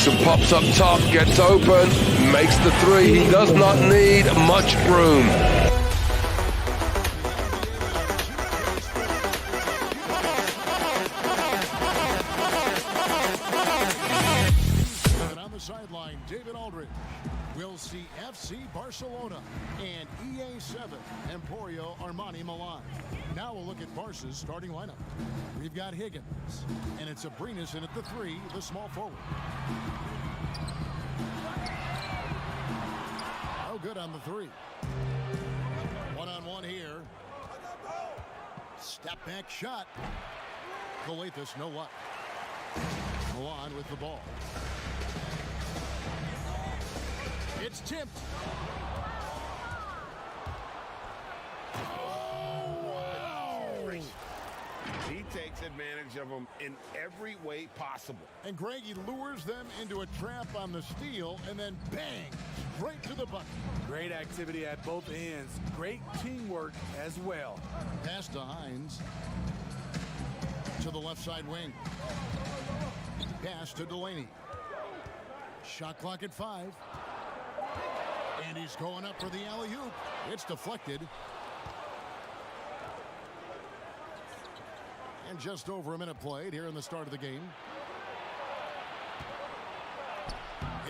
looks and pops up top, gets open, makes the three. He does not need much room. On the sideline, David Aldridge. We'll see FC Barcelona and EA7 Emporio Armani Milan. Now we'll look at Barca's starting lineup. We've got Higgins, and it's Abrinas in at the 3, the small forward. No good on the 3. One-on-one here. Step back shot. Coletas, no luck. Milan with the ball. It's tipped. He takes advantage of them in every way possible. And Greg, he lures them into a trap on the steal, and then bang, straight to the bucket. Great activity at both ends. Great teamwork as well. Pass to Hines. To the left side wing. Pass to Delaney. Shot clock at 5. And he's going up for the alley-oop. It's deflected. And just over a minute played here in the start of the game.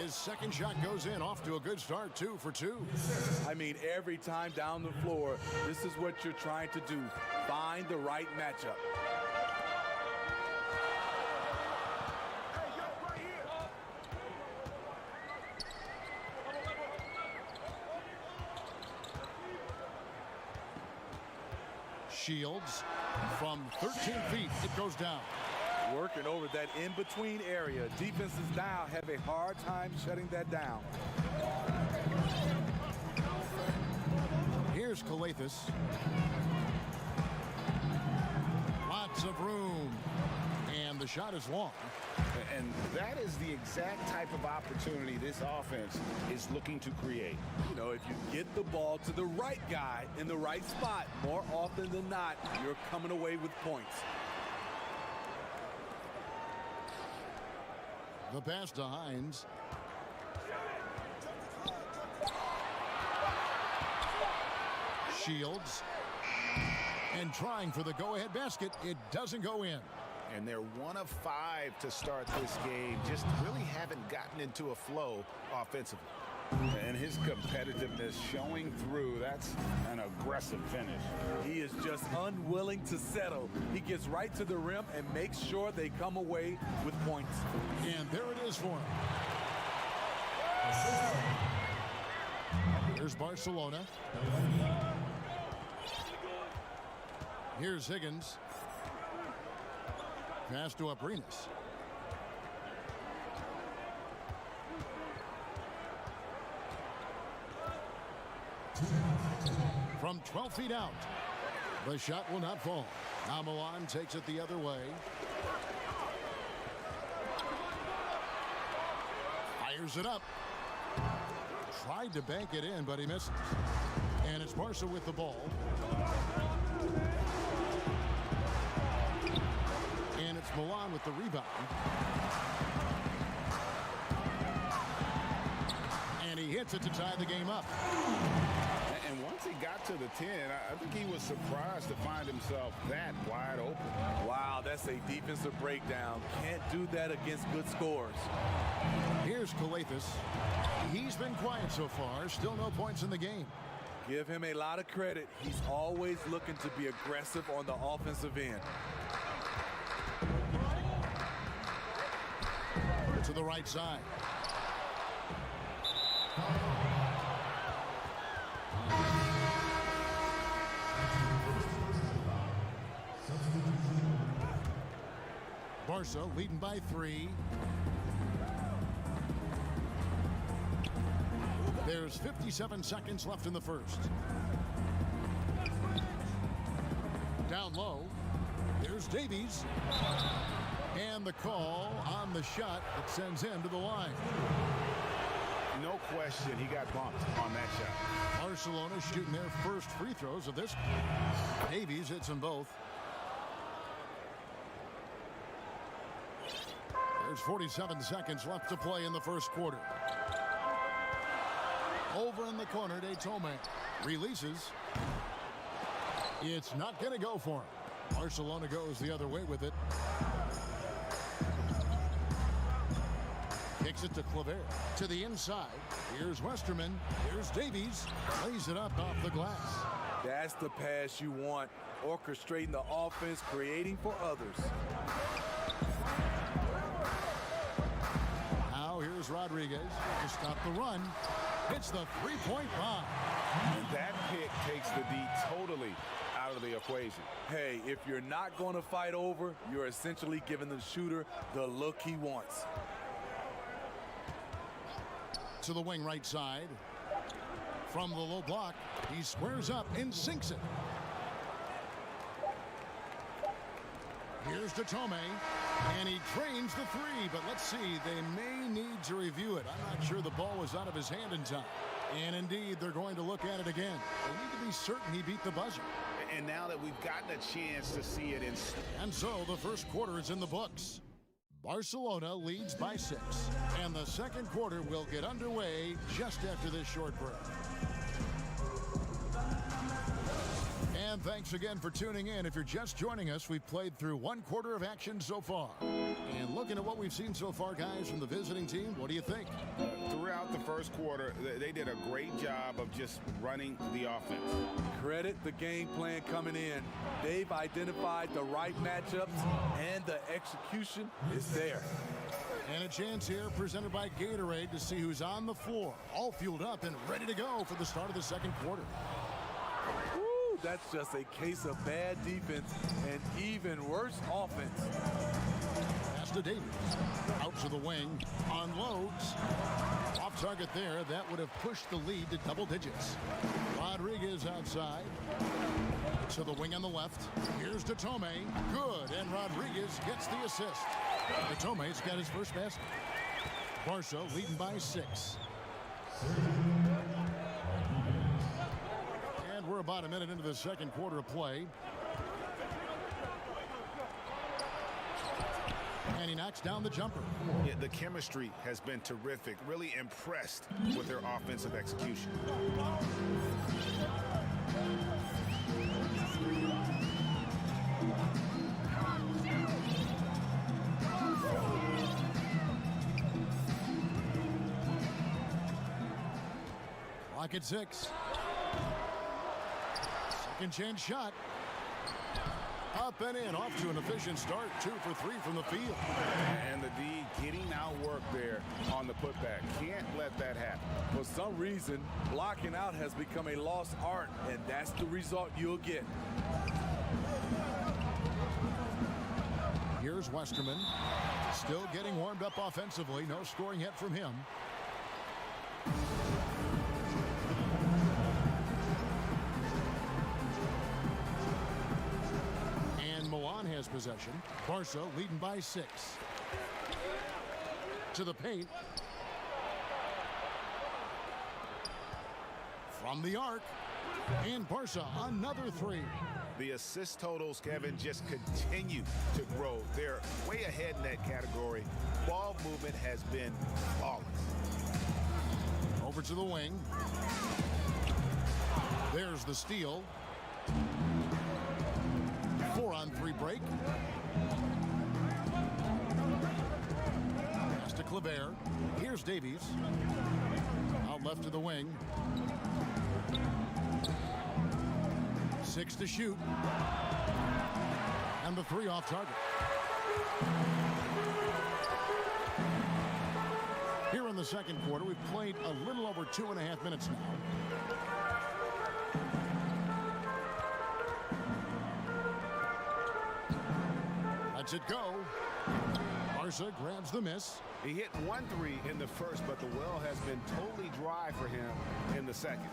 His second shot goes in, off to a good start, 2 for 2. I mean, every time down the floor, this is what you're trying to do. Find the right matchup. Shields from 13 feet. It goes down. Working over that in-between area. Defenses now have a hard time shutting that down. Here's Coletas. Lots of room. And the shot is long. And that is the exact type of opportunity this offense is looking to create. You know, if you get the ball to the right guy in the right spot, more often than not, you're coming away with points. The pass to Hines. Shields. And trying for the go-ahead basket. It doesn't go in. And they're 1 of 5 to start this game. Just really haven't gotten into a flow offensively. And his competitiveness showing through. That's an aggressive finish. He is just unwilling to settle. He gets right to the rim and makes sure they come away with points. And there it is for him. Here's Barcelona. Here's Higgins. Pass to Abrinas. From 12 feet out. The shot will not fall. Now Milan takes it the other way. Fires it up. Tried to bank it in, but he misses. And it's Barca with the ball. And it's Milan with the rebound. And he hits it to tie the game up. And once he got to the 10, I think he was surprised to find himself that wide open. Wow, that's a defensive breakdown. Can't do that against good scores. Here's Coletas. He's been quiet so far. Still no points in the game. Give him a lot of credit. He's always looking to be aggressive on the offensive end. To the right side. Barca leading by 3. There's 57 seconds left in the first. Down low. Here's Davies. And the call on the shot that sends him to the line. No question he got bumped on that shot. Barcelona shooting their first free throws of this. Davies hits them both. There's 47 seconds left to play in the first quarter. Over in the corner, Tome releases. It's not going to go for him. Barcelona goes the other way with it. Kicks it to Claver. To the inside. Here's Westerman. Here's Davies. Lays it up off the glass. That's the pass you want. Orchestrating the offense, creating for others. Now here's Rodriguez to stop the run. Hits the three-point bomb. And that pick takes the D totally out of the equation. Hey, if you're not going to fight over, you're essentially giving the shooter the look he wants. To the wing right side. From the low block, he squares up and sinks it. Here's Tome, and he drains the three, but let's see, they may need to review it. I'm not sure the ball was out of his hand in time. And indeed, they're going to look at it again. They need to be certain he beat the buzzer. And now that we've gotten a chance to see it in... And so the first quarter is in the books. Barcelona leads by 6, and the second quarter will get underway just after this short break. And thanks again for tuning in. If you're just joining us, we've played through one quarter of action so far. And looking at what we've seen so far, guys, from the visiting team, what do you think? Throughout the first quarter, they did a great job of just running the offense. Credit the game plan coming in. They've identified the right matchups, and the execution is there. And a chance here presented by Gatorade to see who's on the floor, all fueled up and ready to go for the start of the second quarter. Woo, that's just a case of bad defense and even worse offense. Pass to Davies. Out to the wing. Unloads. Off target there. That would have pushed the lead to double digits. Rodriguez outside. To the wing on the left. Here's Tome. Good. And Rodriguez gets the assist. Tome's got his first basket. Barca leading by 6. And we're about a minute into the second quarter of play. And he knocks down the jumper. Yeah, the chemistry has been terrific. Really impressed with their offensive execution. Clock at 6. Second chance shot. Up and in, off to an efficient start. 2 for 3 from the field. And the D getting outworked there on the putback. Can't let that happen. For some reason, blocking out has become a lost art, and that's the result you'll get. Here's Westerman. Still getting warmed up offensively. No scoring yet from him. Has possession. Barca leading by 6. To the paint. From the arc. And Barca another 3. The assist totals, Kevin, just continue to grow. They're way ahead in that category. Ball movement has been flawless. Over to the wing. There's the steal. 4-on-3 break. Pass to Claver. Here's Davies. Out left to the wing. 6 to shoot. And the 3 off target. Here in the second quarter, we've played a little over 2.5 minutes now. Lets it go. Barca grabs the miss. He hit 1 3 in the first, but the well has been totally dry for him in the second.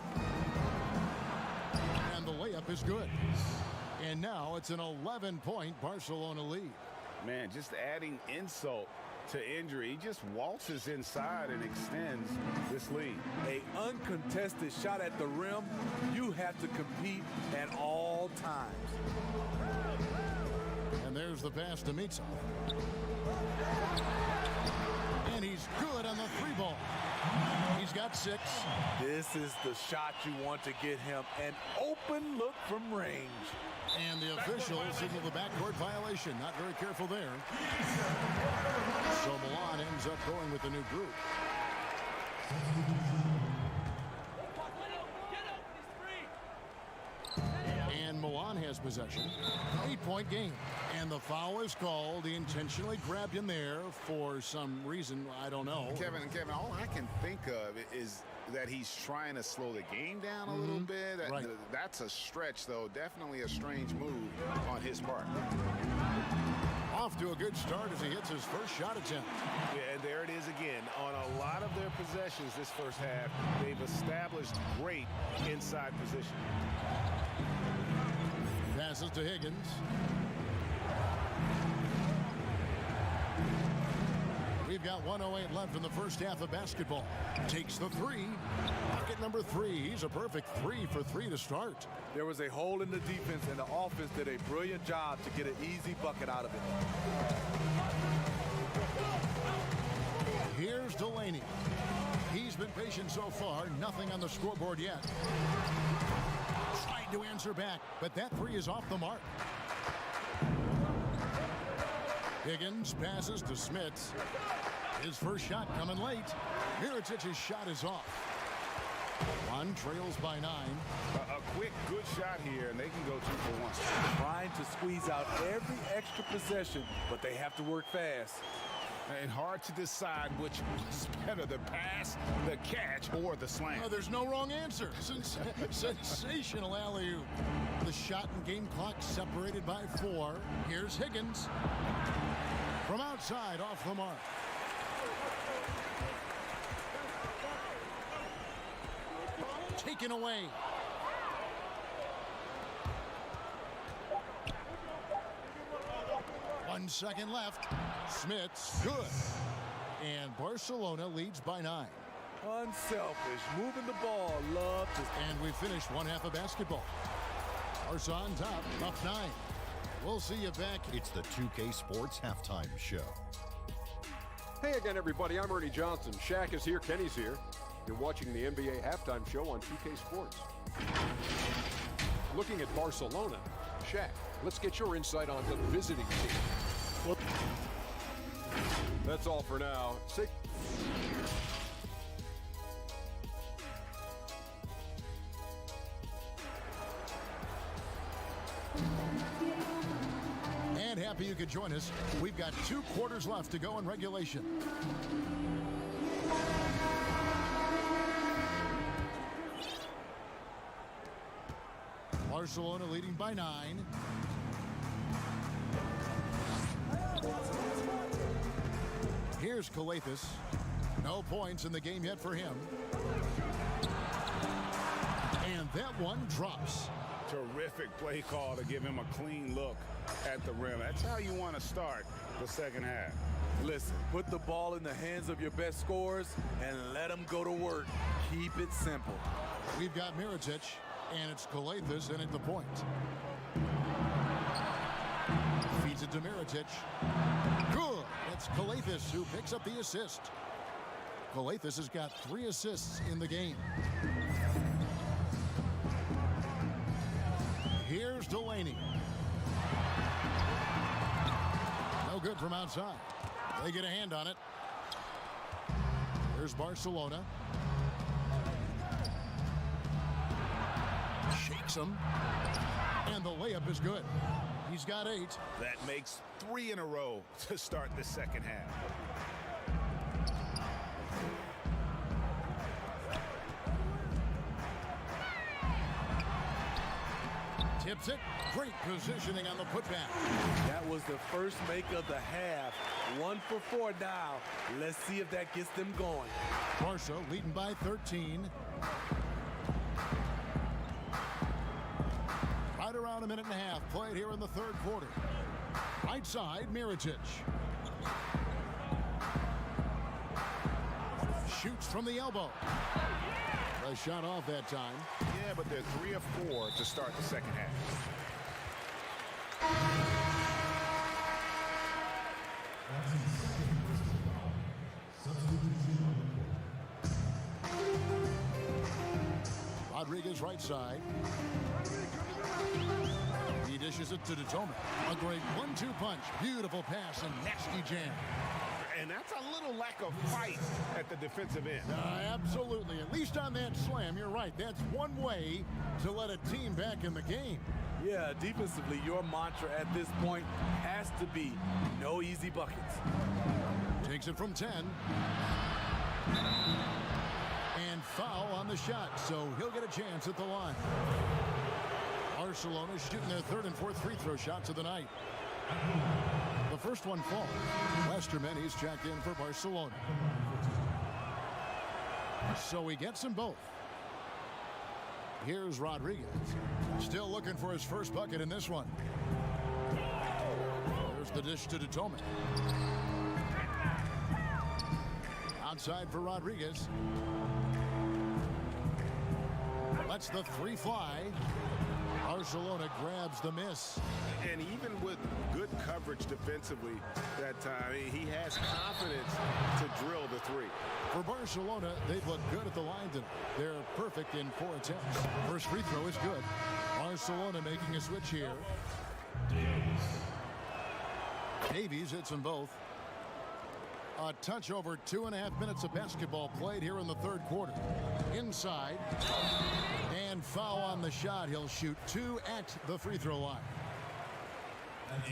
And the layup is good. And now it's an 11-point Barcelona lead. Man, just adding insult to injury. He just waltzes inside and extends this lead. A uncontested shot at the rim, you have to compete at all times. And there's Here's the pass to Mitsa. And he's good on the 3-ball. He's got 6. This is the shot you want to get him. An open look from range. And the official signaled the backcourt violation. Not very careful there. So Milan ends up going with the new group. And Milan has possession. 8-point game. And the foul is called. He intentionally grabbed him there for some reason. I don't know. Kevin, all I can think of is that he's trying to slow the game down a little bit. Right. That's a stretch, though. Definitely a strange move on his part. Off to a good start as he hits his first shot attempt. Yeah, and there it is again. On a lot of their possessions this first half, they've established great inside position. Passes to Higgins. We've got 1:08 left in the first half of basketball. Takes the 3. Bucket number 3. He's a perfect 3 for 3 to start. There was a hole in the defense, and the offense did a brilliant job to get an easy bucket out of it. Here's Delaney. He's been patient so far. Nothing on the scoreboard yet. Tried to answer back, but that 3 is off the mark. Higgins passes to Smits. His first shot coming late. Mirotic's shot is off. One trails by 9. A quick, good shot here, and they can go 2 for 1. Trying to squeeze out every extra possession, but they have to work fast. And hard to decide which was better, the pass, the catch, or the slam. Oh, there's no wrong answer. Sensational alley-oop. The shot and game clock separated by 4. Here's Higgins. From outside, off the mark. Taken away. One second left. Smits, good. And Barcelona leads by 9. Unselfish, moving the ball, love to... And we finished one half of basketball. Barca on top, up 9. We'll see you back. It's the 2K Sports Halftime Show. Hey again, everybody. I'm Ernie Johnson. Shaq is here. Kenny's here. You're watching the NBA Halftime Show on 2K Sports. Looking at Barcelona. Shaq, let's get your insight on the visiting team. Well, that's all for now. And happy you could join us. We've got 2 quarters left to go in regulation. Barcelona leading by 9. Here's Calathis. No points in the game yet for him. And that one drops. Terrific play call to give him a clean look at the rim. That's how you want to start the second half. Listen, put the ball in the hands of your best scorers and let them go to work. Keep it simple. We've got Mirotic, and it's Calathis in at the point. Feeds it to Mirotic. Good. It's Calathis who picks up the assist. Calathis has got 3 assists in the game. Here's Delaney. No good from outside. They get a hand on it. Here's Barcelona. Shakes him. And the layup is good. He's got 8. That makes 3 in a row to start the second half. Tips it. Great positioning on the putback. That was the first make of the half. 1 for 4 now. Let's see if that gets them going. Barca leading by 13. Right around a minute and a half played here in the 3rd quarter. Right side, Mirotic. Shoots from the elbow. A shot off that time. Yeah, but they're 3 of 4 to start the second half. right side. He dishes it to Detome. A great 1-2 punch. Beautiful pass and nasty jam. And that's a little lack of fight at the defensive end. Absolutely. At least on that slam, you're right. That's one way to let a team back in the game. Yeah, defensively, your mantra at this point has to be no easy buckets. Takes it from 10. And foul on the shot, so he'll get a chance at the line. Barcelona shooting their third and fourth free throw shots of the night. The first one falls. Westerman, he's checked in for Barcelona. So he gets them both. Here's Rodriguez. Still looking for his first bucket in this one. There's the dish to Detome. Outside for Rodriguez. Lets the three fly. Barcelona grabs the miss. And even with good coverage defensively that time, he has confidence to drill the three. For Barcelona, they've looked good at the line tonight. They're perfect in 4 attempts. First free throw is good. Barcelona making a switch here. Davies hits them both. A touch over 2.5 minutes of basketball played here in the third quarter. Inside. And foul on the shot. He'll shoot 2 at the free throw line.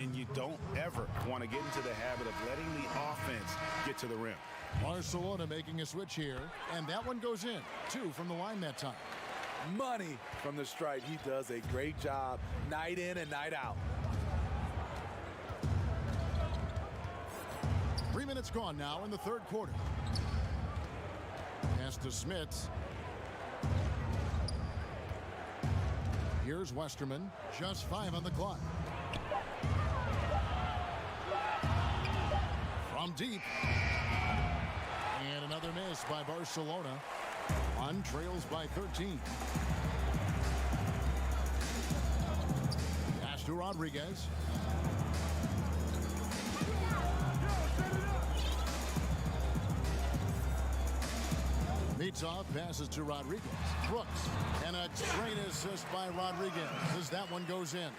And you don't ever want to get into the habit of letting the offense get to the rim. Barcelona making a switch here. And that one goes in. 2 from the line that time. Money from the stripe. He does a great job night in and night out. 3 minutes gone now in the third quarter. Pass to Smith. Here's Westerman. Just 5 on the clock. From deep. And another miss by Barcelona. One trails by 13. Pass to Rodriguez. Mitov passes to Rodriguez. Brooks. And a great assist by Rodriguez as that one goes in.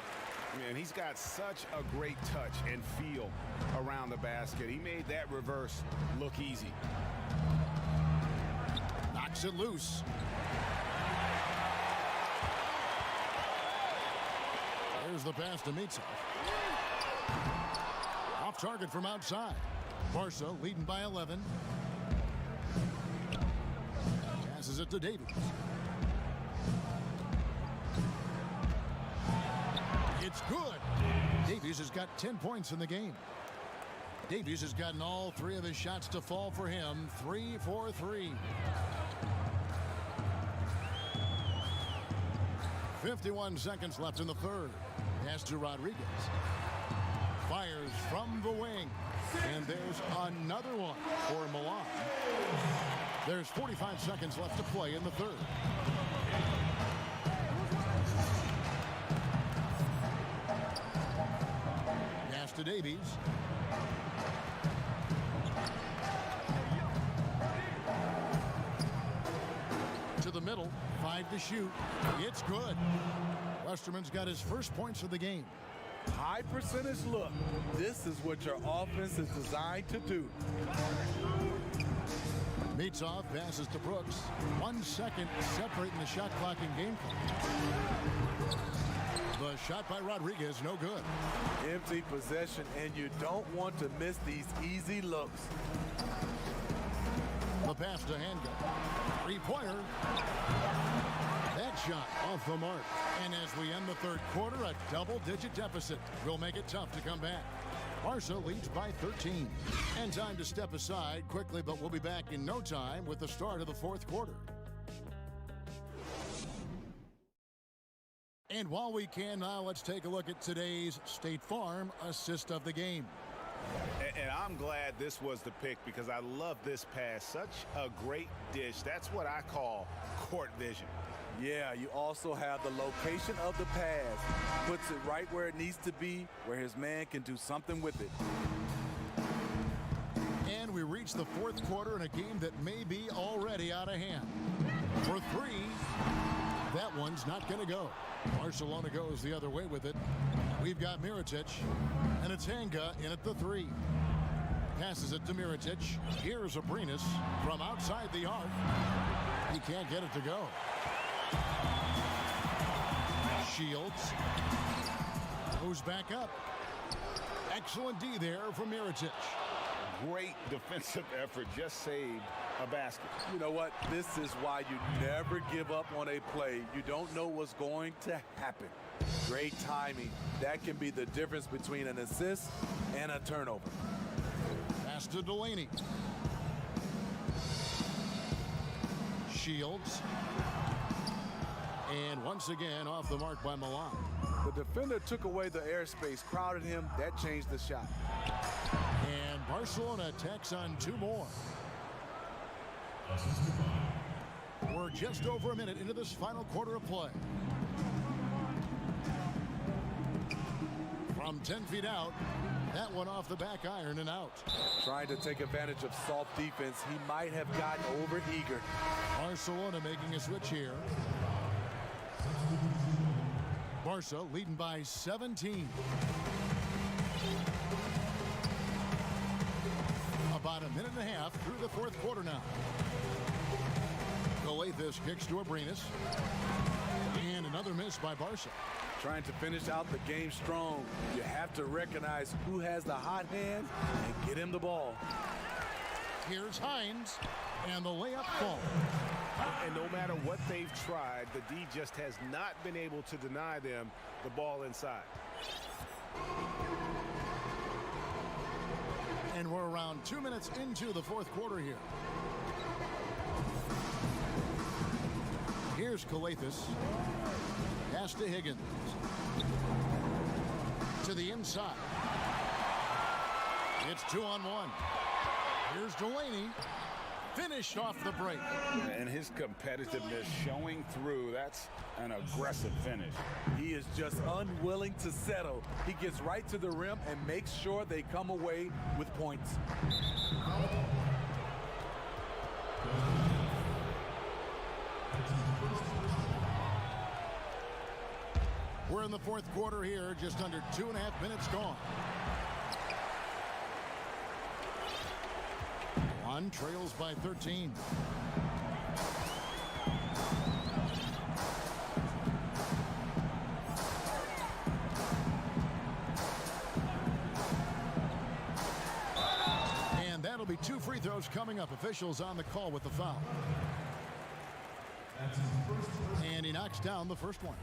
Man, he's got such a great touch and feel around the basket. He made that reverse look easy. Knocks it loose. There's the pass to Mitov. Off target from outside. Barca leading by 11. Passes it to Davies. It's good. Davies has got 10 points in the game. Davies has gotten all 3 of his shots to fall for him. 3 for 3. 51 seconds left in the third. Pass to Rodriguez. Fires from the wing. And there's another one for Milan. There's 45 seconds left to play in the third. Pass to Davies. To the middle. 5 to shoot. It's good. Westerman's got his first points of the game. High percentage look. This is what your offense is designed to do. Mitov passes to Brooks. 1 second separating the shot clock and game clock. The shot by Rodriguez, no good. Empty possession, and you don't want to miss these easy looks. The pass to Handgun. 3-pointer. That shot off the mark. And as we end the third quarter, a double-digit deficit will make it tough to come back. Barca leads by 13. And time to step aside quickly, but we'll be back in no time with the start of the fourth quarter. And while we can now, let's take a look at today's State Farm assist of the game. And I'm glad this was the pick because I love this pass. Such a great dish. That's what I call court vision. Yeah, you also have the location of the pass. Puts it right where it needs to be, where his man can do something with it. And we reach the fourth quarter in a game that may be already out of hand. For 3, That one's not going to go. Barcelona goes the other way with it. We've got Mirotic, and it's Hanga in at the 3. Passes it to Mirotic. Here's Abrinas from outside the arc. He can't get it to go. Shields goes back up. Excellent D there from Mirotic. Great defensive effort, just saved a basket. You know what? This is why you never give up on a play. You don't know what's going to happen. Great timing. That can be the difference between an assist and a turnover. Pass to Delaney. Shields. And once again off the mark by Milan. The defender took away the airspace, crowded him. That changed the shot. And Barcelona tacks on 2 more. We're just over a minute into this final quarter of play. From 10 feet out, that one off the back iron and out. Trying to take advantage of soft defense. He might have gotten over-eager. Barcelona making a switch here. Barca leading by 17. About a minute and a half through the 4th quarter now. Galathis kicks to Abrinas. And another miss by Barca. Trying to finish out the game strong. You have to recognize who has the hot hand and get him the ball. Here's Hines, and the layup falls. And no matter what they've tried, the D just has not been able to deny them the ball inside. And we're around 2 minutes into the 4th quarter here. Here's Galathis. Pass to Higgins. To the inside. It's 2-on-1. Here's Delaney. Finished off the break. And his competitiveness showing through. That's an aggressive finish. He is just unwilling to settle. He gets right to the rim and makes sure they come away with points. We're in the 4th quarter here, just under 2.5 minutes gone. One trails by 13. And that'll be 2 free throws coming up. Officials on the call with the foul. And he knocks down the first one.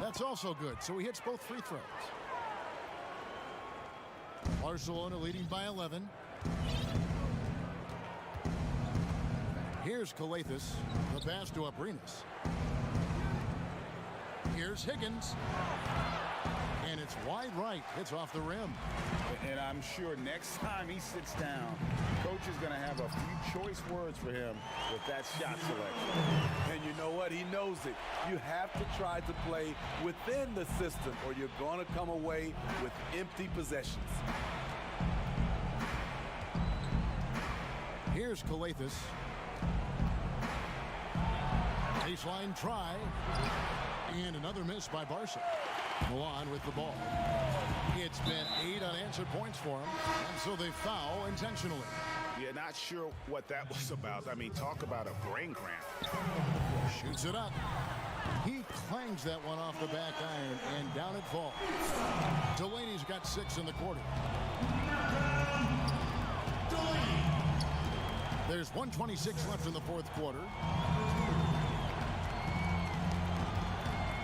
That's also good, so he hits both free throws. Barcelona leading by 11. Here's Galathis, the pass to Abrinas. Here's Higgins. And it's wide right. It's off the rim. And I'm sure next time he sits down, coach is going to have a few choice words for him with that shot selection. And you know what? He knows it. You have to try to play within the system or you're going to come away with empty possessions. Here's Galathis. Baseline try. And another miss by Barca. Milan with the ball. It's been 8 unanswered points for him, and so they foul intentionally. Yeah, not sure what that was about. I mean, talk about a brain cramp. Shoots it up. He clangs that one off the back iron, and down it falls. Delaney's got 6 in the quarter. There's 1:26 left in the 4th quarter.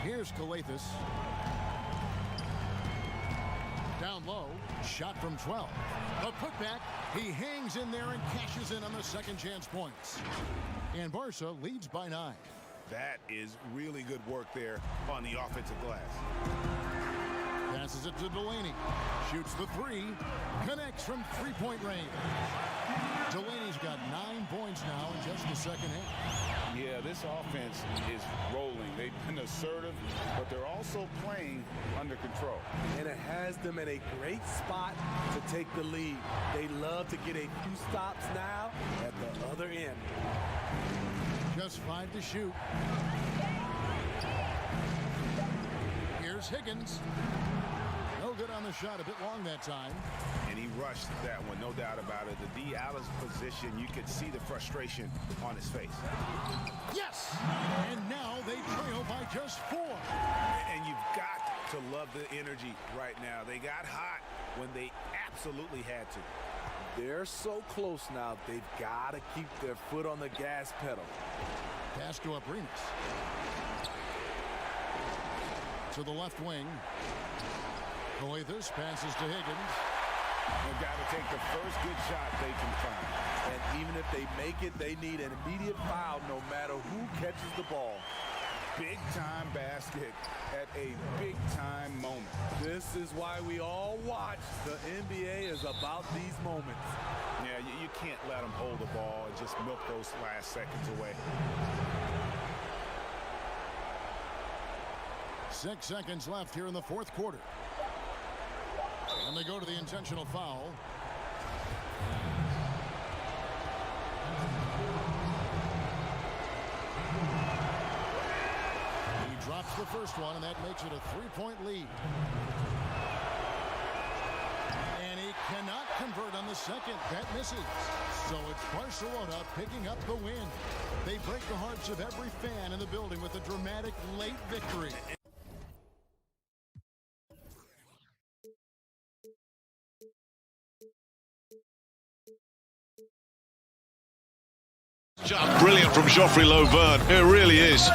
Here's Galathis. Down low, shot from 12. A putback, he hangs in there and cashes in on the second chance points. And Barca leads by 9. That is really good work there on the offensive glass. Passes it to Delaney. Shoots the 3. Connects from 3-point range. Delaney's got 9 points now in just the second half. Yeah, this offense is rolling. They've been assertive, but they're also playing under control. And it has them in a great spot to take the lead. They love to get a few stops now at the other end. Just 5 to shoot. Here's Higgins. No good on the shot. A bit long that time. And he rushed that one, no doubt about it. The D out of position, you could see the frustration on his face. Yes! And now they trail by just 4. And you've got to love the energy right now. They got hot when they absolutely had to. They're so close now, they've got to keep their foot on the gas pedal. Pass to Abrinas. To the left wing. Coathus passes to Higgins. They've got to take the first good shot they can find. And even if they make it, they need an immediate foul no matter who catches the ball. Big-time basket at a big-time moment. This is why we all watch. The NBA is about these moments. Yeah, you can't let them hold the ball and just milk those last seconds away. 6 seconds left here in the fourth quarter. And they go to the intentional foul. He drops the first one, and that makes it a 3-point lead. And he cannot convert on the second. That misses. So it's Barcelona picking up the win. They break the hearts of every fan in the building with a dramatic late victory. Just brilliant from Geoffrey Lauvergne. It really is.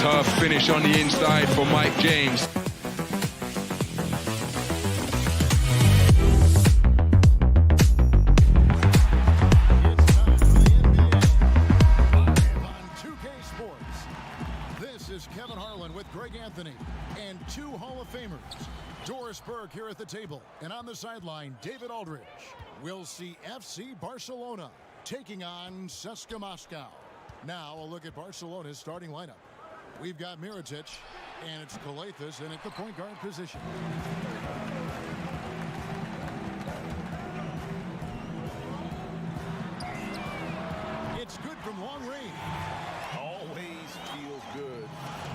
Tough finish on the inside for Mike James. Kevin Harlan with Greg Anthony and two Hall of Famers. Doris Burke here at the table, and on the sideline, David Aldridge. We'll see FC Barcelona taking on CSKA Moscow. Now a look at Barcelona's starting lineup. We've got Mirotic, and it's Calathes in at the point guard position. It's good from long range. Always feels good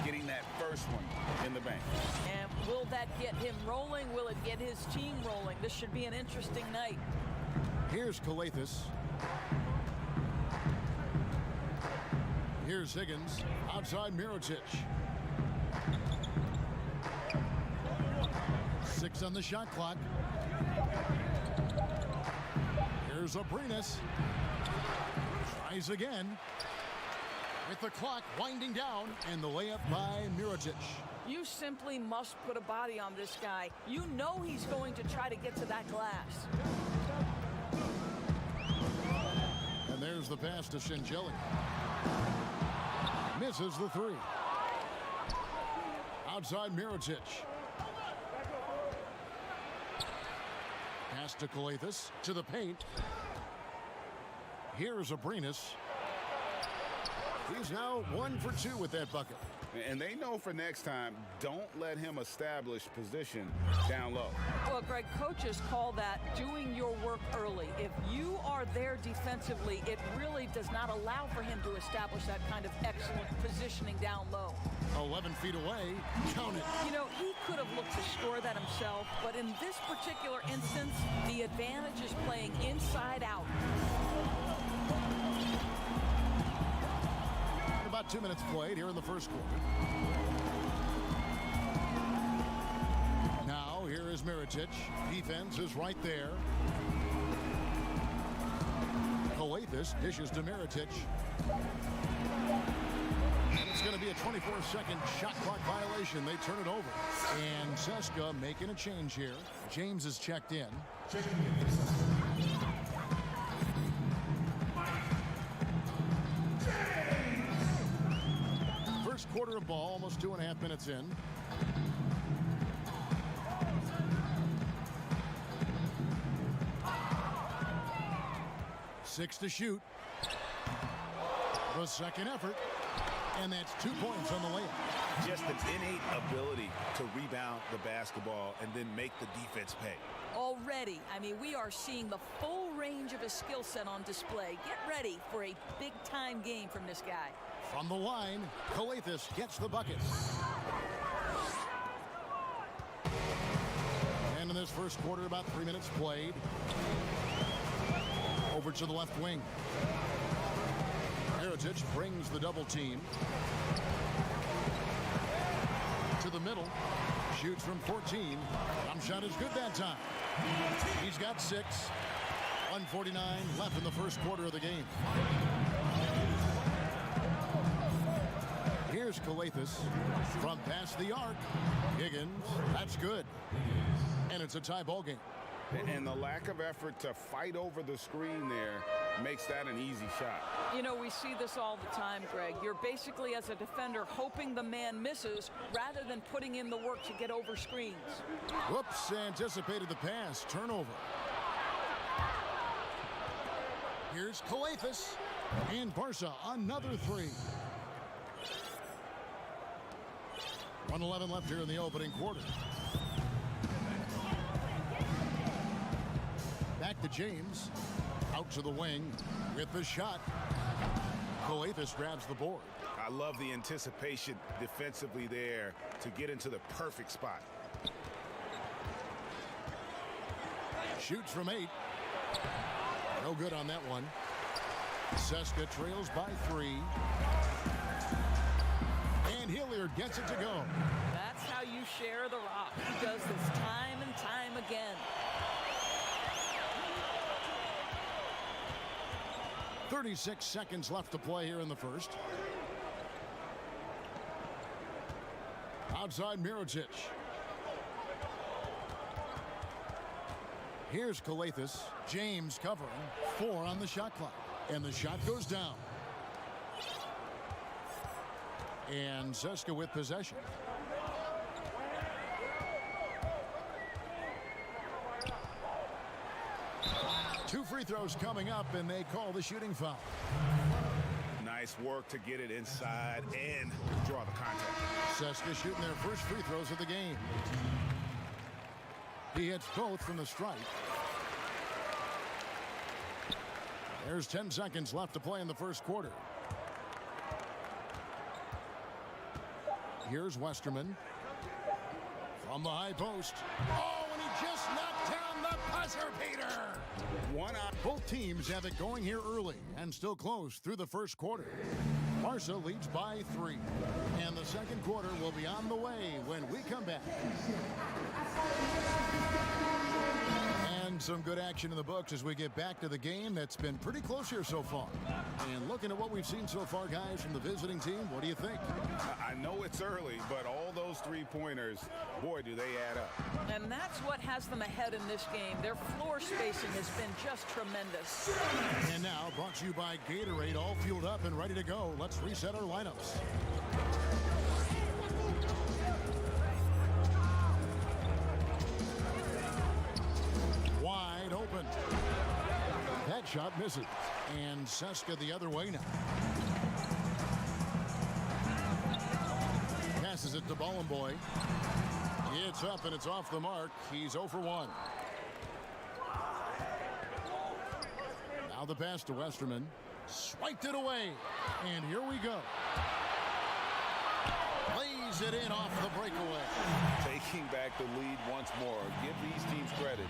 getting that first one in the bank. And will that get him rolling? Will it get his team rolling? This should be an interesting night. Here's Calathes. Here's Higgins. Outside Mirotic. 6 on the shot clock. Here's Abrinas. Tries again. With the clock winding down, and the layup by Mirotic. You simply must put a body on this guy. You know he's going to try to get to that glass. And there's the pass to Shingelli. Misses the three. Outside Mirotic. Pass to Calathes. To the paint. Here's Abrinas. He's now 1 for 2 with that bucket. And they know for next time, don't let him establish position down low. Well, Greg, coaches call that doing your work early. If you are there defensively, it really does not allow for him to establish that kind of excellent positioning down low. 11 feet away. Count it. You know, he could have looked to score that himself, but in this particular instance, the advantage is playing inside out. About 2 minutes played here in the first quarter. Now here is Mirotic. Defense is right there. Calathes dishes to Mirotic. And it's going to be a 24-second shot clock violation. They turn it over. And CSKA making a change here. James is checked in. First quarter of ball, almost 2.5 minutes in. Six to shoot. The second effort. And that's 2 points on the layup. Just an innate ability to rebound the basketball and then make the defense pay. Already, I mean, we are seeing the full range of his skill set on display. Get ready for a big-time game from this guy. From the line, Calathes gets the bucket. And in this first quarter, about 3 minutes played. Over to the left wing. Mirotic brings the double team. To the middle. Shoots from 14. Jump shot is good that time. He's got 6. 1:49 left in the first quarter of the game. Here's Calathes from past the arc. Higgins, that's good. And it's a tie ball game. And the lack of effort to fight over the screen there makes that an easy shot. You know, we see this all the time, Greg. You're basically, as a defender, hoping the man misses rather than putting in the work to get over screens. Whoops, anticipated the pass. Turnover. Here's Calathes. And Barca, another three. 1:11 left here in the opening quarter. Back to James. Out to the wing with the shot. Calathes grabs the board. I love the anticipation defensively there to get into the perfect spot. Shoots from 8. No good on that one. CSKA trails by 3. And Hilliard gets it to go. That's how you share the rock. He does this time and time again. 36 seconds left to play here in the first. Outside Mirotic. Here's Calathes. James covering. 4 on the shot clock. And the shot goes down. And CSKA with possession. Two free free throws coming up, and they call the shooting foul. Nice work to get it inside and draw the contact. Seska shooting their first free throws of the game. He hits both from the stripe. There's 10 seconds left to play in the first quarter. Here's Westerman. From the high post. Oh, and he just knocked down the buzzer beater. Both teams have it going here early and still close through the first quarter. Barca leads by 3. And the second quarter will be on the way when we come back. And some good action in the books as we get back to the game that's been pretty close here so far. And looking at what we've seen so far, guys, from the visiting team, what do you think? I know it's early, but all those three-pointers, boy, do they add up. And that's what has them ahead in this game. Their floor spacing has been just tremendous. And now, brought to you by Gatorade, all fueled up and ready to go. Let's reset our lineups. Wide open. That shot misses. And Seska the other way now. Passes it to Bollenboy. It's up and it's off the mark. He's 0 for 1. Now the pass to Westerman. Swiped it away. And here we go. Lays it in off the breakaway. Taking back the lead once more. Give these teams credit.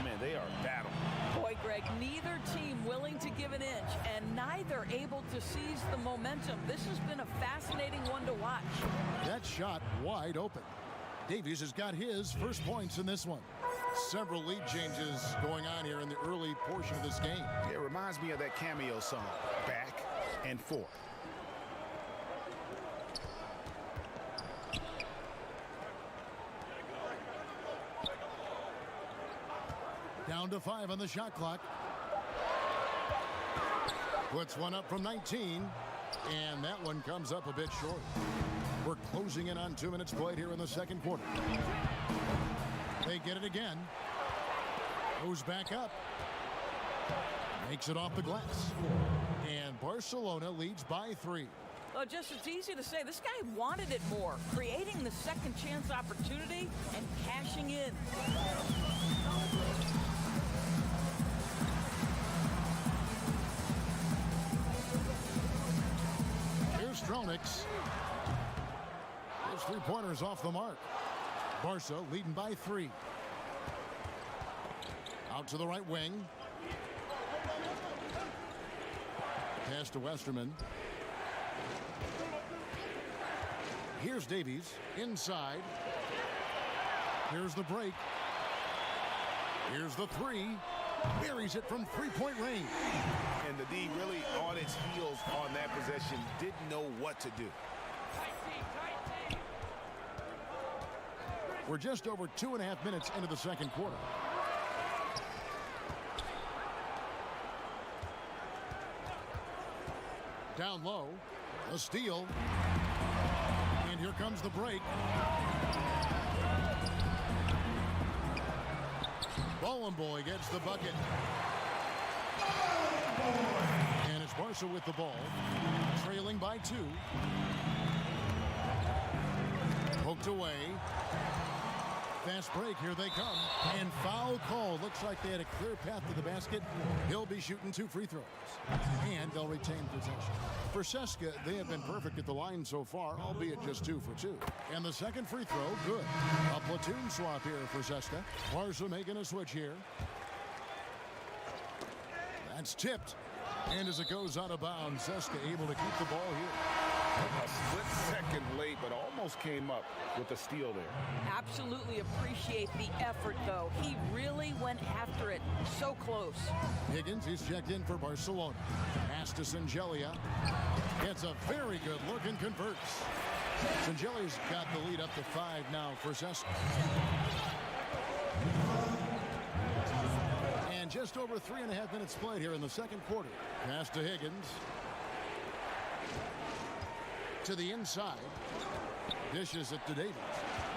Man, they are battle. Boy, Greg, neither team willing to give an inch and neither able to seize the momentum. This has been a fascinating one to watch. That shot wide open. Davies has got his first points in this one. Several lead changes going on here in the early portion of this game. It reminds me of that cameo song, Back and Forth. Down to 5 on the shot clock. Puts one up from 19. And that one comes up a bit short. We're closing in on 2 minutes played here in the second quarter. They get it again. Goes back up. Makes it off the glass. And Barcelona leads by 3. Well, just it's easy to say this guy wanted it more, creating the second chance opportunity and cashing in. Here's Stronix. His three-pointers off the mark. Barca leading by 3. Out to the right wing. Pass to Westerman. Here's Davies inside. Here's the break. Here's the 3. Buries it from three-point range. And the D really on its heels on that possession. Didn't know what to do. We're just over 2.5 minutes into the second quarter. Down low, a steal. And here comes the break. Bollenboy gets the bucket. And it's Barca with the ball, trailing by 2. Poked away. Fast break, here they come. And foul call. Looks like they had a clear path to the basket. He'll be shooting 2 free throws. And they'll retain possession. For Seska, they have been perfect at the line so far, albeit just 2 for 2. And the second free throw, good. A platoon swap here for Seska. Barca making a switch here. That's tipped. And as it goes out of bounds, Seska able to keep the ball here. A split second late, but almost came up with a steal there. Absolutely appreciate the effort, though. He really went after it. So close. Higgins, he's checked in for Barcelona. Pass to Singelia. Gets a very good look and converts. Singelia's got the lead up to 5 now for Seska. And just over 3.5 minutes played here in the second quarter. Pass to Higgins. To the inside. Dishes it to Davies.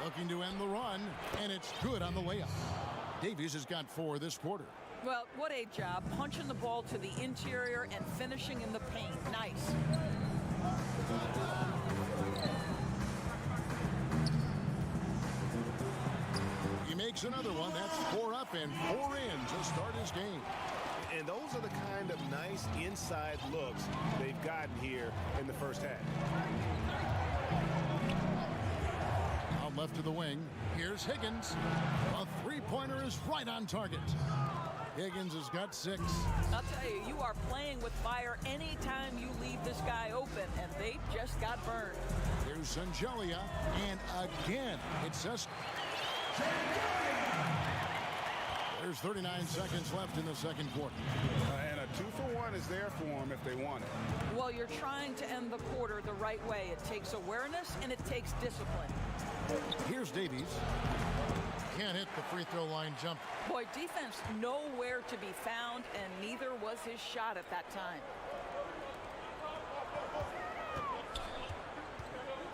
Looking to end the run. And it's good on the layup. Davies has got 4 this quarter. Well, what a job. Punching the ball to the interior and finishing in the paint. Nice. He makes another one. That's 4 up and 4 in to start his game. And those are the kind of nice inside looks they've gotten here in the first half. Out left to the wing. Here's Higgins. A three-pointer is right on target. Higgins has got 6. I'll tell you, you are playing with fire anytime you leave this guy open, and they just got burned. Here's Sangelia, and again, it says... There's 39 seconds left in the second quarter. And a 2-for-1 is there for them if they want it. Well, you're trying to end the quarter the right way. It takes awareness, and it takes discipline. Here's Davies. Can't hit the free throw line jump. Boy, defense nowhere to be found, and neither was his shot at that time.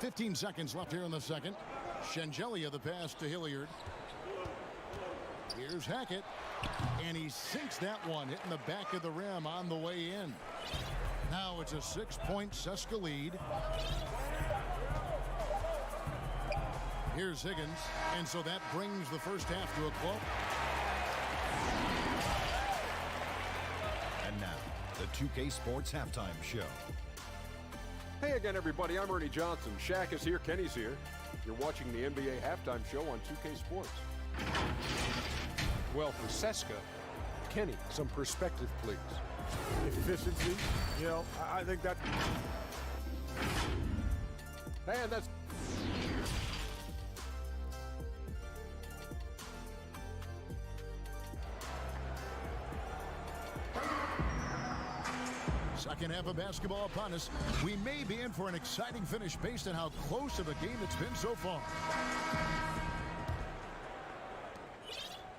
15 seconds left here in the second. Sangelia the pass to Hilliard. Here's Hackett, and he sinks that one, hitting the back of the rim on the way in. Now it's a 6-point CSKA lead. Here's Higgins, and so that brings the first half to a close. And now, the 2K Sports Halftime Show. Hey again, everybody. I'm Ernie Johnson. Shaq is here. Kenny's here. You're watching the NBA Halftime Show on 2K Sports. Well, for CSKA, Kenny, some perspective, please. Efficiency, I think that... And that's... Second half of basketball upon us. We may be in for an exciting finish based on how close of a game it's been so far.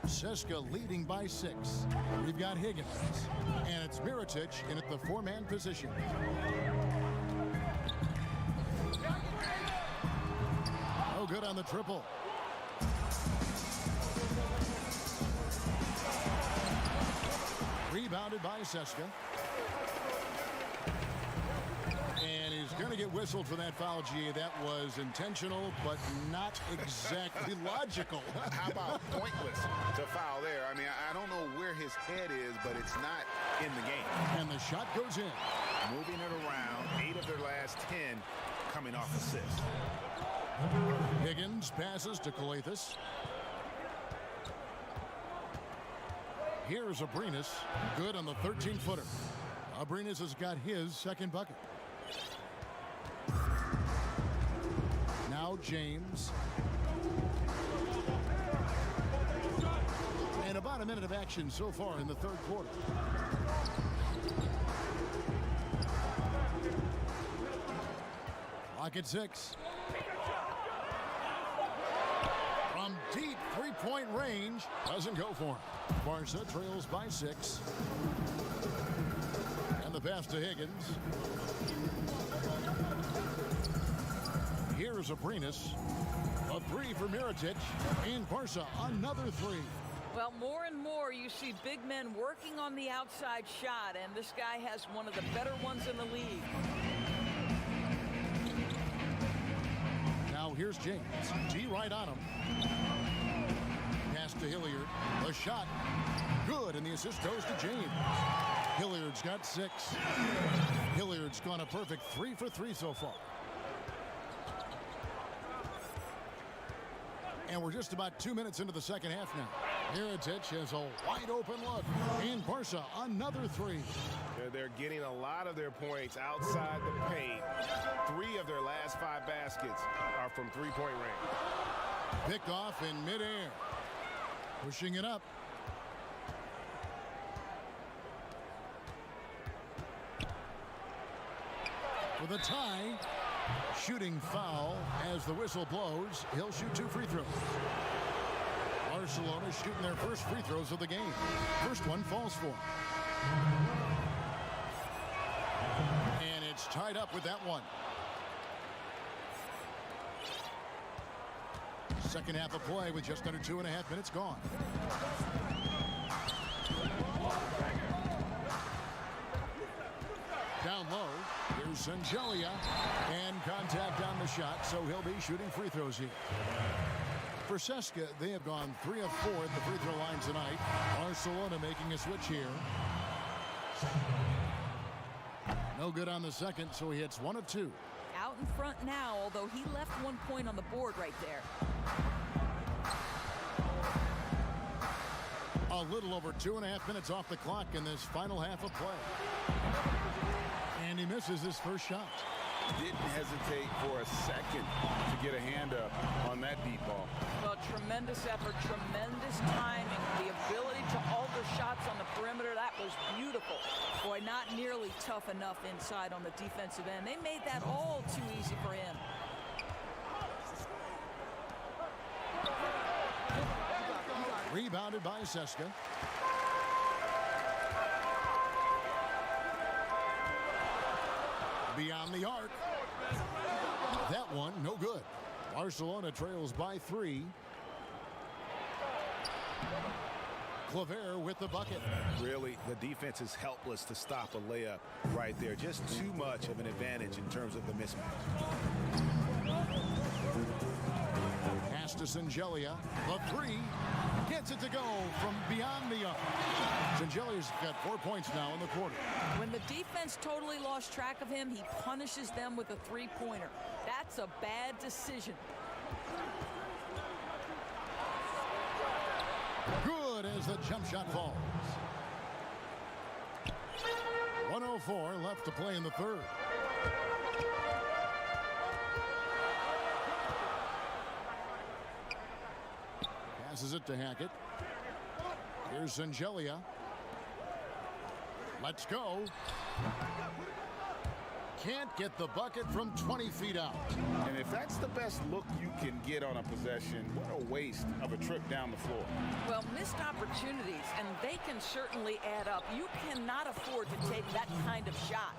CSKA leading by 6. We've got Higgins, and it's Mirotic in at the 4-man position. No good on the triple. Rebounded by CSKA. And he's going to get whistled for that foul, G. That was intentional, but not exactly logical. How about pointless to foul there? I mean, I don't know where his head is, but it's not in the game. And the shot goes in. Moving it around, 8 of their last 10 coming off assists. Higgins passes to Calathis. Here's Abrinas. Good on the 13-footer. Abrinas has got his second bucket. Now James. And about a minute of action so far in the third quarter. Clock at 6. From deep three-point range. Doesn't go for him. Barca trails by 6. And the pass to Higgins. Here's Abrinas. A 3 for Mirotic. And Barca another 3. Well, more and more you see big men working on the outside shot, and this guy has one of the better ones in the league. Now here's James. G right on him. Pass to Hilliard. The shot. Good, and the assist goes to James. Hilliard's got 6. Hilliard's gone a perfect 3 for 3 so far. And we're just about 2 minutes into the second half now. Mirotic has a wide open look. And Barca another 3. They're getting a lot of their points outside the paint. 3 of their last 5 baskets are from three-point range. Picked off in midair. Pushing it up. For the tie. Shooting foul as the whistle blows. He'll shoot 2 free throws. Barcelona shooting their first free throws of the game. First one falls for him. And it's tied up with that one. Second half of play with just under 2.5 minutes gone. Down low, here's Sangelia, and contact on the shot, so he'll be shooting free throws here. For Ceska, they have gone 3 of 4 at the free throw line tonight. Barcelona making a switch here. No good on the second, so he hits 1 of 2. Out in front now, although he left 1 point on the board right there. A little over 2.5 minutes off the clock in this final half of play. And he misses his first shot. Didn't hesitate for a second to get a hand up on that deep ball. Well, tremendous effort, tremendous timing, the ability to alter shots on the perimeter. That was beautiful. Boy, not nearly tough enough inside on the defensive end. They made that all too easy for him. Rebounded by Ceska. Beyond the arc. That one, no good. Barcelona trails by 3. Claver with the bucket. Really, the defense is helpless to stop a layup right there. Just too much of an advantage in terms of the mismatch. Pass to Sangelia. The 3. Gets it to go from beyond the arc. Sangelia's got 4 points now in the quarter. When the defense totally lost track of him, he punishes them with a 3-pointer. That's a bad decision. Good as the jump shot falls. 1:04 left to play in the third. Passes it to Hackett. Here's Sangelia. Let's go. Can't get the bucket from 20 feet out. And if that's the best look you can get on a possession, what a waste of a trip down the floor. Well, missed opportunities, and they can certainly add up. You cannot afford to take that kind of shot.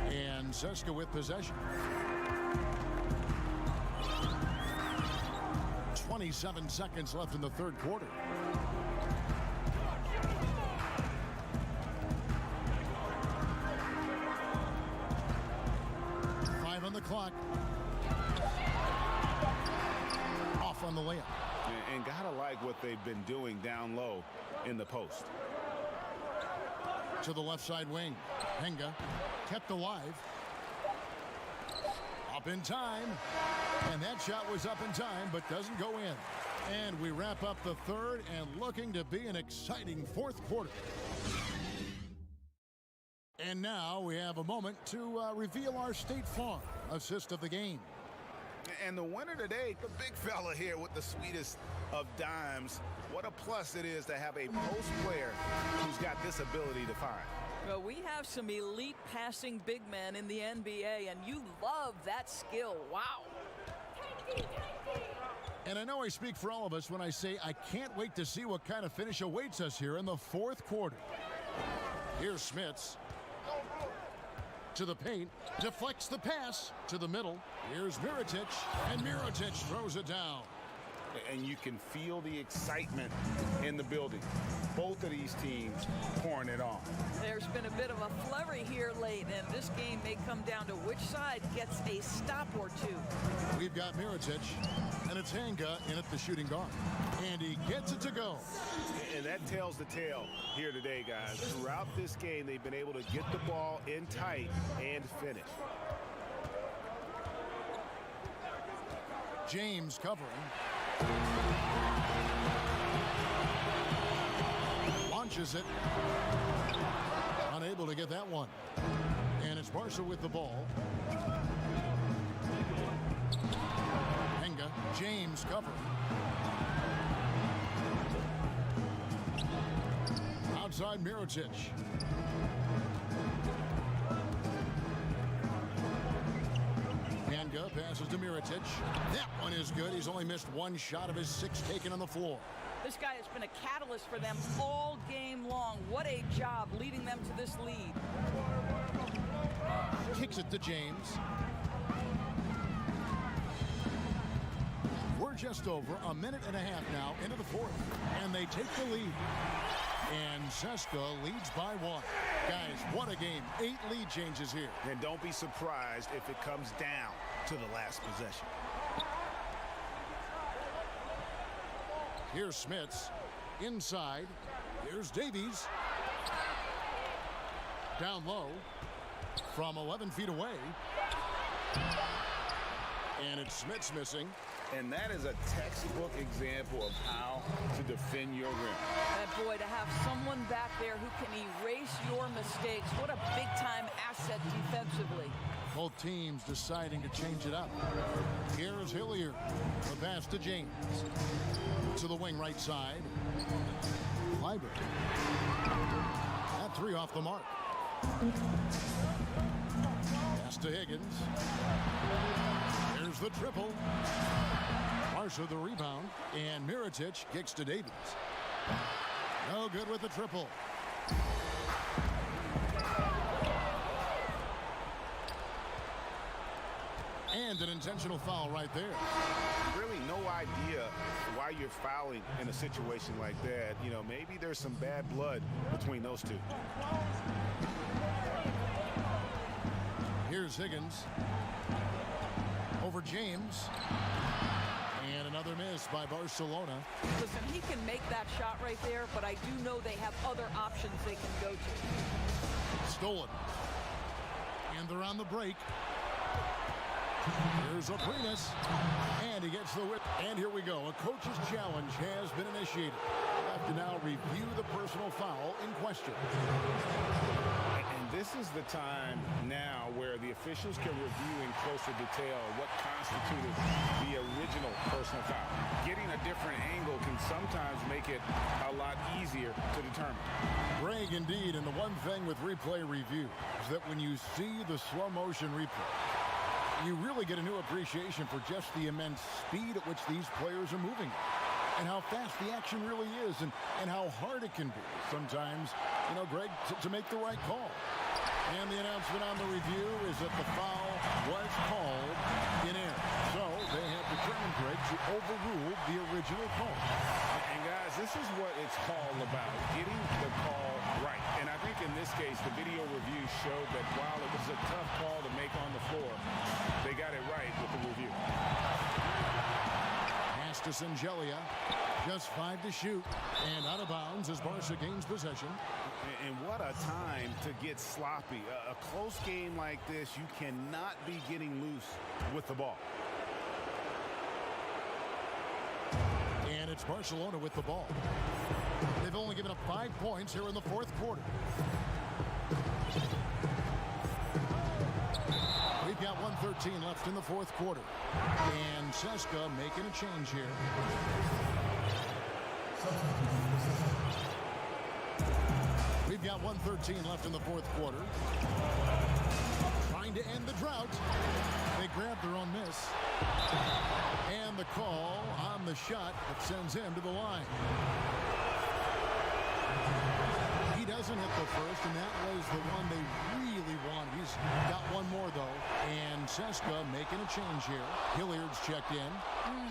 And Ceska with possession. 27 seconds left in the third quarter. On the clock. Off on the layup. And gotta like what they've been doing down low in the post. To the left side wing. Henga kept alive. Up in time. And that shot was up in time, but doesn't go in. And we wrap up the third and looking to be an exciting fourth quarter. And now we have a moment to reveal our State Farm assist of the game. And the winner today, the big fella here with the sweetest of dimes. What a plus it is to have a post player who's got this ability to find. Well, we have some elite passing big men in the NBA, and you love that skill. Wow. And I know I speak for all of us when I say I can't wait to see what kind of finish awaits us here in the fourth quarter. Here's Smits. To the paint, deflects the pass to the middle. Here's Mirotic, and Mirotic throws it down. And you can feel the excitement in the building. Both of these teams pouring it on. There's been a bit of a flurry here late, and this game may come down to which side gets a stop or two. We've got Mirotic, and it's Hanga in at the shooting guard. And he gets it to go. And that tells the tale here today, guys. Throughout this game, they've been able to get the ball in tight and finish. James covering. Launches it. Unable to get that one. And it's Barca with the ball. Henga. James covering. Outside Mirotic. Henga passes to Mirotic. That one is good. He's only missed one shot of his 6 taken on the floor. This guy has been a catalyst for them all game long. What a job leading them to this lead. Kicks it to James. We're just over a minute and a half now into the fourth, and they take the lead. And Seska leads by 1. Guys, what a game. 8 lead changes here. And don't be surprised if it comes down to the last possession. Here's Smits. Inside. Here's Davies. Down low. From 11 feet away. And it's Smits missing. And that is a textbook example of how to defend your rim. And boy, to have someone back there who can erase your mistakes, what a big-time asset defensively. Both teams deciding to change it up. Here's Hilliard. The pass to James. To the wing right side. Liber. That 3 off the mark. Pass to Higgins. Here's the triple. Marshall the rebound. And Mirotic kicks to Davies. No good with the triple. And an intentional foul right there. Really no idea why you're fouling in a situation like that. You know, maybe there's some bad blood between those two. Here's Higgins. Over James. And another miss by Barcelona. Listen, he can make that shot right there, but I do know they have other options they can go to. Stolen. And they're on the break. Here's Aprinas. And he gets the whip. And here we go. A coach's challenge has been initiated. We'll have to now review the personal foul in question. And this is the time now where the officials can review in closer detail what constituted the original personal foul. Getting a different angle can sometimes make it a lot easier to determine. Greg, indeed, and the one thing with replay review is that when you see the slow motion replay, you really get a new appreciation for just the immense speed at which these players are moving and how fast the action really is and how hard it can be sometimes, you know, Greg, to make the right call. And the announcement on the review is that the foul was called in error. So they have determined, Greg, to overrule the original call. And guys, this is what it's all about, getting the call right. And I think in this case, the video review showed that while it was a tough call to make on the floor, they got it right with the review. Pass to Singelia. Just 5 to shoot. And out of bounds as Barca gains possession. And what a time to get sloppy. A close game like this, you cannot be getting loose with the ball. And it's Barcelona with the ball. They've only given up 5 points here in the 4th quarter. We've got 1:13 left in the 4th quarter. And Seska making a change here. We've got 1:13 left in the 4th quarter. Trying to end the drought. They grab their own miss. And the call on the shot that sends him to the line. He doesn't hit the first, and that was the one they really wanted. He's got one more, though. And Seska making a change here. Hilliard's checked in.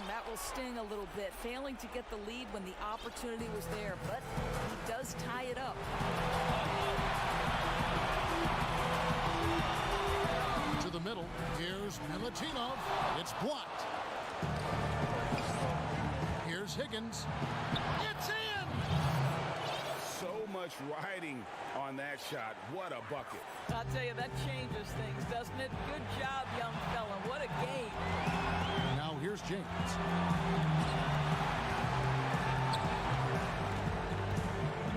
That will sting a little bit. Failing to get the lead when the opportunity was there, but he does tie it up. To the middle. Here's Milutinov. It's blocked. Here's Higgins. It's in! So much riding on that shot. What a bucket. I'll tell you, that changes things, doesn't it? Good job, young fella. What a game. Now here's James.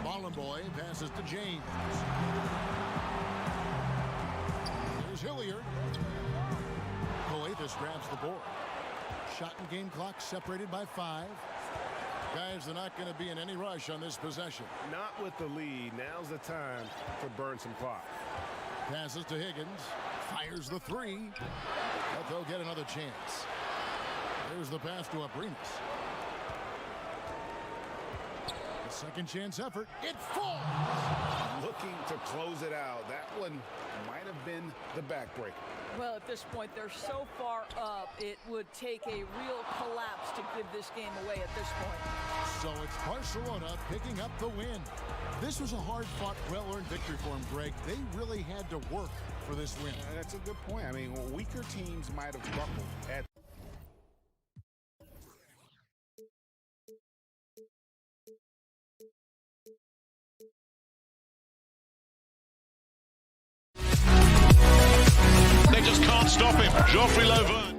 Bollenboy passes to James. Here's Hilliard. Coathis grabs the board. Shot and game clock separated by 5. Guys, they're not going to be in any rush on this possession. Not with the lead. Now's the time to burn some clock. Passes to Higgins. Fires the 3. But they'll get another chance. There's the pass to Aprinas. The second chance effort. It falls! Looking to close it out. That one might have been the backbreaker. Well, at this point, they're so far up, it would take a real collapse to give this game away at this point. So it's Barcelona picking up the win. This was a hard-fought, well-earned victory for them, Greg. They really had to work for this win. That's a good point. I mean, weaker teams might have buckled at They just can't stop him. Joffrey Lauvergne.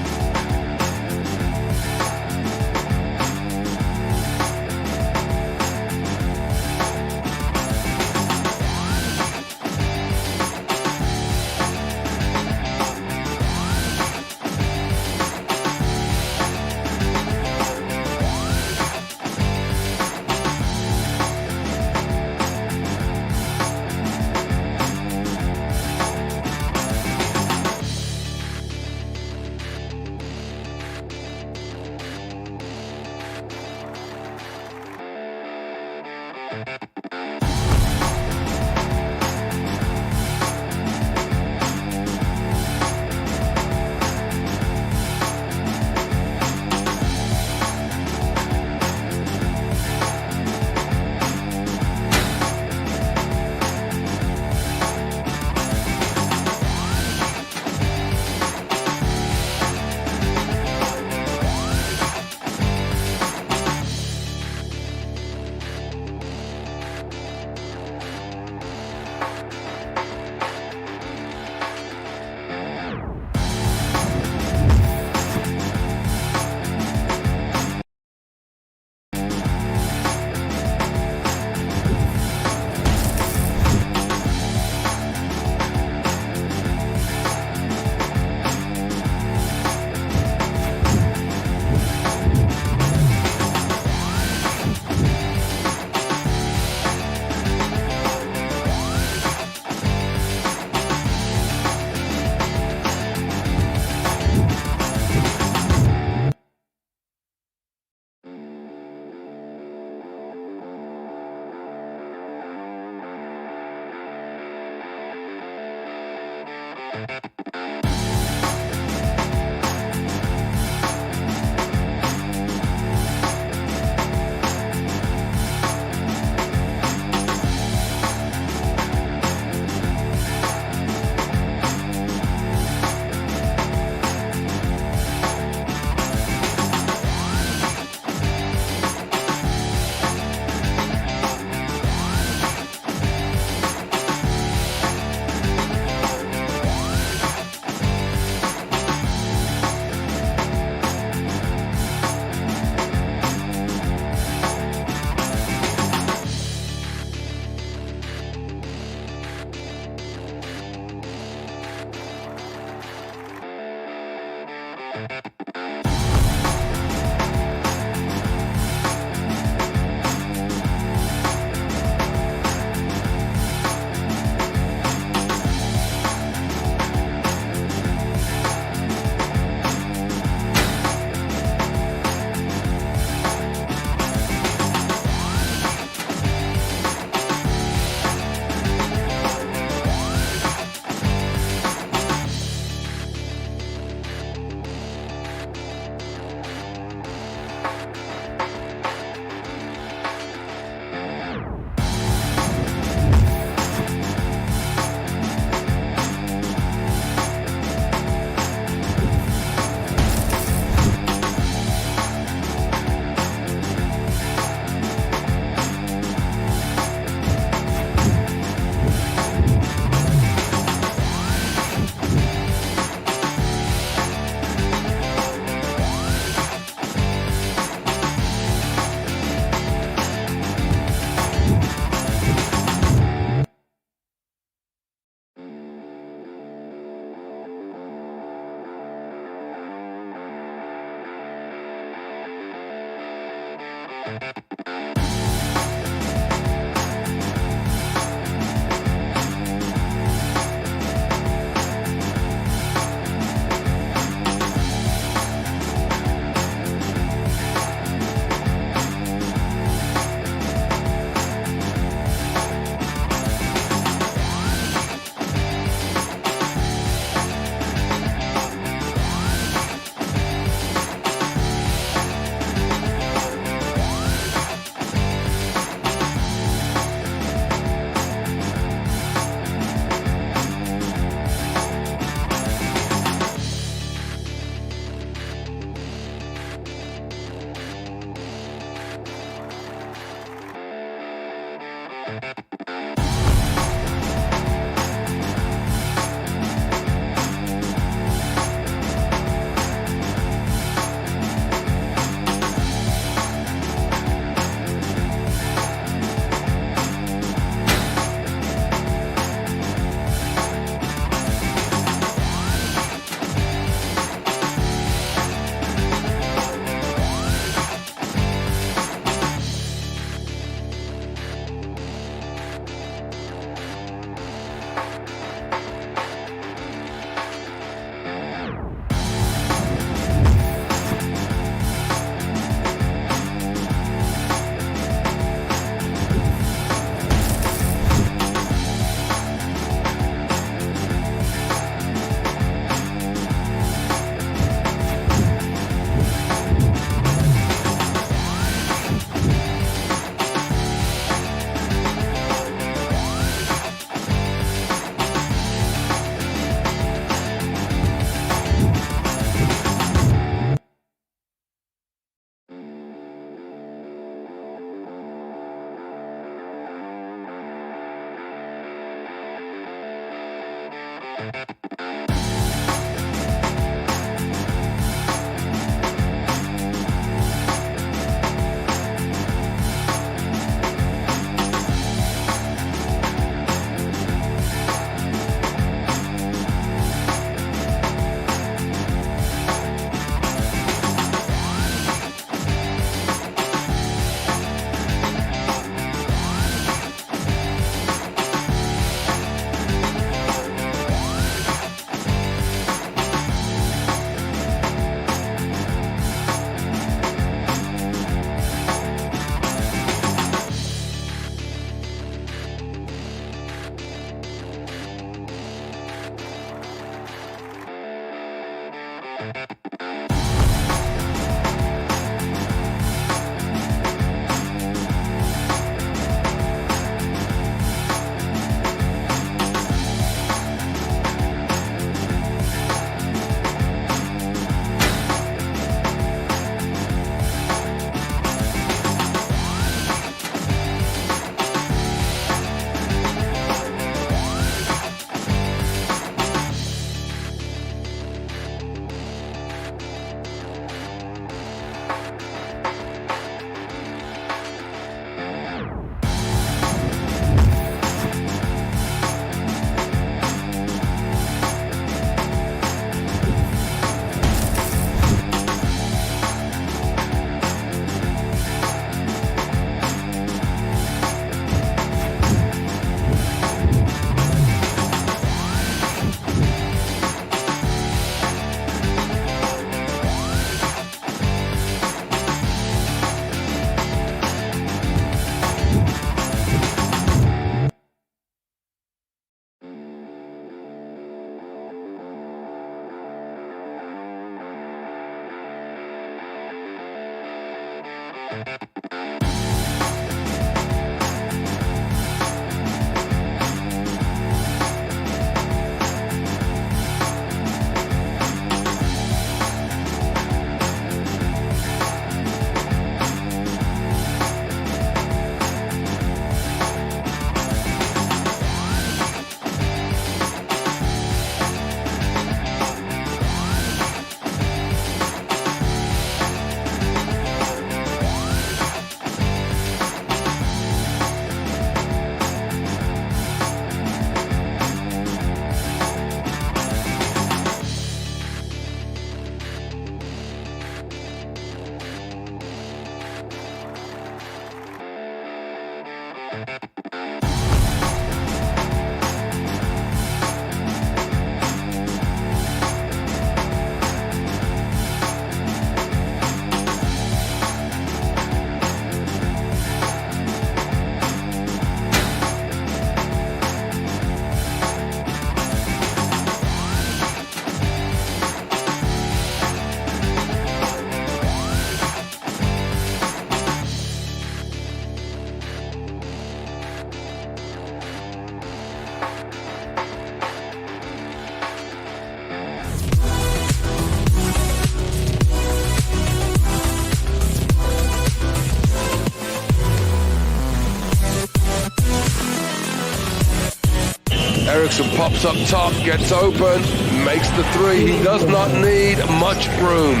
Looks and pops up top, gets open, makes the three. He does not need much room.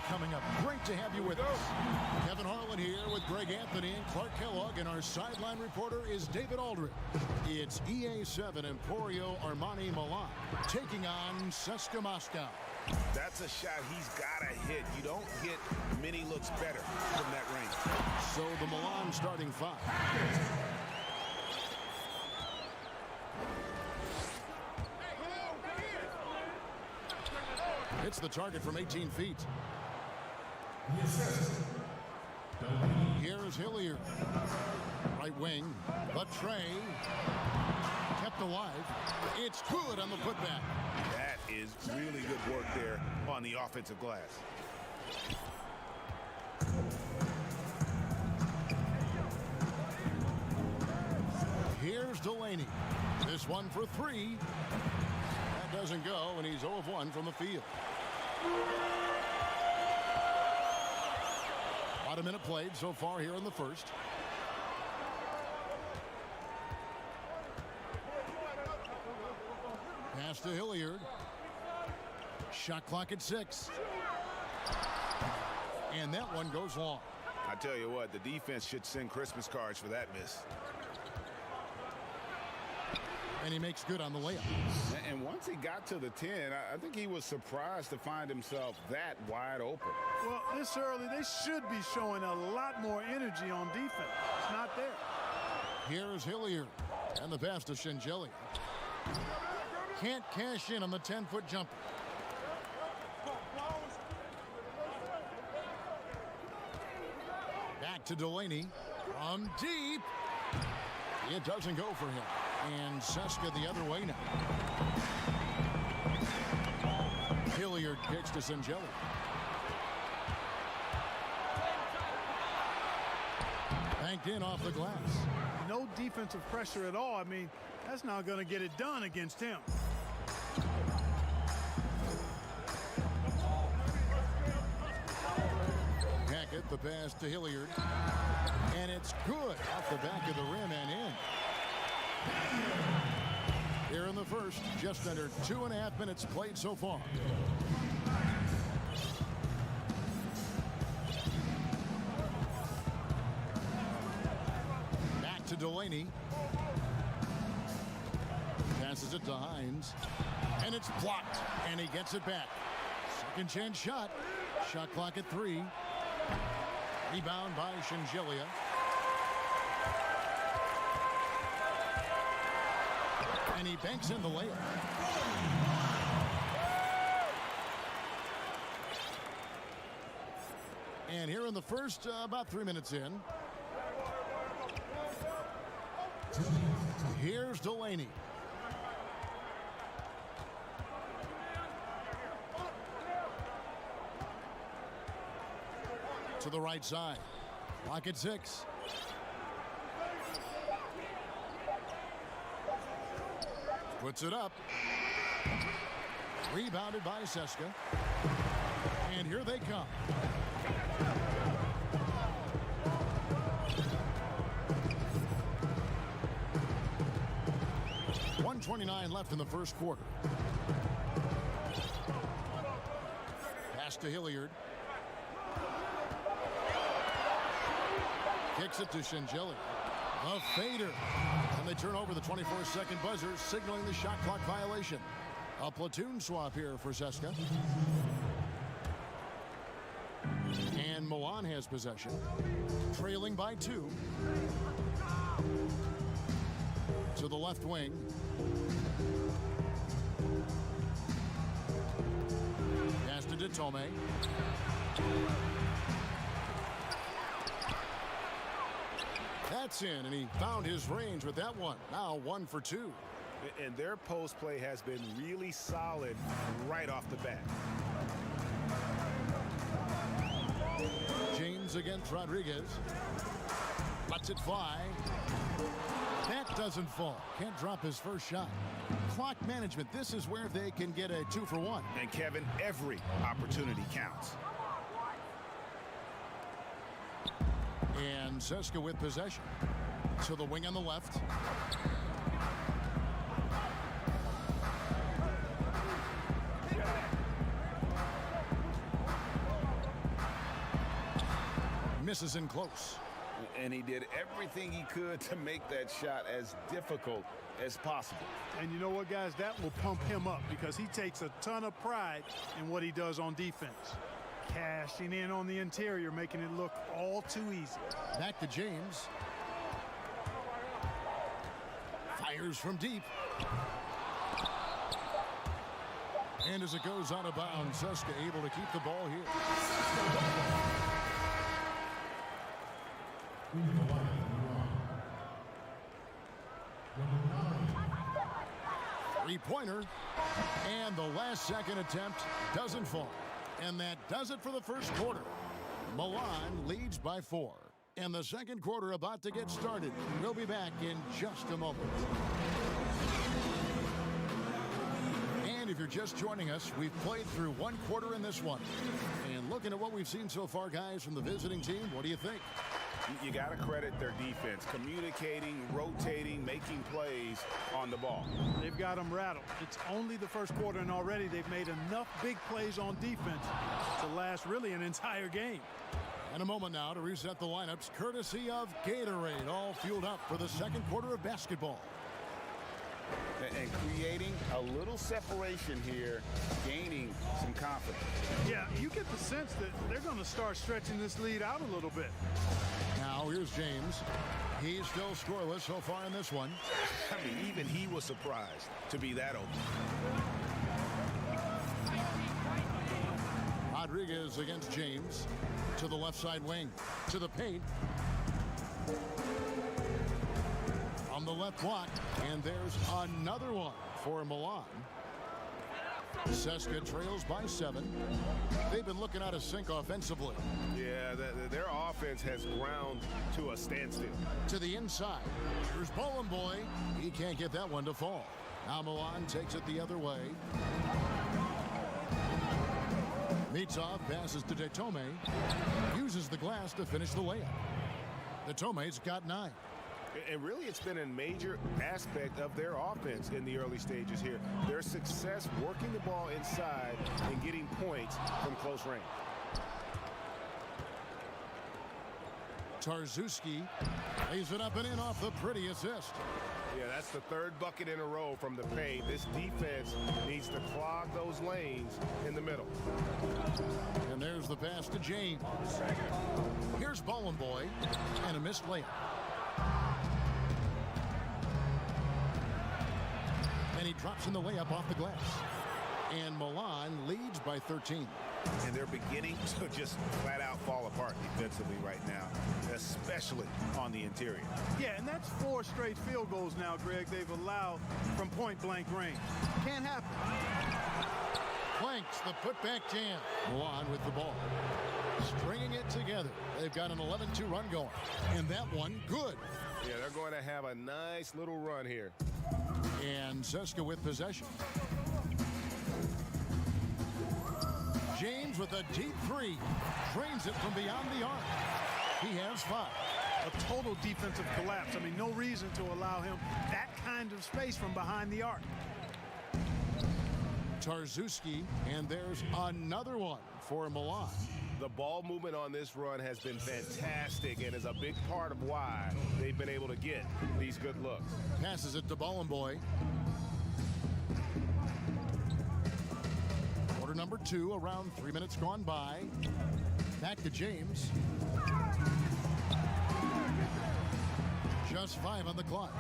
Coming up, great to have you with us. Kevin Harlan here with Greg Anthony and Clark Kellogg, and our sideline reporter is David Aldridge. It's EA7 Emporio Armani Milan taking on CSKA Moscow. That's a shot he's got to hit. You don't hit many looks better from that range. So the Milan starting five. Hits the target from 18 feet. Here's Hilliard. Right wing. The tray. Kept alive. It's good on the putback. That is really good work there on the offensive glass. Here's Delaney. This one for three. That doesn't go, and he's 0 of 1 from the field. About a minute played so far here in the first. Pass to Hilliard. Shot clock at 6. And that one goes long. I tell you what, the defense should send Christmas cards for that miss. And he makes good on the layup. And once he got to the 10, I think he was surprised to find himself that wide open. Well, this early, they should be showing a lot more energy on defense. It's not there. Here's Hilliard. And the pass to Shengelia. Can't cash in on the 10-foot jumper. Back to Delaney. From deep. It doesn't go for him. And CSKA the other way now. Hilliard kicks to Shengelia. Banked in off the glass. No defensive pressure at all. I mean, that's not going to get it done against him. Hackett, the pass to Hilliard. And it's good off the back of the rim and in. Here in the first, just under 2.5 minutes played so far. Back to Delaney. Passes it to Hines. And it's blocked. And he gets it back. Second chance shot. Shot clock at 3. Rebound by Shengelia. And he banks in the layup. And here in the first, about 3 minutes in. Here's Delaney. To the right side. Clock at 6. Puts it up. Rebounded by CSKA. And here they come. .129 left in the first quarter. Pass to Hilliard. Kicks it to Shengelia. A fader. And they turn over the 24-second buzzer, signaling the shot clock violation. A platoon swap here for CSKA. And Milan has possession. Trailing by 2. To the left wing. Pass to Tome. That's in, and he found his range with that one. Now 1 for 2. And their post play has been really solid right off the bat. James against Rodriguez. Lets it fly. That doesn't fall. Can't drop his first shot. Clock management. This is where they can get a 2 for 1. And Kevin, every opportunity counts. And CSKA with possession. To the wing on the left. Misses in close. And he did everything he could to make that shot as difficult as possible. And you know what, guys? That will pump him up because he takes a ton of pride in what he does on defense. Cashing in on the interior, making it look all too easy. Back to James. Fires from deep. And as it goes out of bounds, Seska able to keep the ball here. Three-pointer. And the last second attempt doesn't fall. And that does it for the first quarter. Milan leads by 4. And the second quarter about to get started. We'll be back in just a moment. And if you're just joining us, we've played through one quarter in this one. And looking at what we've seen so far, guys, from the visiting team, what do you think? You got to credit their defense, communicating, rotating, making plays on the ball. They've got them rattled. It's only the first quarter, and already they've made enough big plays on defense to last really an entire game. And a moment now to reset the lineups, courtesy of Gatorade, all fueled up for the second quarter of basketball. And creating a little separation here, gaining some confidence. Yeah, you get the sense that they're going to start stretching this lead out a little bit. Now here's James. He's still scoreless so far in this one. I mean, even he was surprised to be that open. Rodriguez against James. To the left side wing. To the paint. On the left block. And there's another one for Milan. Seska trails by 7. They've been looking out of sync offensively. Yeah, their offense has ground to a standstill. To the inside. Here's Bowling Boy. He can't get that one to fall. Now Milan takes it the other way. Mitov passes to Detome. Uses the glass to finish the layup. Detome's got 9. And really, it's been a major aspect of their offense in the early stages here. Their success working the ball inside and getting points from close range. Tarczewski lays it up and in off the pretty assist. Yeah, that's the third bucket in a row from the paint. This defense needs to clog those lanes in the middle. And there's the pass to James. Here's Bowling Boy and a missed layup. And he drops in the layup off the glass. And Milan leads by 13. And they're beginning to just flat out fall apart defensively right now, especially on the interior. Yeah, and that's 4 straight field goals now, Greg, they've allowed from point-blank range. Can't happen. Planks the putback jam. Milan with the ball. Stringing it together. They've got an 11-2 run going. And that one, good. Yeah, they're going to have a nice little run here. And Seska with possession. James with a deep 3. Drains it from beyond the arc. He has 5. A total defensive collapse. I mean, no reason to allow him that kind of space from behind the arc. Tarczewski, and there's another one for Milan. The ball movement on this run has been fantastic and is a big part of why they've been able to get these good looks. Passes it to Bowling Boy. Quarter number 2, around 3 minutes gone by. Back to James. Just 5 on the clock.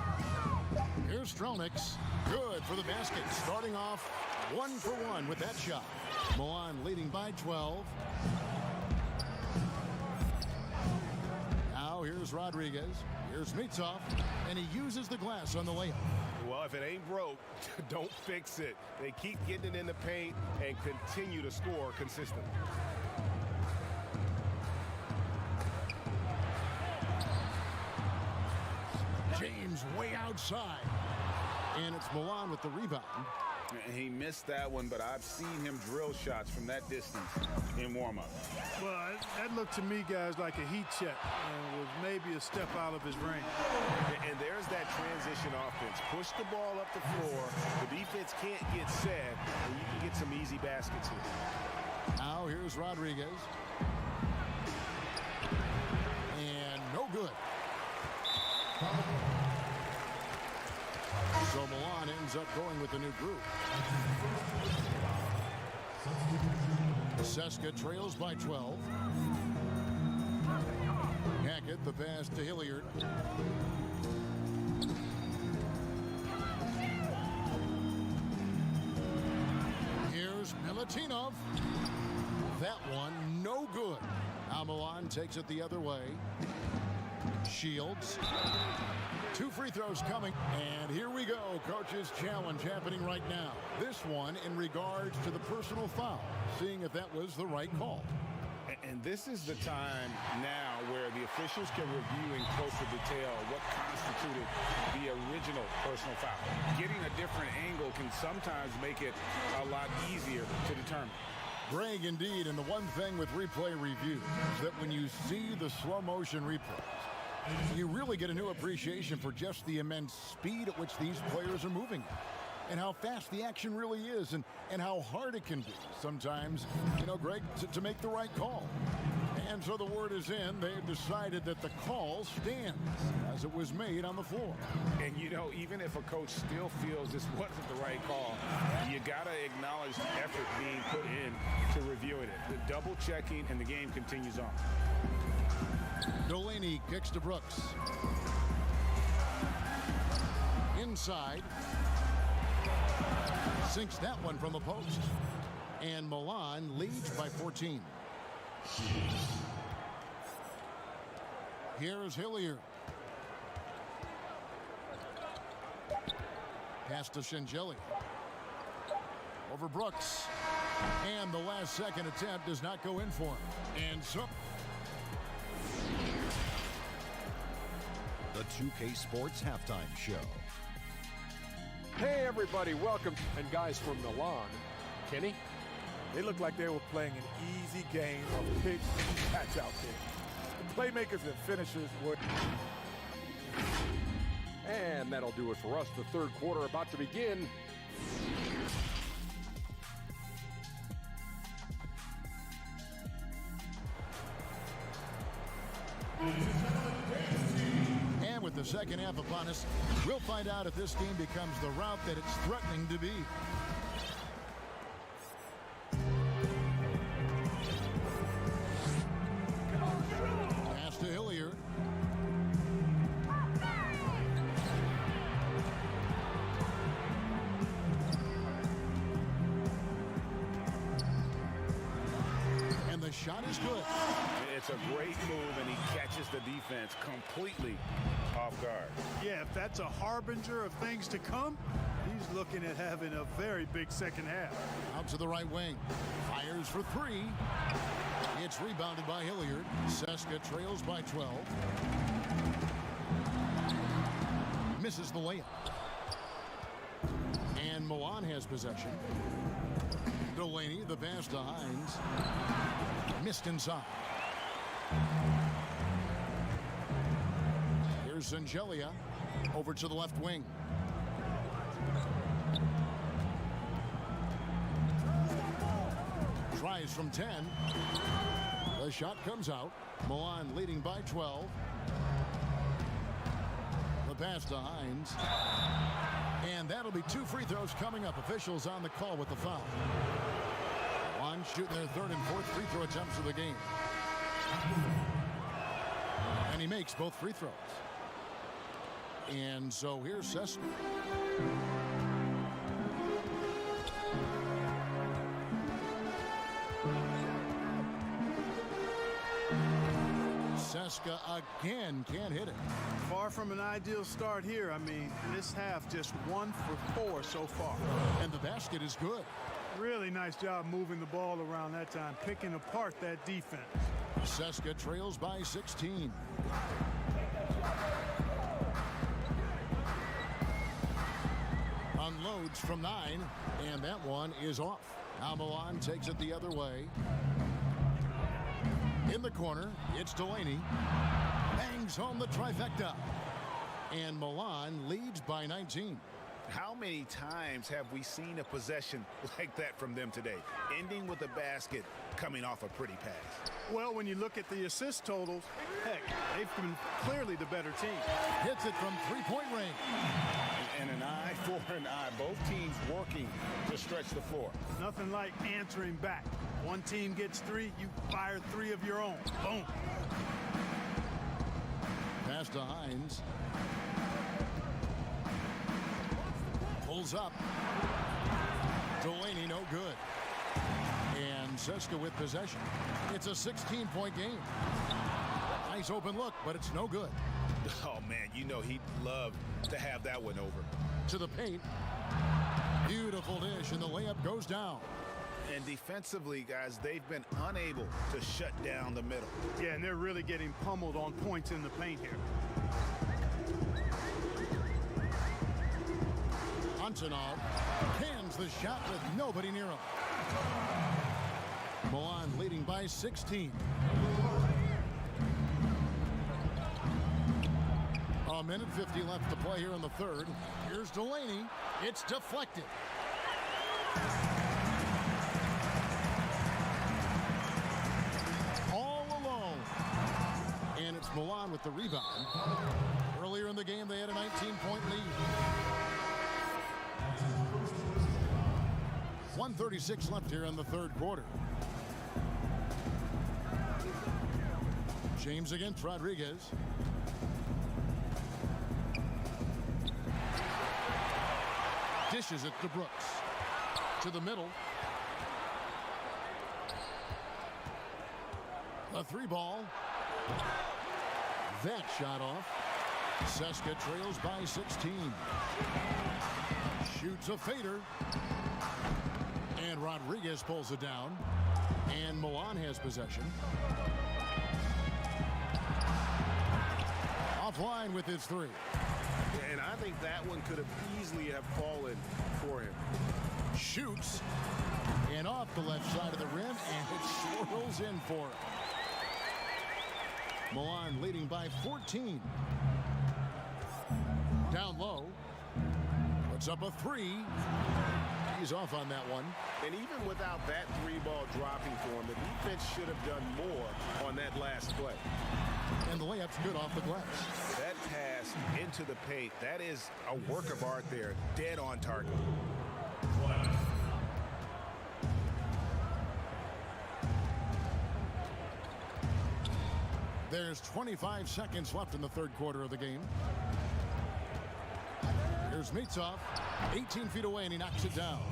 Here's Stronix. Good for the basket. Starting off 1 for 1 with that shot. Milan leading by 12. Now here's Rodriguez. Here's Mitov. And he uses the glass on the layup. Well, if it ain't broke, don't fix it. They keep getting it in the paint and continue to score consistently. James way outside. And it's Milan with the rebound. He missed that one, but I've seen him drill shots from that distance in warm-up. Well, that looked to me, guys, like a heat check. And was maybe a step out of his range. And there's that transition offense. Push the ball up the floor. The defense can't get set, and you can get some easy baskets here. Now here's Rodriguez. good. So Milan ends up going with the new group. Seska trails by 12. Hackett, the pass to Hilliard. Here's Milutinov. That one, no good. Now Milan takes it the other way. Shields. 2 free throws coming. And here we go. Coach's challenge happening right now. This one in regards to the personal foul. Seeing if that was the right call. And this is the time now where the officials can review in closer detail what constituted the original personal foul. Getting a different angle can sometimes make it a lot easier to determine. Greg, indeed, and the one thing with replay review is that when you see the slow motion replays, you really get a new appreciation for just the immense speed at which these players are moving and how fast the action really is and how hard it can be sometimes, Greg, to make the right call. And so the word is in. They have decided that the call stands as it was made on the floor. And, even if a coach still feels this wasn't the right call, you got to acknowledge the effort being put in to reviewing it. The double checking, and the game continues on. Delaney kicks to Brooks. Inside. Sinks that one from the post. And Milan leads by 14. Here's Hilliard. Pass to Shingeli. Over Brooks. And the last second attempt does not go in for him. And so... The 2K Sports Halftime Show. Hey, everybody, welcome. And guys from Milan, Kenny? They looked like they were playing an easy game of pick and catch out there. The playmakers and finishers were... And that'll do it for us. The third quarter about to begin. And with the second half upon us, we'll find out if this team becomes the route that it's threatening to be. Pass to Hilliard. And the shot is good. It's a great move, and he catches the defense completely off guard. Yeah, if that's a harbinger of things to come, he's looking at having a very big second half. Out to the right wing. Fires for 3. It's rebounded by Hilliard. Seska trails by 12. Misses the layup. And Milan has possession. Delaney, the pass to Hines. Missed inside. Here's Zangelia over to the left wing. Tries from 10. The shot comes out. Milan leading by 12. The pass to Hines. And that'll be 2 free throws coming up. Officials on the call with the foul. Milan shooting their third and fourth free throw attempts of the game. And he makes both free throws. And so here's Seska. Seska again can't hit it. Far from an ideal start here. I mean, this half just 1 for 4 so far. And the basket is good. Really nice job moving the ball around that time, picking apart that defense. Seska trails by 16. Unloads from 9, and that one is off. Now Milan takes it the other way. In the corner, it's Delaney. Bangs home the trifecta. And Milan leads by 19. How many times have we seen a possession like that from them today, ending with a basket coming off a pretty pass? Well, when you look at the assist totals, heck, they've been clearly the better team. Hits it from three-point range. And an eye for an eye. Both teams working to stretch the floor. Nothing like answering back. One team gets 3, you fire 3 of your own. Boom. Pass to Hines. Pulls up. Delaney no good. And Seska with possession. It's a 16-point game. Nice open look, but it's no good. Oh, man, you know he'd love to have that one over. To the paint. Beautiful dish, and the layup goes down. And defensively, guys, they've been unable to shut down the middle. Yeah, and they're really getting pummeled on points in the paint here. Antonov cans the shot with nobody near him. Milan leading by 16. A minute 50 left to play here in the third. Here's Delaney. It's deflected. All alone. And it's Milan with the rebound. Earlier in the game, they had a 19-point lead. 1:36 left here in the third quarter. James against Rodriguez. Dishes it to Brooks. To the middle. A 3-ball. That shot off. Seska trails by 16. Shoots a fader. And Rodriguez pulls it down. And Milan has possession. Offline with his 3. And I think that one could have easily have fallen for him. Shoots. And off the left side of the rim. And it swirls in for him. Milan leading by 14. Down low. Puts up a 3. He's off on that one. And even without that 3-ball dropping for him, the defense should have done more on that last play. And the layup's good off the glass. That pass into the paint, that is a work of art there. Dead on target. There's 25 seconds left in the third quarter of the game. Here's Mitsov, 18 feet away, and he knocks it down.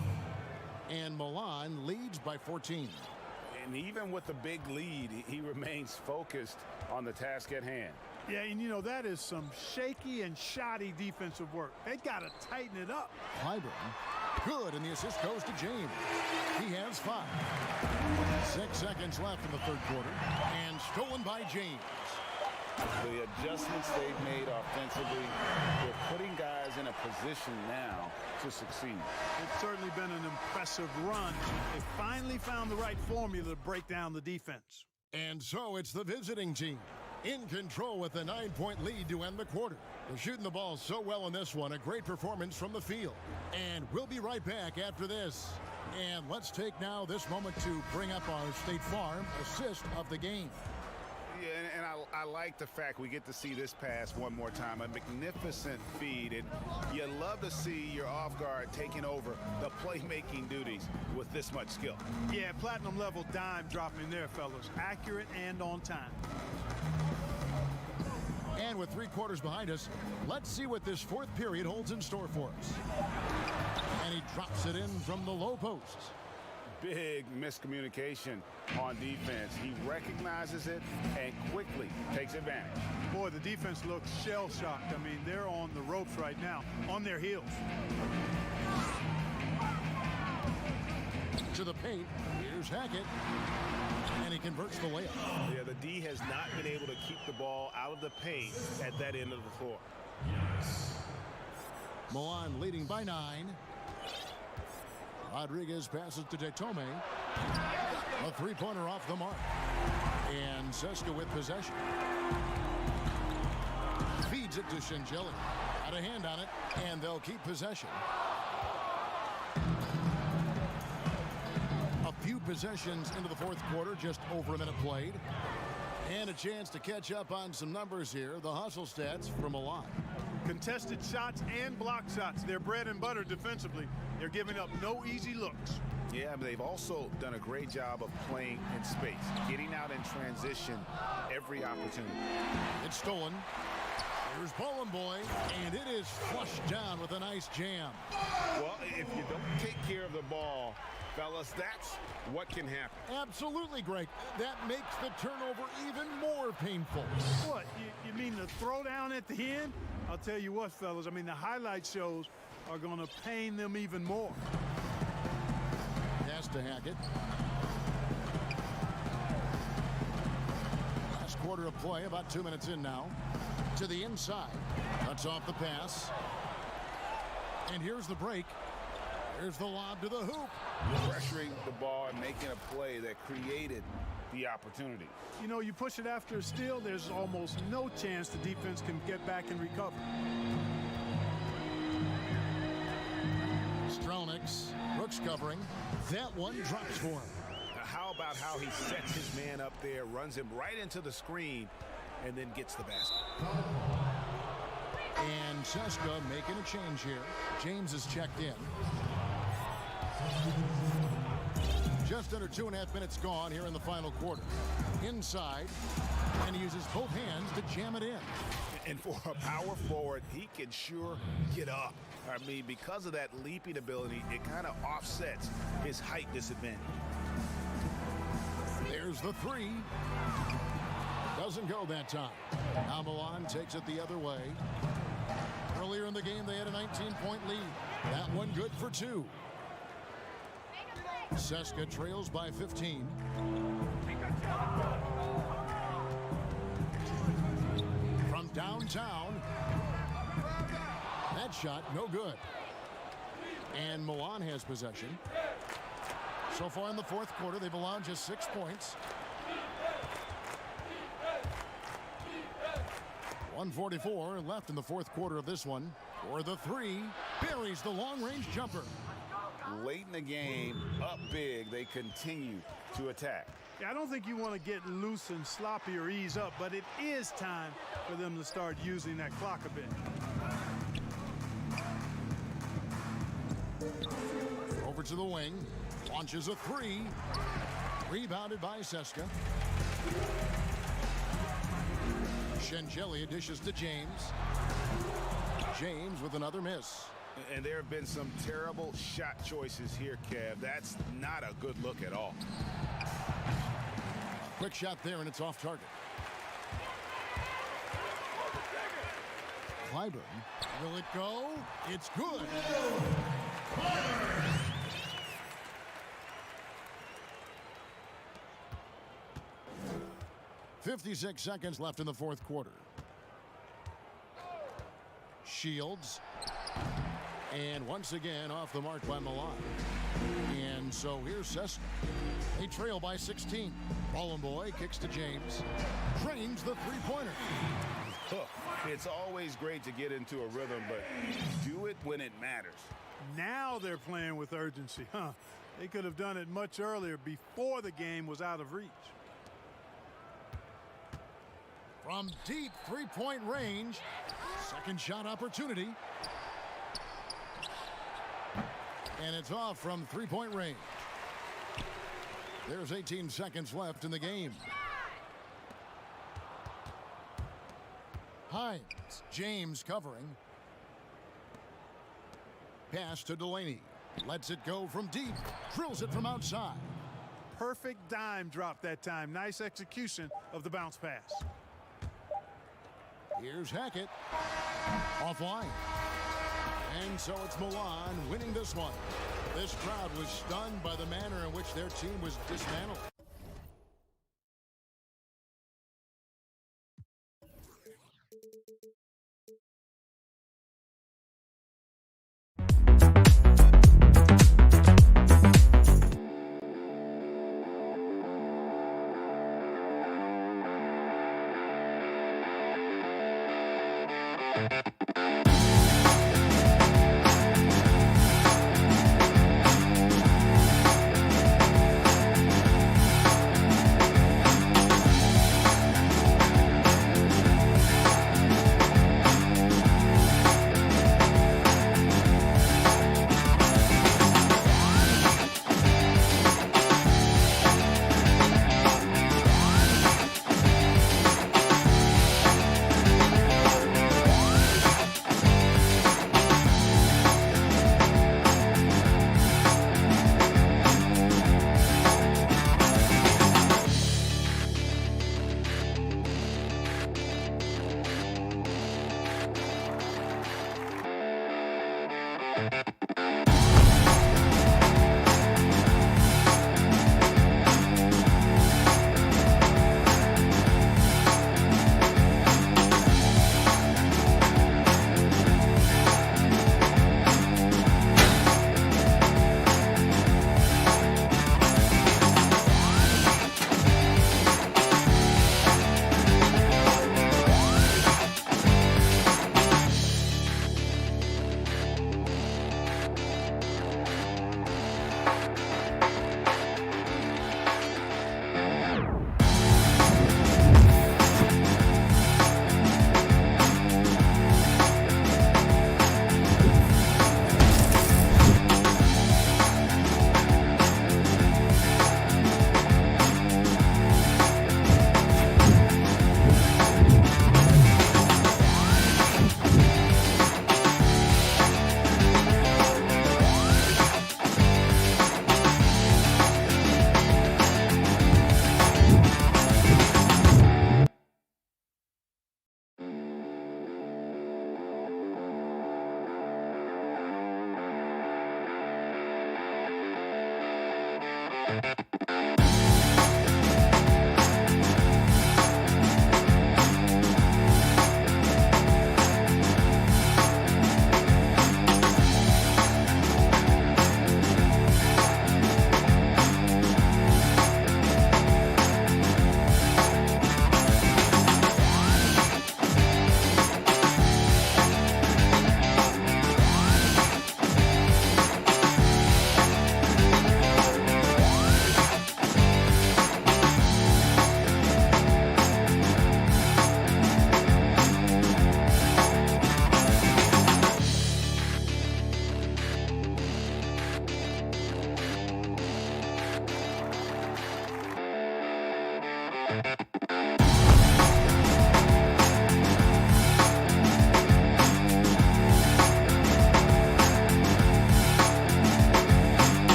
And Milan leads by 14. And even with the big lead, he remains focused on the task at hand. Yeah, and you know, that is some shaky and shoddy defensive work. They got to tighten it up. Clyburn, good, and the assist goes to James. He has 5. 6 seconds left in the third quarter, and stolen by James. The adjustments they've made offensively, they're putting guys in a position now to succeed. It's certainly been an impressive run. They finally found the right formula to break down the defense. And so it's the visiting team in control with a 9-point lead to end the quarter. They're shooting the ball so well in this one. A great performance from the field. And we'll be right back after this. And let's take now this moment to bring up our State Farm assist of the game. Yeah, and I like the fact we get to see this pass one more time. A magnificent feed, and you love to see your off guard taking over the playmaking duties with this much skill. Yeah, platinum level dime dropping there, fellas. Accurate and on time. And with 3 quarters behind us, let's see what this fourth period holds in store for us. And he drops it in from the low post. Big miscommunication on defense. He recognizes it and quickly takes advantage. Boy, the defense looks shell-shocked. I mean, they're on the ropes right now, on their heels. To the paint, here's Hackett, and he converts the layup. Yeah, the D has not been able to keep the ball out of the paint at that end of the floor. Milan leading by 9. Rodriguez passes to Detome. A 3-pointer off the mark. And Seska with possession. Feeds it to Shingeli. Got a hand on it, and they'll keep possession. A few possessions into the fourth quarter, just over a minute played. And a chance to catch up on some numbers here. The hustle stats from Milan. Contested shots and block shots. They're bread and butter defensively. They're giving up no easy looks. Yeah, but they've also done a great job of playing in space, getting out in transition every opportunity. It's stolen. Here's Boy, and it is flushed down with a nice jam. Well, if you don't take care of the ball, fellas, that's what can happen. Absolutely, Greg. That makes the turnover even more painful. What, you mean the throwdown at the end? I'll tell you what, fellas, I mean, the highlight shows are going to pain them even more. Pass to Hackett. Last quarter of play, about 2 minutes in now. To the inside. Cuts off the pass. And here's the break. Here's the lob to the hoop. Pressuring the ball and making a play that created the opportunity. You know, you push it after a steal, there's almost no chance the defense can get back and recover. Stronix, Brooks covering. That one drops for him. Now, how about how he sets his man up there, runs him right into the screen, and then gets the basket. And Seska making a change here. James is checked in. Just under 2.5 minutes gone here in the final quarter. Inside, and he uses both hands to jam it in. And for a power forward, he can sure get up. I mean, because of that leaping ability, it kind of offsets his height disadvantage. There's the three. Doesn't go that time. Now Milan takes it the other way. Earlier in the game, they had a 19-point lead. That one good for 2. Seska trails by 15. From downtown. That shot, no good. And Milan has possession. So far in the fourth quarter, they've allowed just 6 points. 1:44 left in the fourth quarter of this one. For the three, buries the long-range jumper. Late in the game, up big, they continue to attack. Yeah, I don't think you want to get loose and sloppy or ease up, but it is time for them to start using that clock a bit. Over to the wing, launches a three. Rebounded by Seska. Shengelia dishes to James. James with another miss. And there have been some terrible shot choices here, Kev. That's not a good look at all. Quick shot there, and it's off target. Clyburn. Will it go? It's good. 56 seconds left in the fourth quarter. Shields. And once again off the mark by Milan. And so here's Seska. They trail by 16. Boy kicks to James. Drains the three-pointer. It's always great to get into a rhythm, but do it when it matters. Now they're playing with urgency, huh? They could have done it much earlier before the game was out of reach. From deep three-point range. Second shot opportunity. And it's off from three-point range. There's 18 seconds left in the game. Hines, James covering. Pass to Delaney. Lets it go from deep. Drills it from outside. Perfect dime drop that time. Nice execution of the bounce pass. Here's Hackett. Offline. And so it's Milan winning this one. This crowd was stunned by the manner in which their team was dismantled.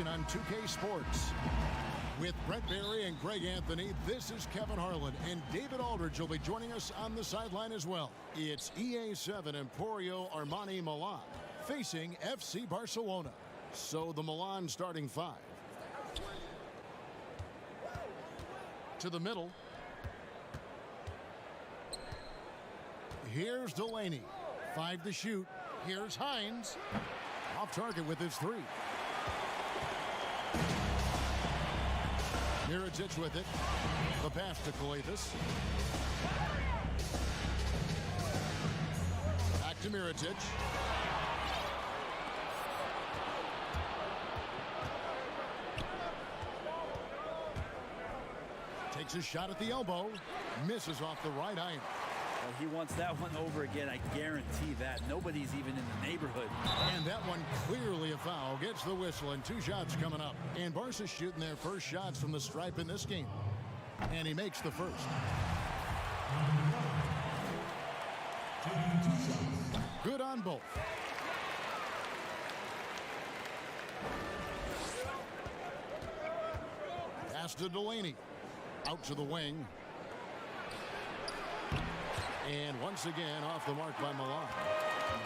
On 2K Sports. With Brent Barry and Greg Anthony, this is Kevin Harlan, and David Aldridge will be joining us on the sideline as well. It's EA7 Emporio Armani Milan facing FC Barcelona. So the Milan starting five. To the middle. Here's Delaney. 5 to shoot. Here's Hines. Off target with his 3. Mirotic with it. The pass to Kalathis. Back to Mirotic. Takes a shot at the elbow. Misses off the right iron. Well, he wants that one over again. I guarantee that. Nobody's even in the neighborhood. And that one clearly a foul. Gets the whistle, and 2 shots coming up. And Barca's shooting their first shots from the stripe in this game. And he makes the first. Good on both. Pass to Delaney. Out to the wing. And once again, off the mark by Milan.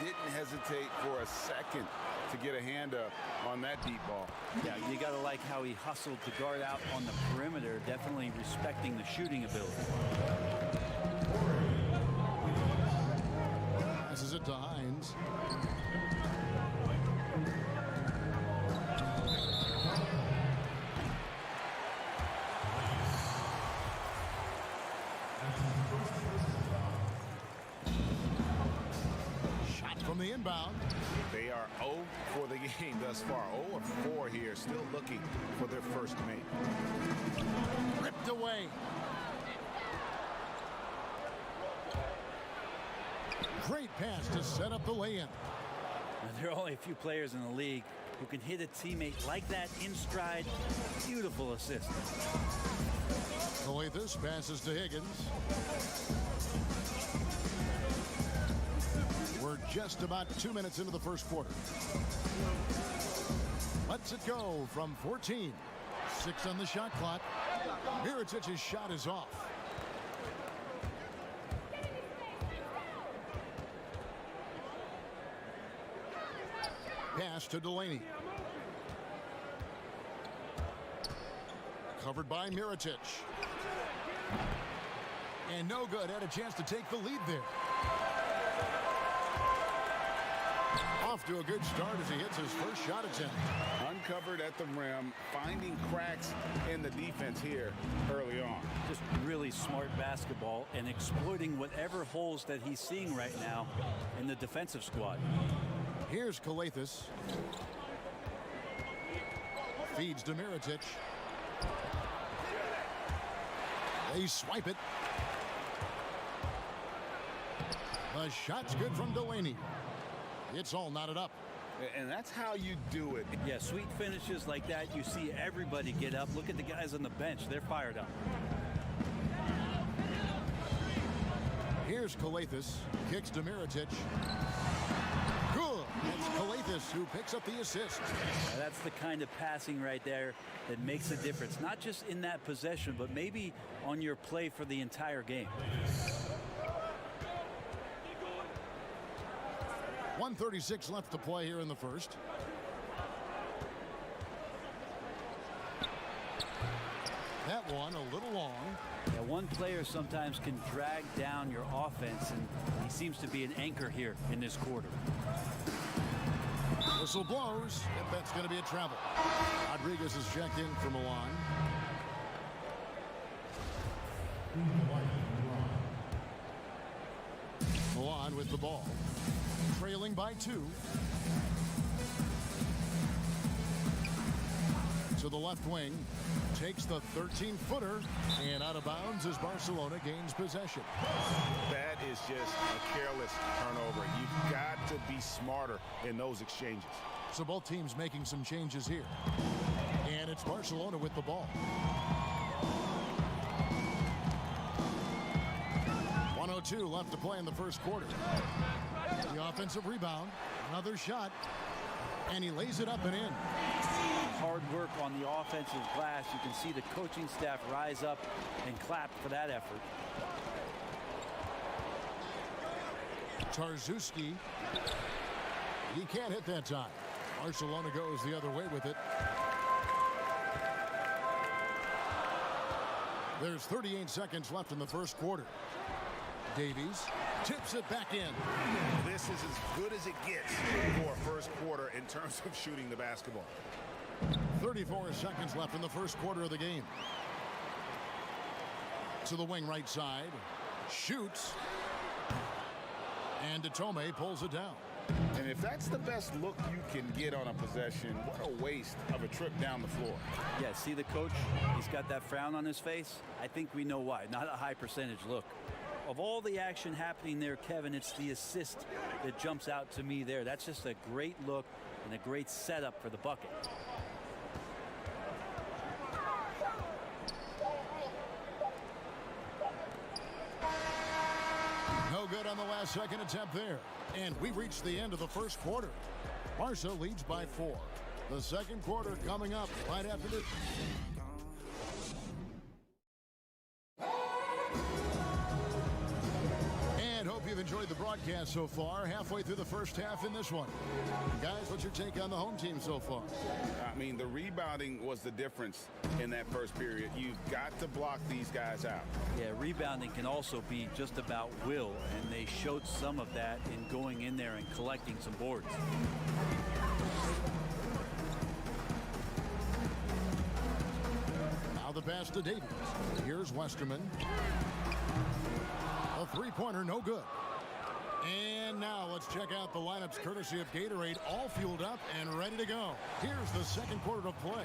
Didn't hesitate for a second to get a hand up on that deep ball. Yeah, you got to like how he hustled to guard out on the perimeter, definitely respecting the shooting ability. Passes it to Hines. From the inbound. They are 0 for the game thus far. 0 of 4 here, still looking for their first make. Ripped away. Great pass to set up the lay-in. There are only a few players in the league who can hit a teammate like that in stride. Beautiful assist. Coathis passes to Higgins. We're just about 2 minutes into the first quarter. Lets it go from 14. 6 on the shot clock. Mirotic's shot is off. Pass to Delaney. Covered by Mirotic. And no good. Had a chance to take the lead there. Off to a good start as he hits his first shot attempt. Uncovered at the rim, finding cracks in the defense here early on. Just really smart basketball and exploiting whatever holes that he's seeing right now in the defensive squad. Here's Coathis. Feeds to Mirotic. They swipe it. The shot's good from Delaney. It's all knotted up. And that's how you do it. Yeah, sweet finishes like that, you see everybody get up. Look at the guys on the bench. They're fired up. Here's Coathis. Kicks to Mirotic. Good. It's Coathis who picks up the assist. That's the kind of passing right there that makes a difference. Not just in that possession, but maybe on your play for the entire game. 1:36 left to play here in the first. That one a little long. Yeah, one player sometimes can drag down your offense, and he seems to be an anchor here in this quarter. Whistle blows. If that's going to be a travel. Rodriguez is checked in for Milan. Milan with the ball. Trailing by 2. To the left wing. Takes the 13-footer. And out of bounds as Barcelona gains possession. That is just a careless turnover. You've got to be smarter in those exchanges. So both teams making some changes here. And it's Barcelona with the ball. 1:02 left to play in the first quarter. The offensive rebound. Another shot. And he lays it up and in. Hard work on the offensive glass. You can see the coaching staff rise up and clap for that effort. Tarczewski. He can't hit that time. Barcelona goes the other way with it. There's 38 seconds left in the first quarter. Davies tips it back in. This is as good as it gets for a first quarter in terms of shooting the basketball. 34 seconds left in the first quarter of the game. To the wing right side. Shoots. And Detome pulls it down. And if that's the best look you can get on a possession, what a waste of a trip down the floor. Yeah, see the coach? He's got that frown on his face. I think we know why. Not a high percentage look. Of all the action happening there, Kevin, it's the assist that jumps out to me there. That's just a great look and a great setup for the bucket. No good on the last second attempt there. And we've reached the end of the first quarter. Barca leads by 4. The second quarter coming up right after this. And hope you've enjoyed the broadcast so far. Halfway through the first half in this one. Guys, what's your take on the home team so far? I mean, the rebounding was the difference in that first period. You've got to block these guys out. Yeah, rebounding can also be just about will, and they showed some of that in going in there and collecting some boards. Now the pass to Davies. Here's Westerman. A three-pointer, no good. And now let's check out the lineups courtesy of Gatorade, all fueled up and ready to go. Here's the second quarter of play.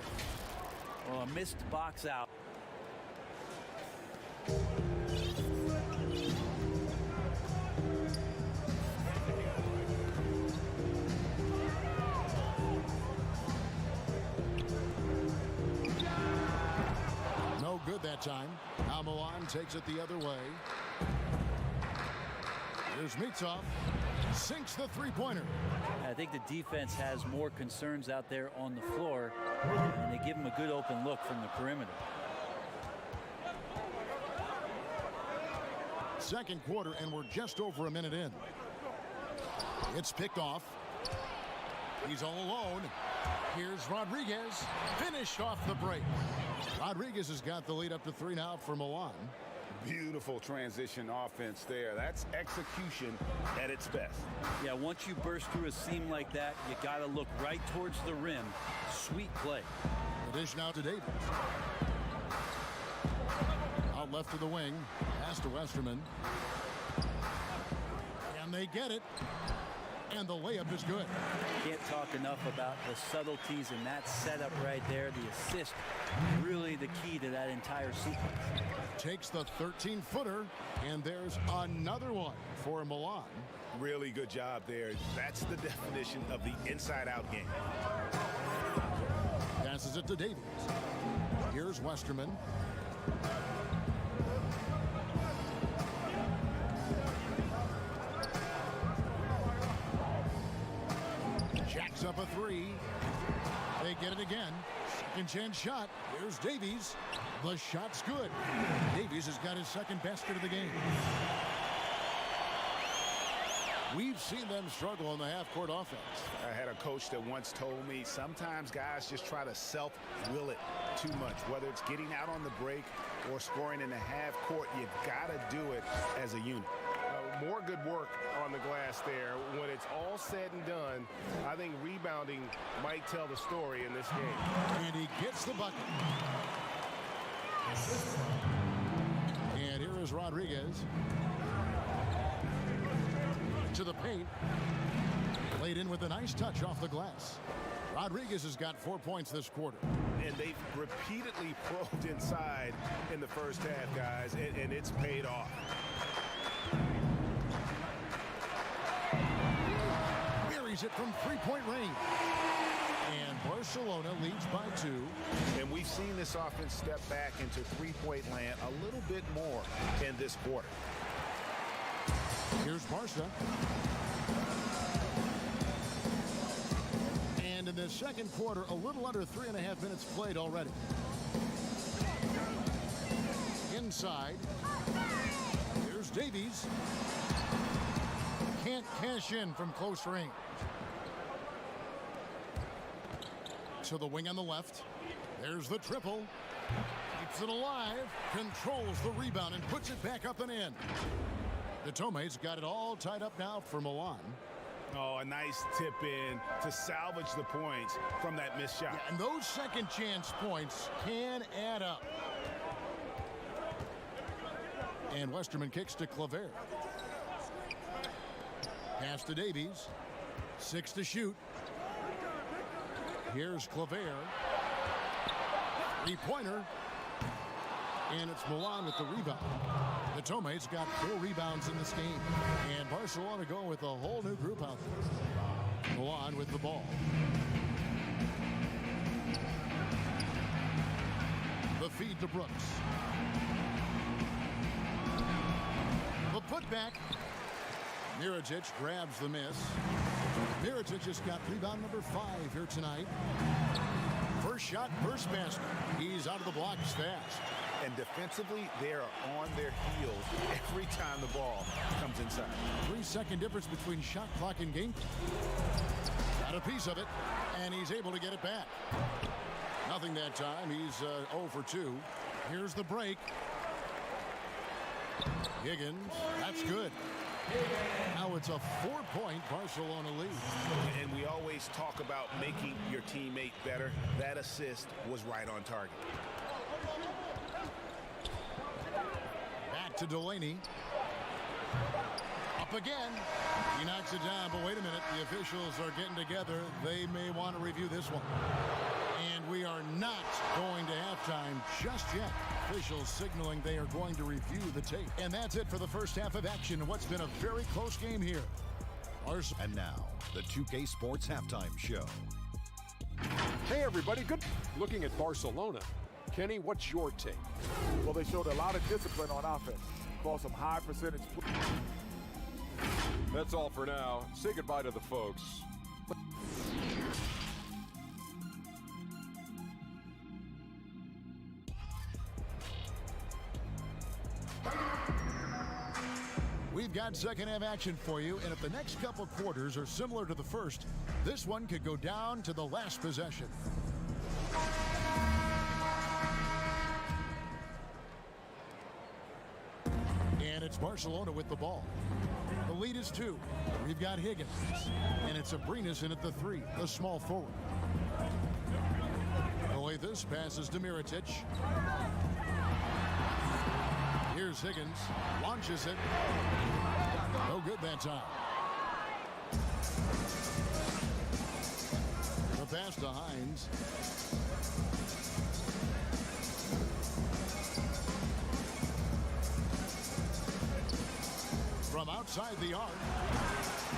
Well, a missed box out. Now Milan takes it the other way. Here's Mitov. Sinks the three-pointer. I think the defense has more concerns out there on the floor, and they give him a good open look from the perimeter. Second quarter, and we're just over a minute in. It's picked off. He's all alone. Here's Rodriguez. Finished off the break. Rodriguez has got the lead up to 3 now for Milan. Beautiful transition offense there. That's execution at its best. Yeah, once you burst through a seam like that, you got to look right towards the rim. Sweet play. The dish now to Davis. Out left to the wing. Pass to Westerman. And they get it. And the layup is good. Can't talk enough about the subtleties in that setup right there. The assist, really the key to that entire sequence. Takes the 13-footer, and there's another one for Milan. Really good job there. That's the definition of the inside-out game. Passes it to Davies. Here's Westerman. Jacks up a three. They get it again. Second chance shot. Here's Davies. The shot's good. Davies has got his second basket of the game. We've seen them struggle on the half-court offense. I had a coach that once told me sometimes guys just try to self-will it too much. Whether it's getting out on the break or scoring in the half-court, you got to do it as a unit. More good work on the glass there. When it's all said and done, I think rebounding might tell the story in this game. And he gets the bucket. And here is Rodriguez. To the paint. Played in with a nice touch off the glass. Rodriguez has got 4 points this quarter. And they've repeatedly probed inside in the first half, guys, and it's paid off. Buries it from three-point range. And Barcelona leads by 2. And we've seen this offense step back into three-point land a little bit more in this quarter. Here's Barca. And in the second quarter, a little under 3.5 minutes played already. Inside. Here's Davies. Can't cash in from close range. To the wing on the left. There's the triple. Keeps it alive. Controls the rebound and puts it back up and in. The Toma's got it all tied up now for Milan. Oh, a nice tip in to salvage the points from that missed shot. Yeah, and those second chance points can add up. And Westerman kicks to Claver. Pass to Davies. 6 to shoot. Here's Claver. Three-pointer. And it's Milan with the rebound. The Toma's got 4 rebounds in this game. And Barcelona going with a whole new group out there. Milan with the ball. The feed to Brooks. The putback. Miričić grabs the miss. Miričić has got rebound number 5 here tonight. First shot, first basket. He's out of the blocks fast. And defensively, they are on their heels every time the ball comes inside. 3-second difference between shot clock and game. Got a piece of it, and he's able to get it back. Nothing that time. He's 0 for 2. Here's the break. Higgins, that's good. Now it's a 4-point Barcelona lead. And we always talk about making your teammate better. That assist was right on target. Back to Delaney. Up again. He knocks it down, but wait a minute. The officials are getting together. They may want to review this one. And we are not going to halftime just yet. Officials signaling they are going to review the tape. And that's it for the first half of action. What's been a very close game here. And now, the 2K Sports Halftime Show. Hey, everybody. Good looking at Barcelona. Kenny, what's your take? Well, they showed a lot of discipline on offense. Called some high percentage. That's all for now. Say goodbye to the folks. We've got second half action for you, and if the next couple quarters are similar to the first, this one could go down to the last possession. And it's Barcelona with the ball. The lead is 2. We've got Higgins, and it's Abrinas in at the 3, the small forward. This passes to Mirotic. Here's Higgins, launches it. No good that time. The pass to Hines. From outside the arc,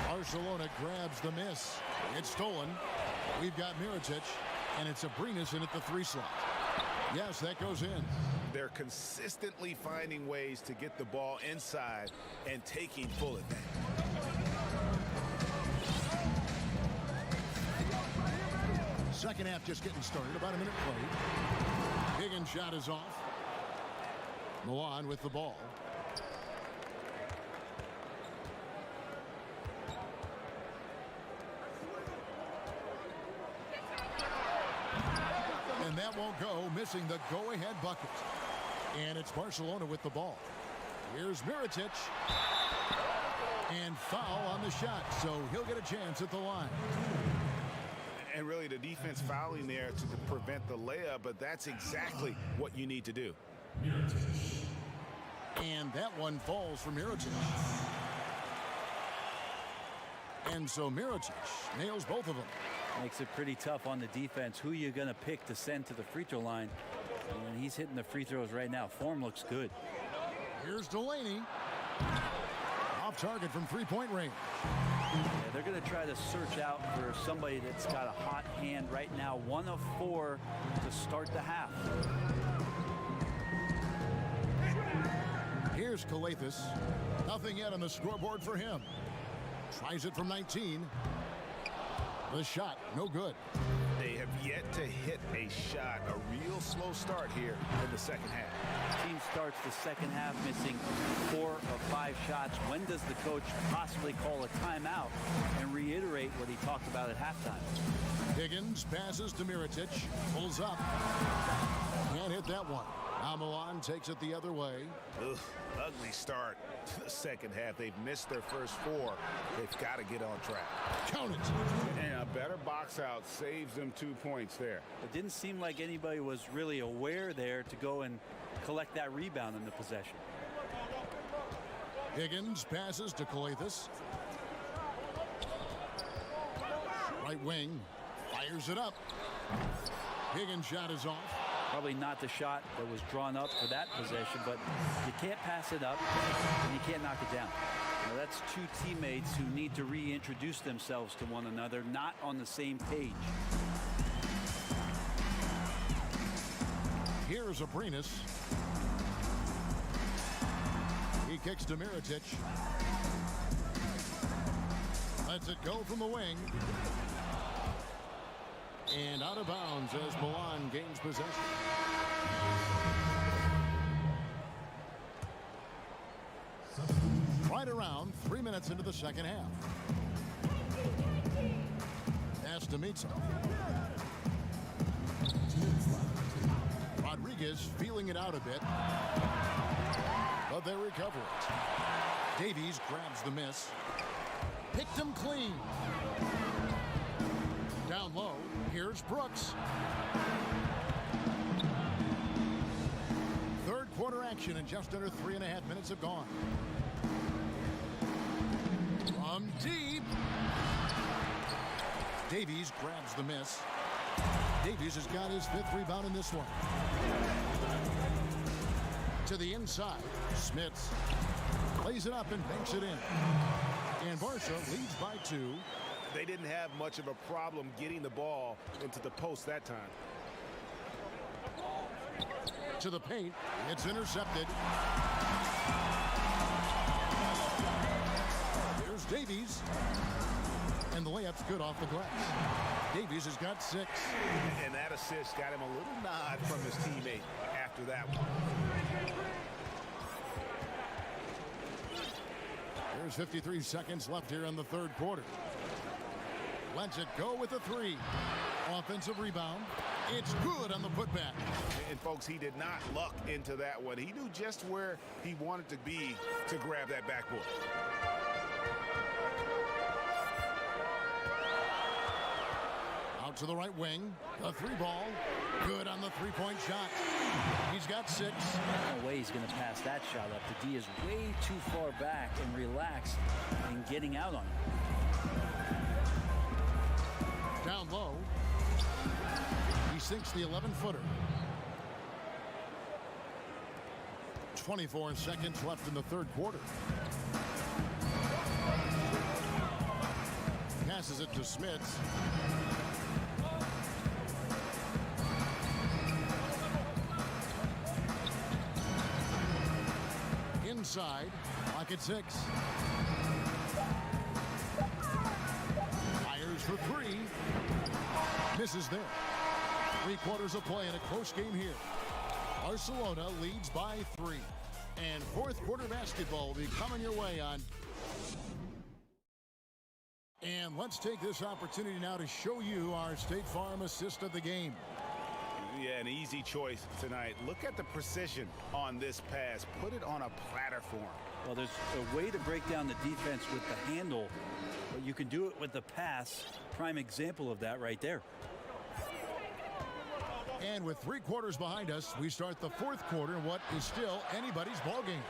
Barcelona grabs the miss. It's stolen. We've got Mirotic, and it's Abrinas in at the 3 slot. Yes, that goes in. They're consistently finding ways to get the ball inside and taking full advantage. Second half just getting started. About a minute played. Higgins' shot is off. Milan with the ball. And that won't go, missing the go-ahead bucket. And it's Barcelona with the ball. Here's Mirotic. And foul on the shot, so he'll get a chance at the line. And really the defense fouling there to prevent the layup, but that's exactly what you need to do. And that one falls for Mirotic. And so Mirotic nails both of them. Makes it pretty tough on the defense. Who you going to pick to send to the free throw line? And he's hitting the free throws right now. Form looks good. Here's Delaney. Off target from three-point range. Yeah, they're going to try to search out for somebody that's got a hot hand right now. 1 of 4 to start the half. Here's Calathis. Nothing yet on the scoreboard for him. Tries it from 19. The shot, no good. They have yet to hit a shot. A real slow start here in the second half. Team starts the second half missing 4 of 5 shots. When does the coach possibly call a timeout and reiterate what he talked about at halftime? Higgins passes to Mirotic. Pulls up. Can't hit that one. Now Milan takes it the other way. Ugh, ugly start to the second half. They've missed their first 4. They've got to get on track. Count it. And a better box out saves them 2 points there. It didn't seem like anybody was really aware there to go and collect that rebound in the possession. Higgins passes to Calathis. Right wing. Fires it up. Higgins' shot is off. Probably not the shot that was drawn up for that possession, but you can't pass it up and you can't knock it down. Now that's 2 teammates who need to reintroduce themselves to one another, not on the same page. Here's Abrinas. He kicks to Mirotic. Lets it go from the wing. And out of bounds as Milan gains possession. Right around 3 minutes into the second half. Pass to Mitsa. Rodriguez feeling it out a bit. But they recover it. Davies grabs the miss. Picked him clean. Down low, here's Brooks. Third quarter action and just under 3.5 minutes have gone. From deep. Davies grabs the miss. Davies has got his 5th rebound in this one. To the inside, Smits lays it up and banks it in. And Barca leads by 2. They didn't have much of a problem getting the ball into the post that time. To the paint. It's intercepted. Here's Davies. And the layup's good off the glass. Davies has got 6. And that assist got him a little nod from his teammate after that one. There's 53 seconds left here in the third quarter. Lets it go with a 3. Offensive rebound. It's good on the putback. And folks, he did not luck into that one. He knew just where he wanted to be to grab that backboard. Out to the right wing. The 3 ball. Good on the 3-point shot. He's got 6. No way he's going to pass that shot up. The D is way too far back and relaxed in getting out on it. Down low. He sinks the 11-footer. 24 seconds left in the third quarter. Passes it to Smits. Inside, lock at 6. Fires for 3. Misses there. 3 quarters of play in a close game here. Barcelona leads by 3. And fourth quarter basketball will be coming your way on. And let's take this opportunity now to show you our State Farm assist of the game. Yeah, an easy choice tonight. Look at the precision on this pass. Put it on a platter for him. Well, there's a way to break down the defense with the handle, but you can do it with the pass. Prime example of that right there. And with 3 quarters behind us, we start the fourth quarter in what is still anybody's ballgame.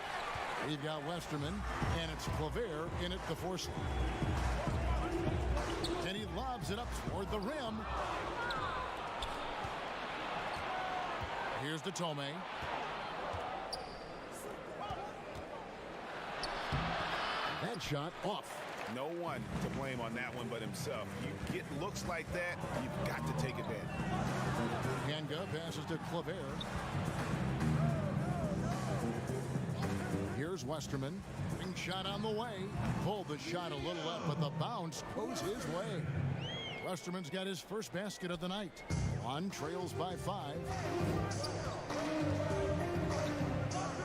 We've got Westerman, and it's Claver in at the 4 slot. And he lobs it up toward the rim. Here's the Tome. That shot off. No one to blame on that one but himself. You get looks like that, you've got to take advantage. Hanga passes to Claver. Here's Westerman. Ring shot on the way. Pulled the shot a little up, but the bounce goes his way. Westerman's got his first basket of the night. On trails by 5.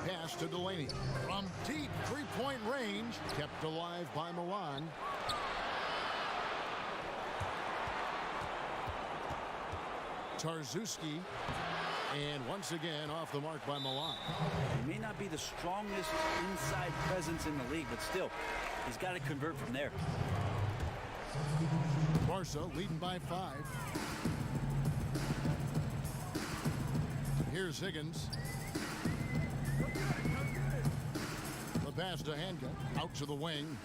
Pass to Delaney. From deep 3-point range. Kept alive by Milan. Tarzuski. And once again off the mark by Milan. He may not be the strongest inside presence in the league, but still, he's got to convert from there. Barca leading by 5. Here's Higgins. The pass to Hanga. Out to the wing.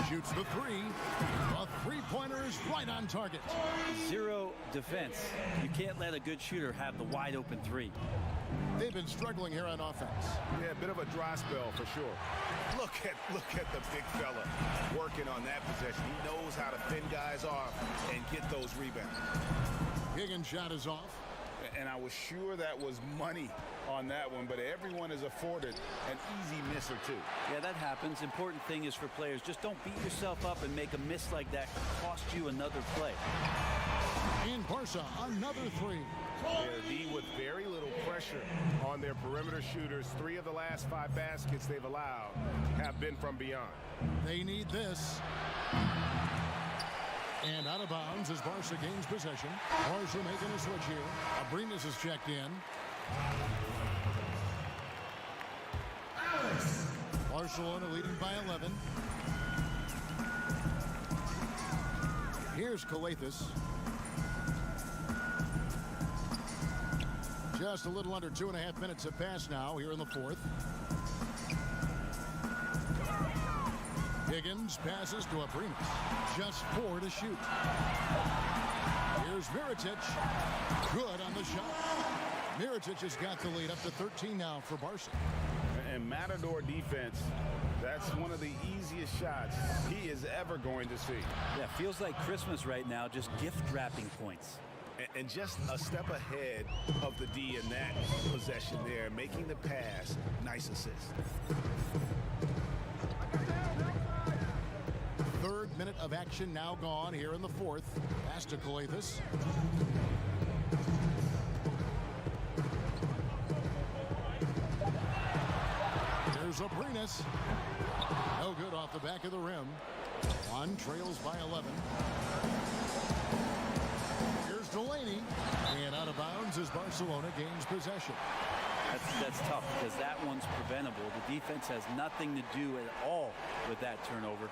Shoots the 3. A 3-pointer is right on target. 0 defense. You can't let a good shooter have the wide open 3. They've been struggling here on offense. Yeah, a bit of a dry spell for sure. Look at the big fella working on that possession. He knows how to fend guys off and get those rebounds. Higgins' shot is off. And I was sure that was money on that one, but everyone is afforded an easy miss or 2. Yeah, that happens. Important thing is for players, just don't beat yourself up and make a miss like that cost you another play. And Barca, another 3. D with very little pressure on their perimeter shooters. 3 of the last 5 baskets they've allowed have been from beyond. They need this. And out of bounds as Barca gains possession. Barca making a switch here. Abrinas is checked in. Barcelona leading by 11. Here's Calathis. Just a little under 2.5 minutes have passed now here in the fourth. Higgins passes to Abrinas. Just 4 to shoot. Here's Mirotic. Good on the shot. Mirotic has got the lead up to 13 now for Barca. And Matador defense, that's one of the easiest shots he is ever going to see. Yeah, feels like Christmas right now, just gift wrapping points. And just a step ahead of the D in that possession there, making the pass. Nice assist. Third minute of action now gone here in the fourth. Pass to Coathis. Here's Abrinas. No good off the back of the rim. One trails by 11. Here's Delaney. And out of bounds as Barcelona gains possession. That's tough because that one's preventable. The defense has nothing to do at all with that turnover.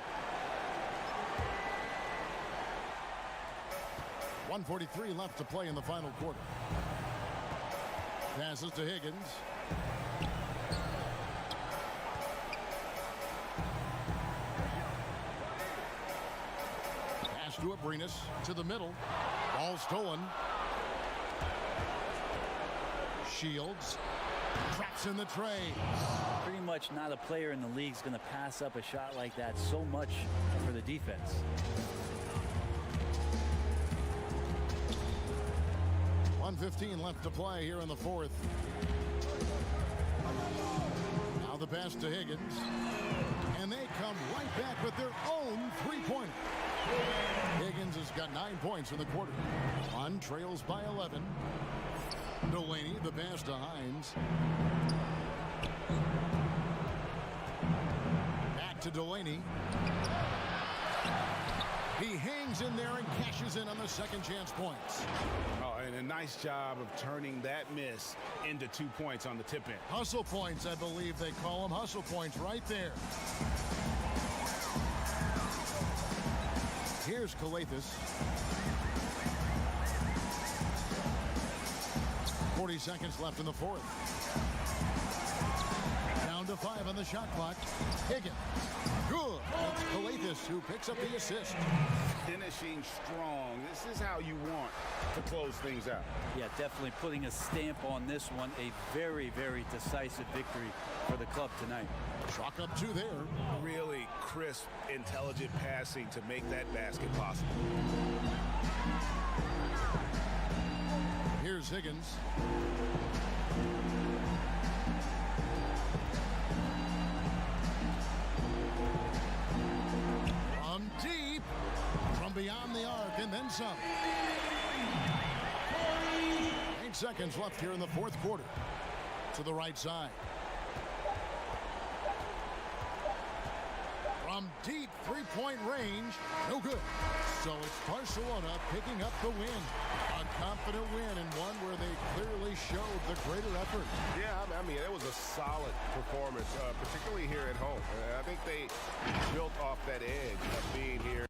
1:43 left to play in the final quarter. Passes to Higgins. Pass to Abrinas to the middle. Ball stolen. Shields traps in the tray. Pretty much not a player in the league is going to pass up a shot like that so much for the defense. .15 left to play here in the fourth. Now the pass to Higgins. And they come right back with their own three-pointer. Higgins has got 9 points in the quarter. One trails by 11. Delaney, the pass to Hines. Back to Delaney. He hangs in there and cashes in on the second chance points. Oh, and a nice job of turning that miss into 2 points on the tip in. Hustle points, I believe they call them. Hustle points right there. Here's Coathis. 40 seconds left in the fourth. Down to 5 on the shot clock. Higgins. Good. It's Coathis who picks up the assist. Finishing strong. This is how you want to close things out. Yeah, definitely putting a stamp on this one. A very, very decisive victory for the club tonight. Chalk up 2 there. Really crisp, intelligent passing to make that basket possible. Here's Higgins. From deep. From beyond the arc and then some. 8 seconds left here in the fourth quarter. To the right side. From deep three-point range. No good. So it's Barcelona picking up the win. A confident win and one where they clearly showed the greater effort. Yeah, I mean, it was a solid performance, particularly here at home. I think they built off that edge of being here.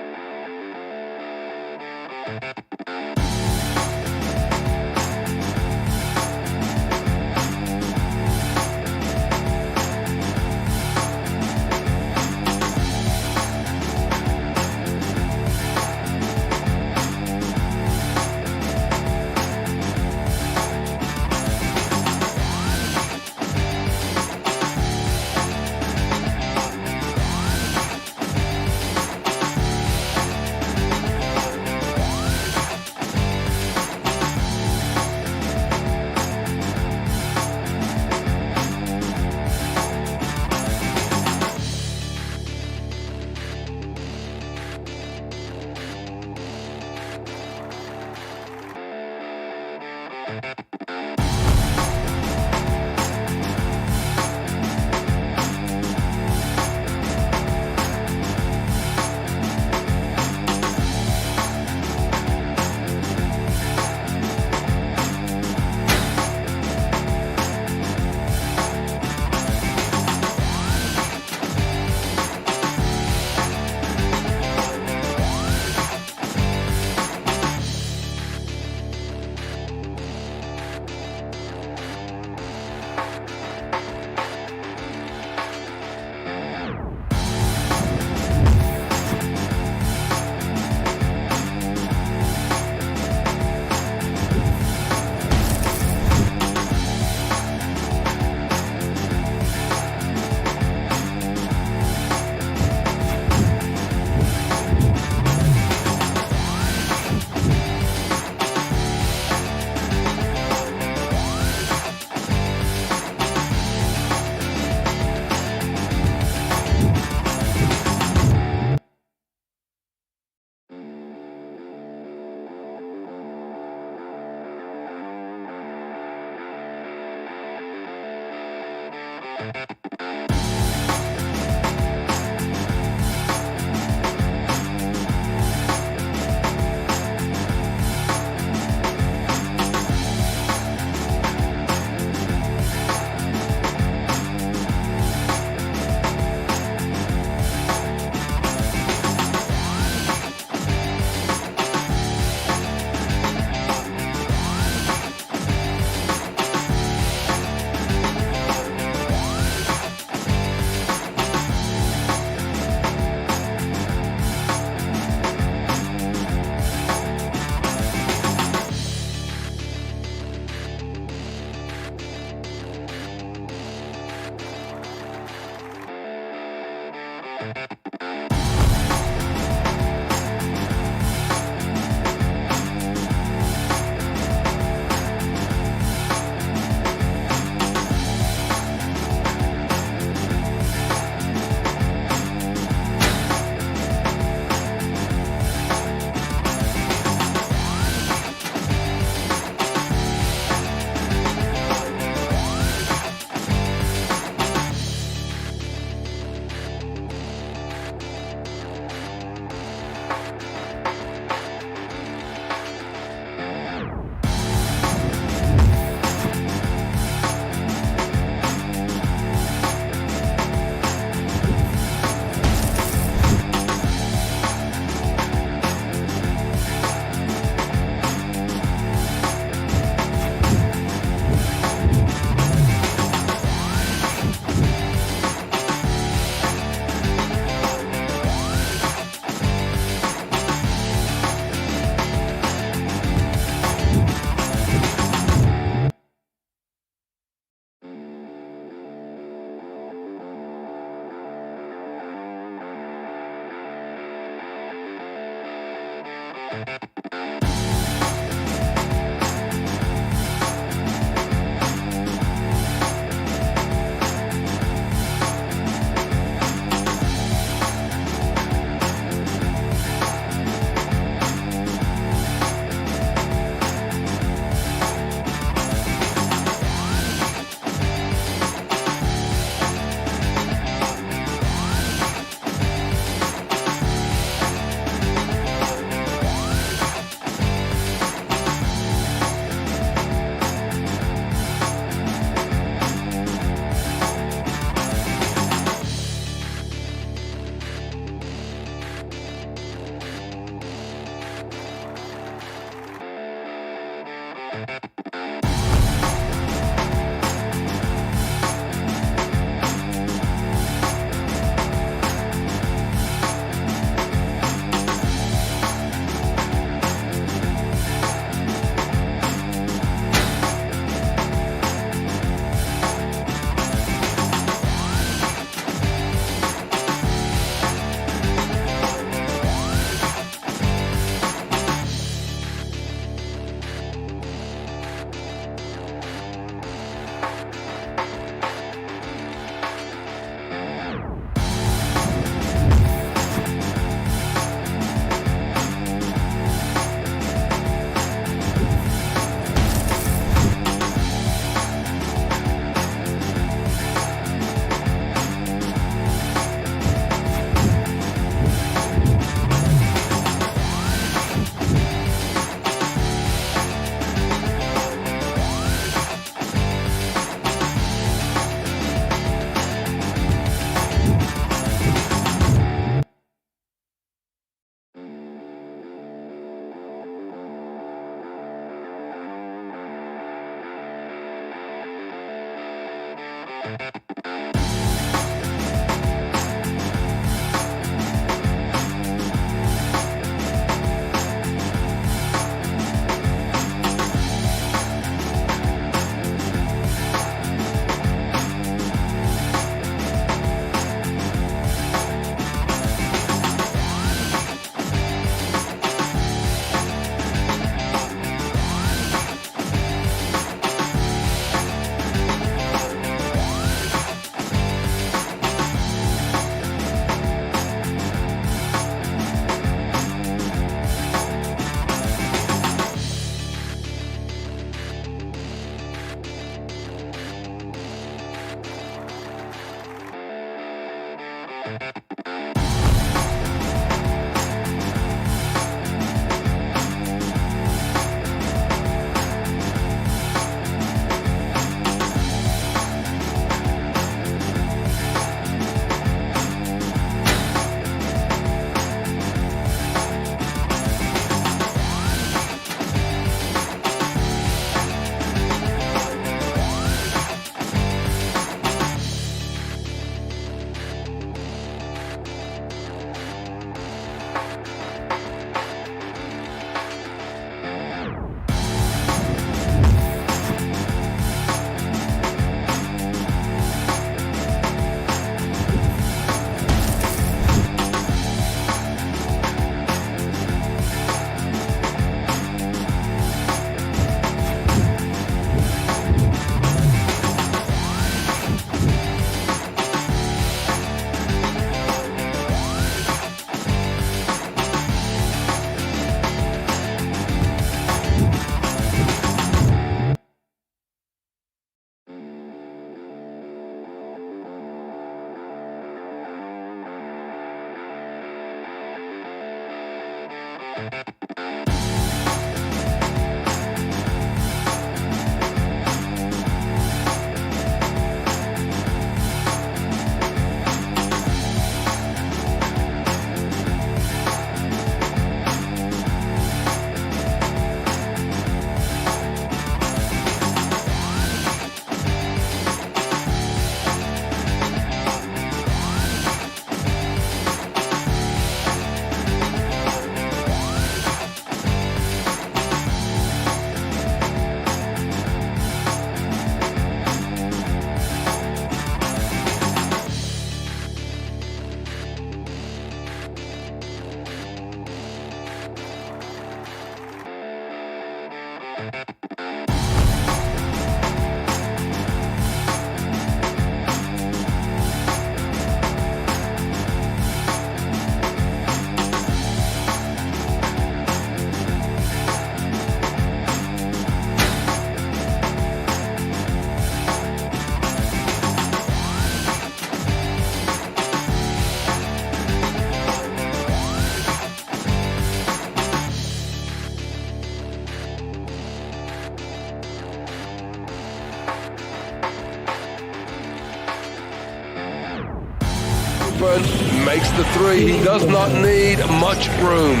open, makes the three. He does not need much room.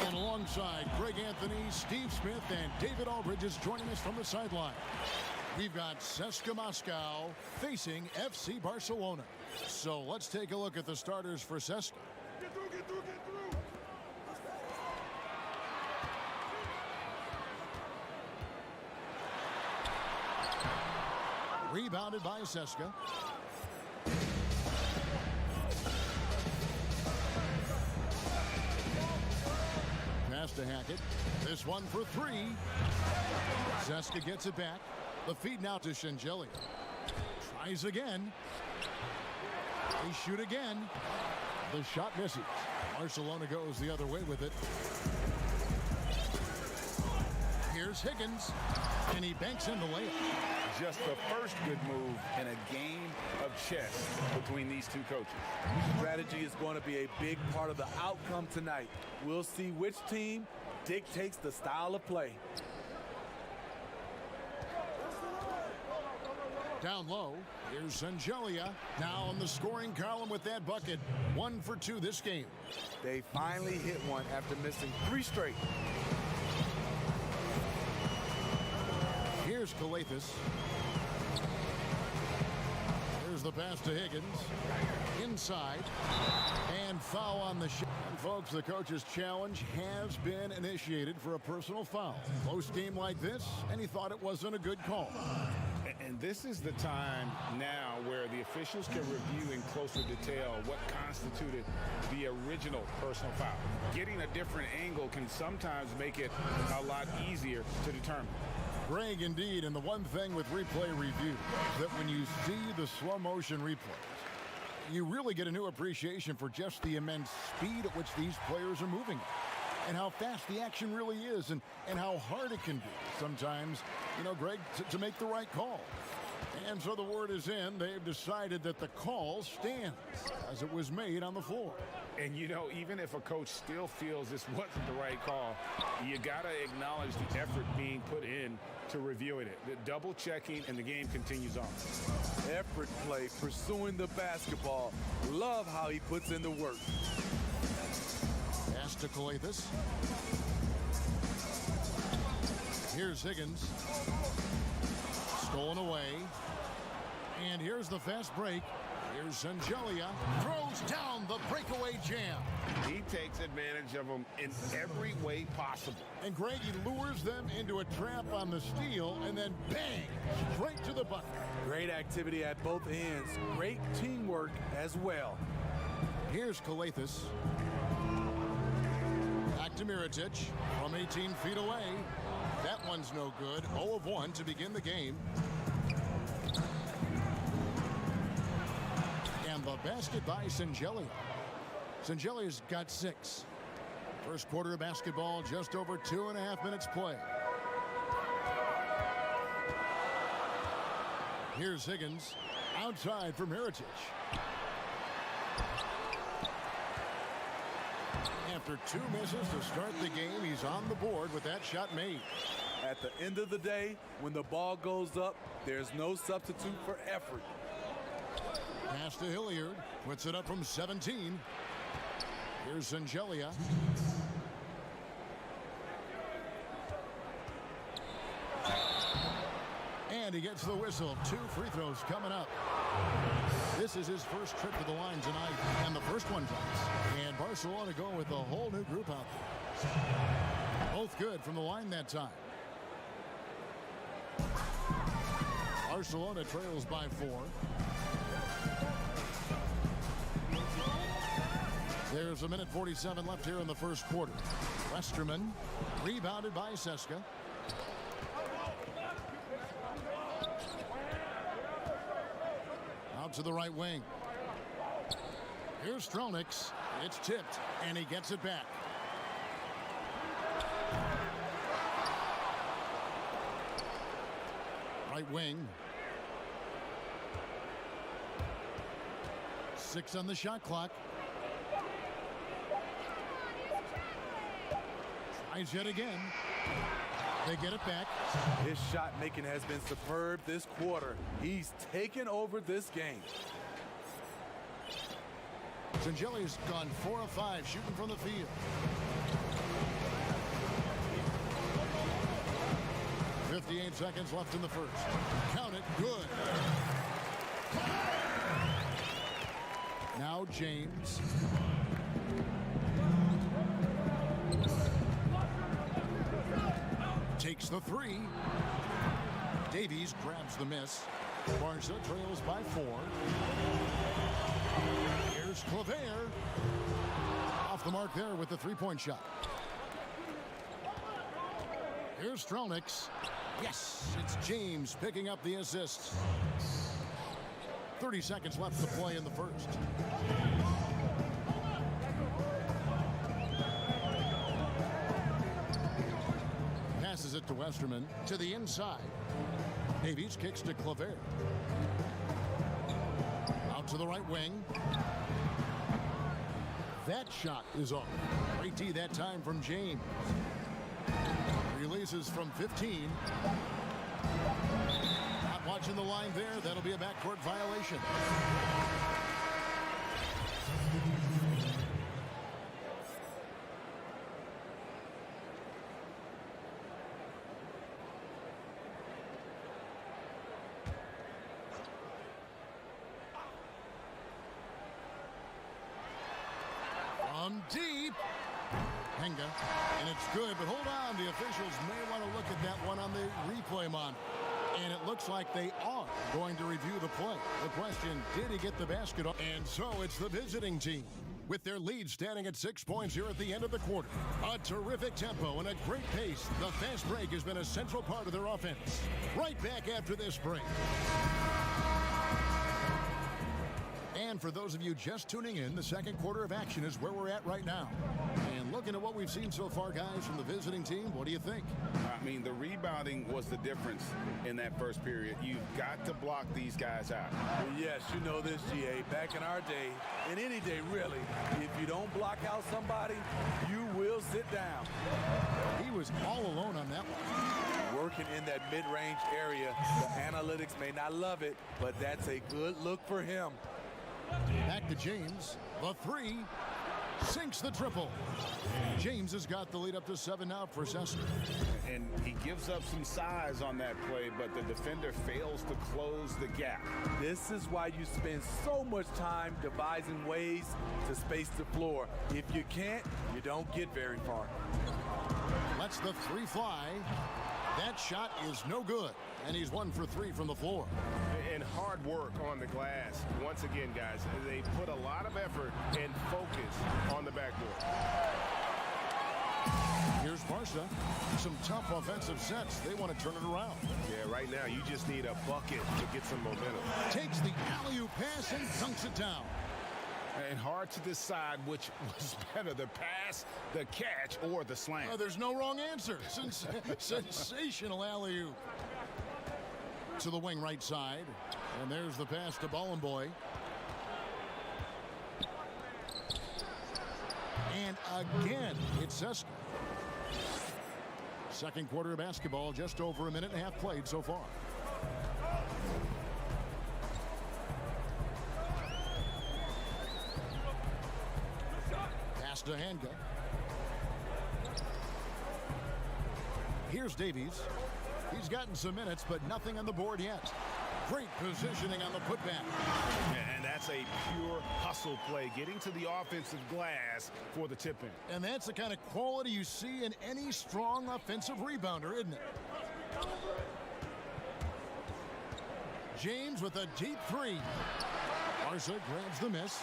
And alongside Greg Anthony, Steve Smith, and David Aldridge is joining us from the sideline. We've got CSKA Moscow facing FC Barcelona. So let's take a look at the starters for CSKA. Get through, get through, get through. Rebounded by CSKA. Pass to Hackett. This one for three. CSKA gets it back. The feed now to Shengelia. Tries again. They shoot again. The shot misses. Barcelona goes the other way with it. Here's Higgins. And he banks in the layup. Just the first good move in a game of chess between these two coaches. Strategy is going to be a big part of the outcome tonight. We'll see which team dictates the style of play. Down low, here's Shengelia. Now on the scoring column with that bucket. 1 for 2 this game. They finally hit one after missing 3 straight. Here's Calathis. Here's the pass to Higgins. Inside. And foul on the shot. And folks, the coach's challenge has been initiated for a personal foul. Close game like this, and he thought it wasn't a good call. And this is the time now where the officials can review in closer detail what constituted the original personal foul. Getting a different angle can sometimes make it a lot easier to determine. Greg, indeed, and the one thing with replay review is that when you see the slow motion replays, you really get a new appreciation for just the immense speed at which these players are moving and how fast the action really is and how hard it can be sometimes, you know, Greg, to make the right call. And so the word is in. They've decided that the call stands as it was made on the floor. And, you know, even if a coach still feels this wasn't the right call, you got to acknowledge the effort being put in to reviewing it. The double checking, and the game continues on. Effort play, pursuing the basketball. Love how he puts in the work. Pass to Calathis. Here's Higgins. Stolen away. And here's the fast break. Here's Shengelia. Throws down the breakaway jam. He takes advantage of them in every way possible. And Greg, he lures them into a trap on the steal and then bang, straight to the bucket. Great activity at both ends. Great teamwork as well. Here's Calathis. Back to Mirotic from 18 feet away. That one's no good. 0 of 1 to begin the game. And the basket by Shengelia. Shengelia's got 6. First quarter of basketball, just over 2.5 minutes play. Here's Higgins. Outside for Mirotic. After 2 misses to start the game, he's on the board with that shot made. At the end of the day, when the ball goes up, there's no substitute for effort. Pass to Hilliard. Puts it up from 17. Here's Shengelia. And he gets the whistle. 2 free throws coming up. This is his first trip to the line tonight, and the first one comes. And Barcelona go with a whole new group out there. Both good from the line that time. Barcelona trails by 4. There's 1:47 left here in the first quarter. Westerman rebounded by CSKA. Out to the right wing. Here's Stronix. It's tipped, and he gets it back. Right wing. 6 on the shot clock. Tries yet again. They get it back. His shot making has been superb this quarter. He's taken over this game. Zangeli's gone 4 of 5 shooting from the field. .58 seconds left in the first. Count it. Good. Now James. Takes the three. Davies grabs the miss. Barca trails by 4. Here's Claver. Off the mark there with the three-point shot. Here's Strelniks. Yes, it's James picking up the assist. 30 seconds left to play in the first. Passes it to Westerman to the inside. Davies kicks to Claver. Out to the right wing. That shot is off. Great D that time from James. Releases from 15. Not watching the line there. That'll be a backcourt violation. From deep. Henga, and it's good, but hold on. The officials may want to look at that one on the replay monitor. And it looks like they are going to review the play. The question, did he get the basket off? And so it's the visiting team with their lead standing at 6 points here at the end of the quarter. A terrific tempo and a great pace. The fast break has been a central part of their offense. Right back after this break. And for those of you just tuning in, the second quarter of action is where we're at right now. And looking at what we've seen so far, guys, from the visiting team, what do you think? I mean, the rebounding was the difference in that first period. You've got to block these guys out. Well, yes, you know this, GA. Back in our day, and any day really, if you don't block out somebody, you will sit down. He was all alone on that one. Working in that mid-range area. The analytics may not love it, but that's a good look for him. Back to James. The three. Sinks the triple. James has got the lead up to 7 now for Cessna. And he gives up some size on that play, but the defender fails to close the gap. This is why you spend so much time devising ways to space the floor. If you can't, you don't get very far. Lets the three fly. That shot is no good. And he's 1 for 3 from the floor. And hard work on the glass. Once again, guys, they put a lot of effort and focus on the backboard. Here's Barca. Some tough offensive sets. They want to turn it around. Yeah, right now you just need a bucket to get some momentum. Takes the alley-oop pass and dunks it down. And hard to decide which was better, the pass, the catch, or the slam. There's no wrong answer. Sensational alley-oop. To the wing right side. And there's the pass to Bollenboy. And again, it's Cessna. Second quarter of basketball, just over 1.5 minutes played so far. Pass to Hanga. Here's Davies. He's gotten some minutes, but nothing on the board yet. Great positioning on the putback. And that's a pure hustle play, getting to the offensive glass for the tip-in. And that's the kind of quality you see in any strong offensive rebounder, isn't it? James with a deep three. Barca grabs the miss.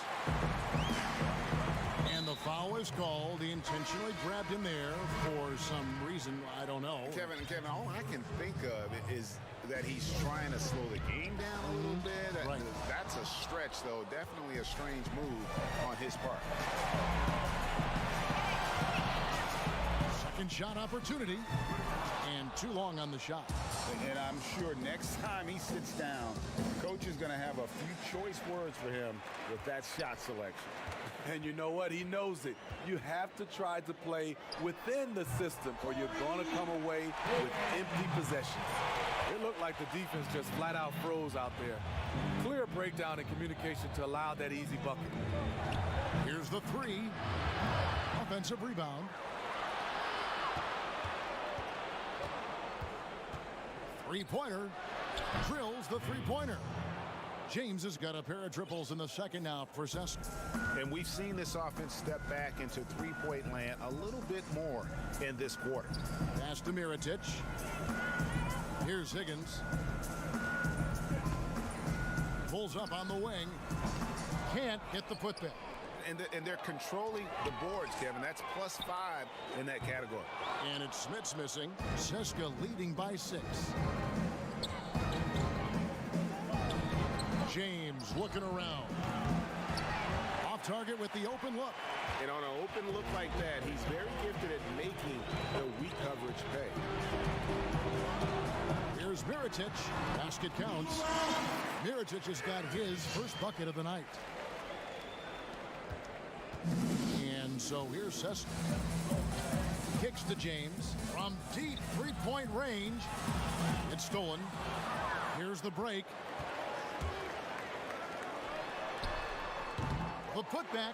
And the foul is called. He intentionally grabbed him there for some reason. I don't know. Kevin, all I can think of is that he's trying to slow the game down a little bit. Right. That's a stretch, though. Definitely a strange move on his part. Second shot opportunity. And too long on the shot. And I'm sure next time he sits down, coach is going to have a few choice words for him with that shot selection. And you know what? He knows it. You have to try to play within the system or you're going to come away with empty possessions. It looked like the defense just flat out froze out there. Clear breakdown in communication to allow that easy bucket. Here's the three. Offensive rebound. Three-pointer. Drills the three-pointer. James has got a pair of triples in the second now for Seska. And we've seen this offense step back into three-point land a little bit more in this quarter. Pass to Mirotic. Here's Higgins. Pulls up on the wing. Can't get the putback. And they're controlling the boards, Kevin. That's +5 in that category. And it's Smith's missing. Seska leading by 6. James looking around. Off target with the open look. And on an open look like that, he's very gifted at making the weak coverage pay. Here's Mirotic. Basket counts. Mirotic has got his first bucket of the night. And so here's Seska. Kicks to James from deep three-point range. It's stolen. Here's the break. The putback.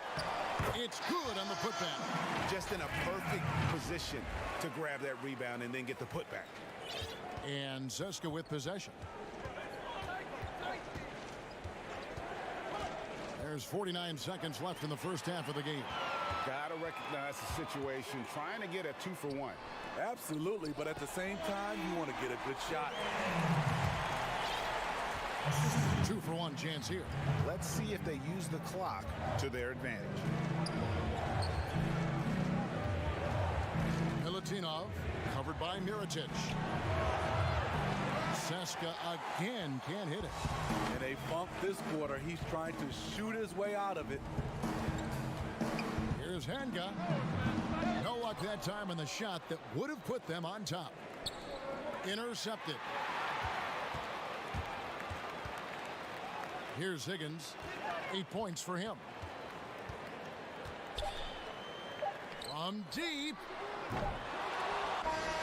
It's good on the putback. Just in a perfect position to grab that rebound and then get the putback. And Seska with possession. There's 49 seconds left in the first half of the game. Got to recognize the situation, trying to get a 2-for-1. Absolutely, but at the same time, you want to get a good shot. 2-for-1 chance here. Let's see if they use the clock to their advantage. Milutinov covered by Mirotic. Seska again can't hit it. And they bumped this quarter. He's trying to shoot his way out of it. Here's Hanga. No luck that time on the shot that would have put them on top. Intercepted. Here's Higgins. 8 points for him. From deep.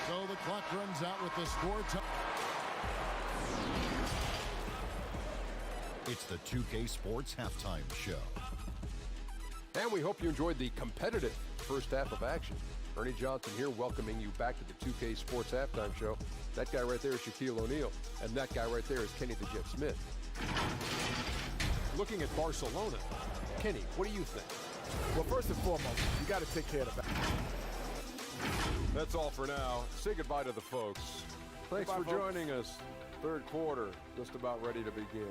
So the clock runs out with the score time. It's the 2K Sports Halftime Show. And we hope you enjoyed the competitive first half of action. Ernie Johnson here welcoming you back to the 2K Sports Halftime Show. That guy right there is Shaquille O'Neal, and that guy right there is Kenny the Jet Smith. Looking at Barcelona, Kenny, what do you think? Well, first and foremost, you got to take care of the back. That's all for now. Say goodbye to the folks. Thanks for joining us. Third quarter, just about ready to begin.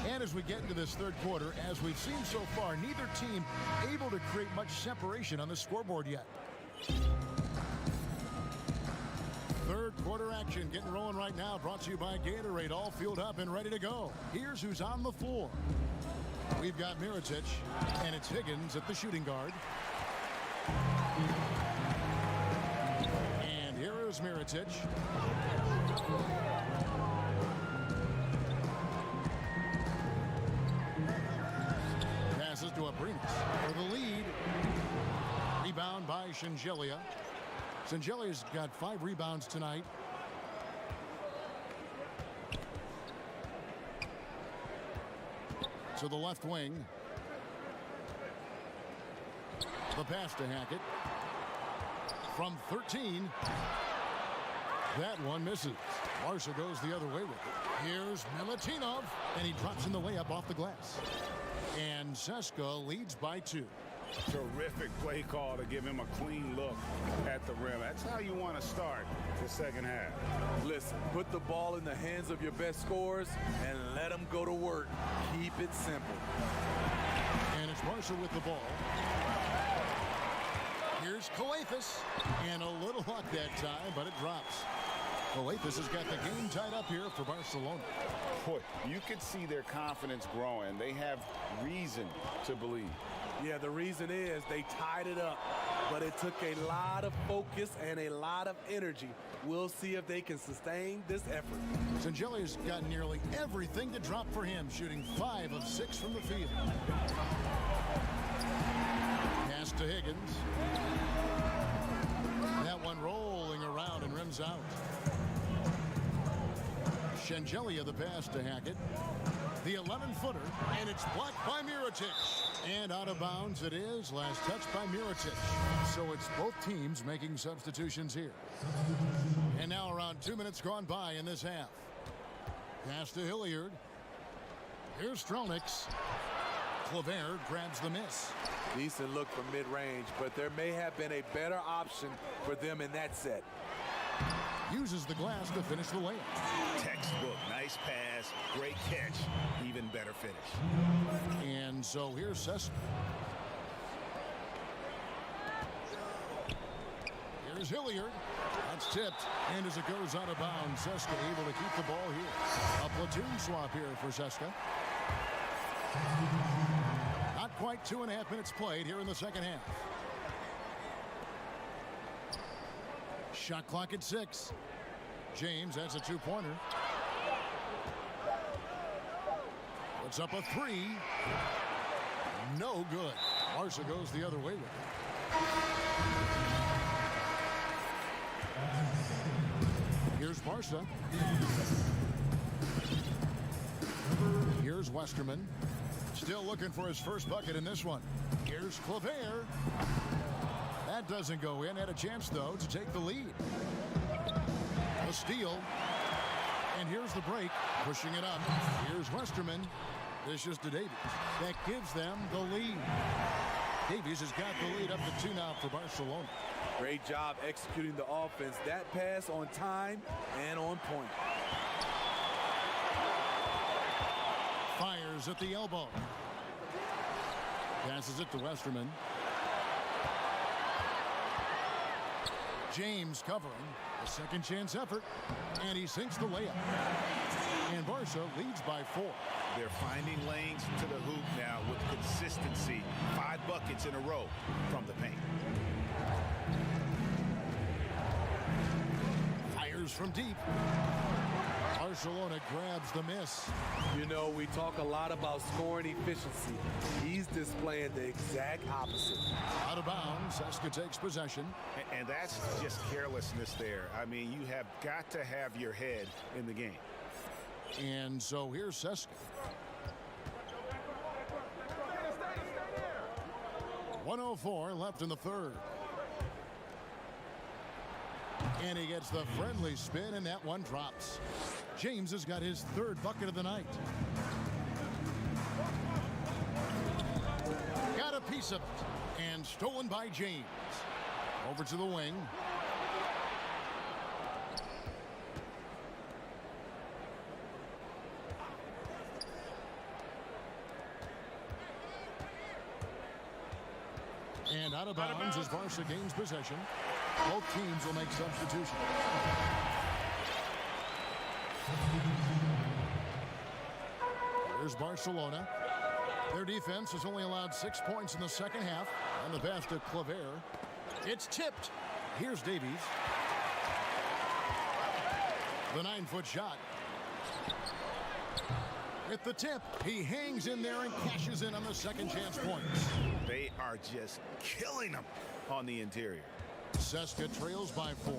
And as we get into this third quarter, as we've seen so far, neither team able to create much separation on the scoreboard yet. Third quarter action getting rolling right now, brought to you by Gatorade, all fueled up and ready to go. Here's who's on the floor. We've got Mirotic, and it's Higgins at the shooting guard. And here is Mirotic. Passes to Abrinas for the lead. Rebound by Shengelia. Sengelia's got 5 rebounds tonight. To the left wing. The pass to Hackett. From 13. That one misses. Marshall goes the other way with it. Here's Milutinov, and he drops in the layup off the glass. And Seska leads by 2. Terrific play call to give him a clean look at the rim. That's how you want to start the second half. Listen, put the ball in the hands of your best scorers and let them go to work. Keep it simple. And it's Marshall with the ball. Here's Calathis, and a little luck that time, but it drops. Calathis has got the game tied up here for Barcelona. Boy, you could see their confidence growing. They have reason to believe. Yeah, the reason is they tied it up, but it took a lot of focus and a lot of energy. We'll see if they can sustain this effort. Sangelli's got nearly everything to drop for him, shooting 5 of 6 from the field. Pass to Higgins. That one rolling around and rims out. Shengelia the pass to Hackett. The 11-footer, and it's blocked by Mirotic. And out of bounds it is. Last touch by Mirotic. So it's both teams making substitutions here. And now around 2 minutes gone by in this half. Pass to Hilliard. Here's Stronix. Claver grabs the miss. Decent look from mid-range, but there may have been a better option for them in that set. Uses the glass to finish the layup. Textbook, nice pass, great catch, even better finish. And so here's Seska. Here's Hilliard. That's tipped, and as it goes out of bounds, Seska able to keep the ball here. A platoon swap here for Seska. Not quite 2.5 minutes played here in the second half. Shot clock at 6. James, that's a 2-pointer. Puts up a 3. No good. Barca goes the other way with it. Here's Barca. Here's Westerman. Still looking for his first bucket in this one. Here's Claver. That doesn't go in. Had a chance, though, to take the lead. A steal. And here's the break. Pushing it up. Here's Westerman. Dishes to Davies. That gives them the lead. Davies has got the lead up to 2 now for Barcelona. Great job executing the offense. That pass on time and on point. Fires at the elbow. Passes it to Westerman. James covering. A second chance effort. And he sinks the layup. And Barca leads by 4. They're finding lanes to the hoop now with consistency. 5 buckets in a row from the paint. Fires from deep. Barcelona grabs the miss. You know, we talk a lot about scoring efficiency. He's displaying the exact opposite. Out of bounds, Seska takes possession. And that's just carelessness there. I mean, you have got to have your head in the game. And so here's Seska. .104 left in the third. And he gets the friendly spin, and that one drops. James has got his 3rd bucket of the night. Got a piece of it. And stolen by James. Over to the wing. And out of bounds as Barca gains possession. Both teams will make substitutions. Here's Barcelona. Their defense has only allowed 6 points in the second half. On the pass to Claver. It's tipped. Here's Davies. The 9-foot shot. At the tip, he hangs in there and cashes in on the second chance points. They are just killing them on the interior. Seska trails by 4.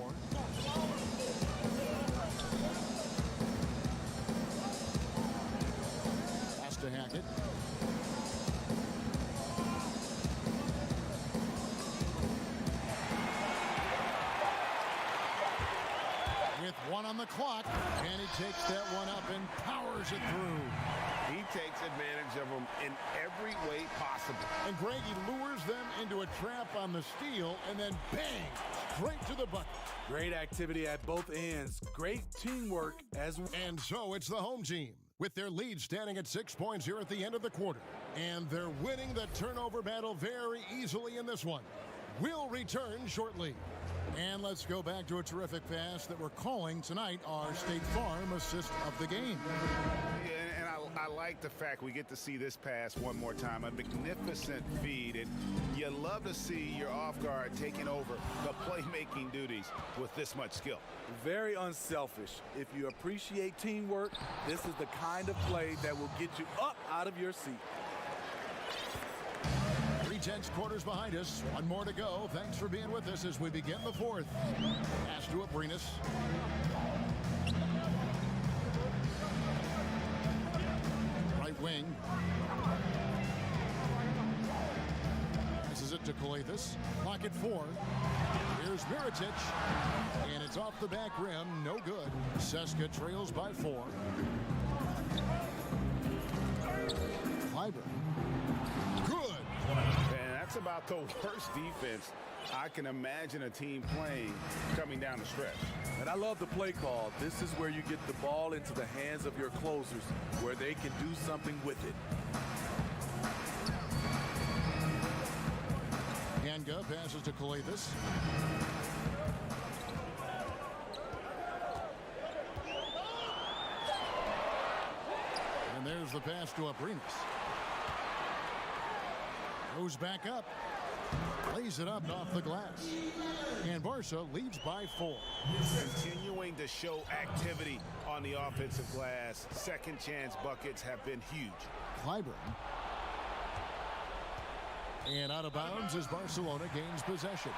Pass to Hackett. With 1 on the clock, and he takes that one up and powers it through. He takes advantage of them in every way possible. And Greg, he lures them into a trap on the steal, and then bang, straight to the bucket. Great activity at both ends. Great teamwork as well. And so it's the home team, with their lead standing at 6 points here at the end of the quarter. And they're winning the turnover battle very easily in this one. We'll return shortly. And let's go back to a terrific pass that we're calling tonight our State Farm assist of the game. Yeah, and I like the fact we get to see this pass one more time. A magnificent feed, and you love to see your off guard taking over the playmaking duties with this much skill. Very unselfish. If you appreciate teamwork, this is the kind of play that will get you up out of your seat. 3/10 quarters behind us. One more to go. Thanks for being with us as we begin the fourth. Pass to Abrinas. Right wing. Passes it to Kalathis. Clock at 4. Here's Mirotic. And it's off the back rim. No good. Seska trails by 4. Clyburn. Good. And that's about the worst defense I can imagine a team playing coming down the stretch. And I love the play call. This is where you get the ball into the hands of your closers, where they can do something with it. Hanga passes to Kalathis. And there's the pass to Abrinas. Goes back up. Lays it up off the glass. And Barca leads by 4. Continuing to show activity on the offensive glass. Second chance buckets have been huge. Clyburn. And out of bounds as Barcelona gains possession.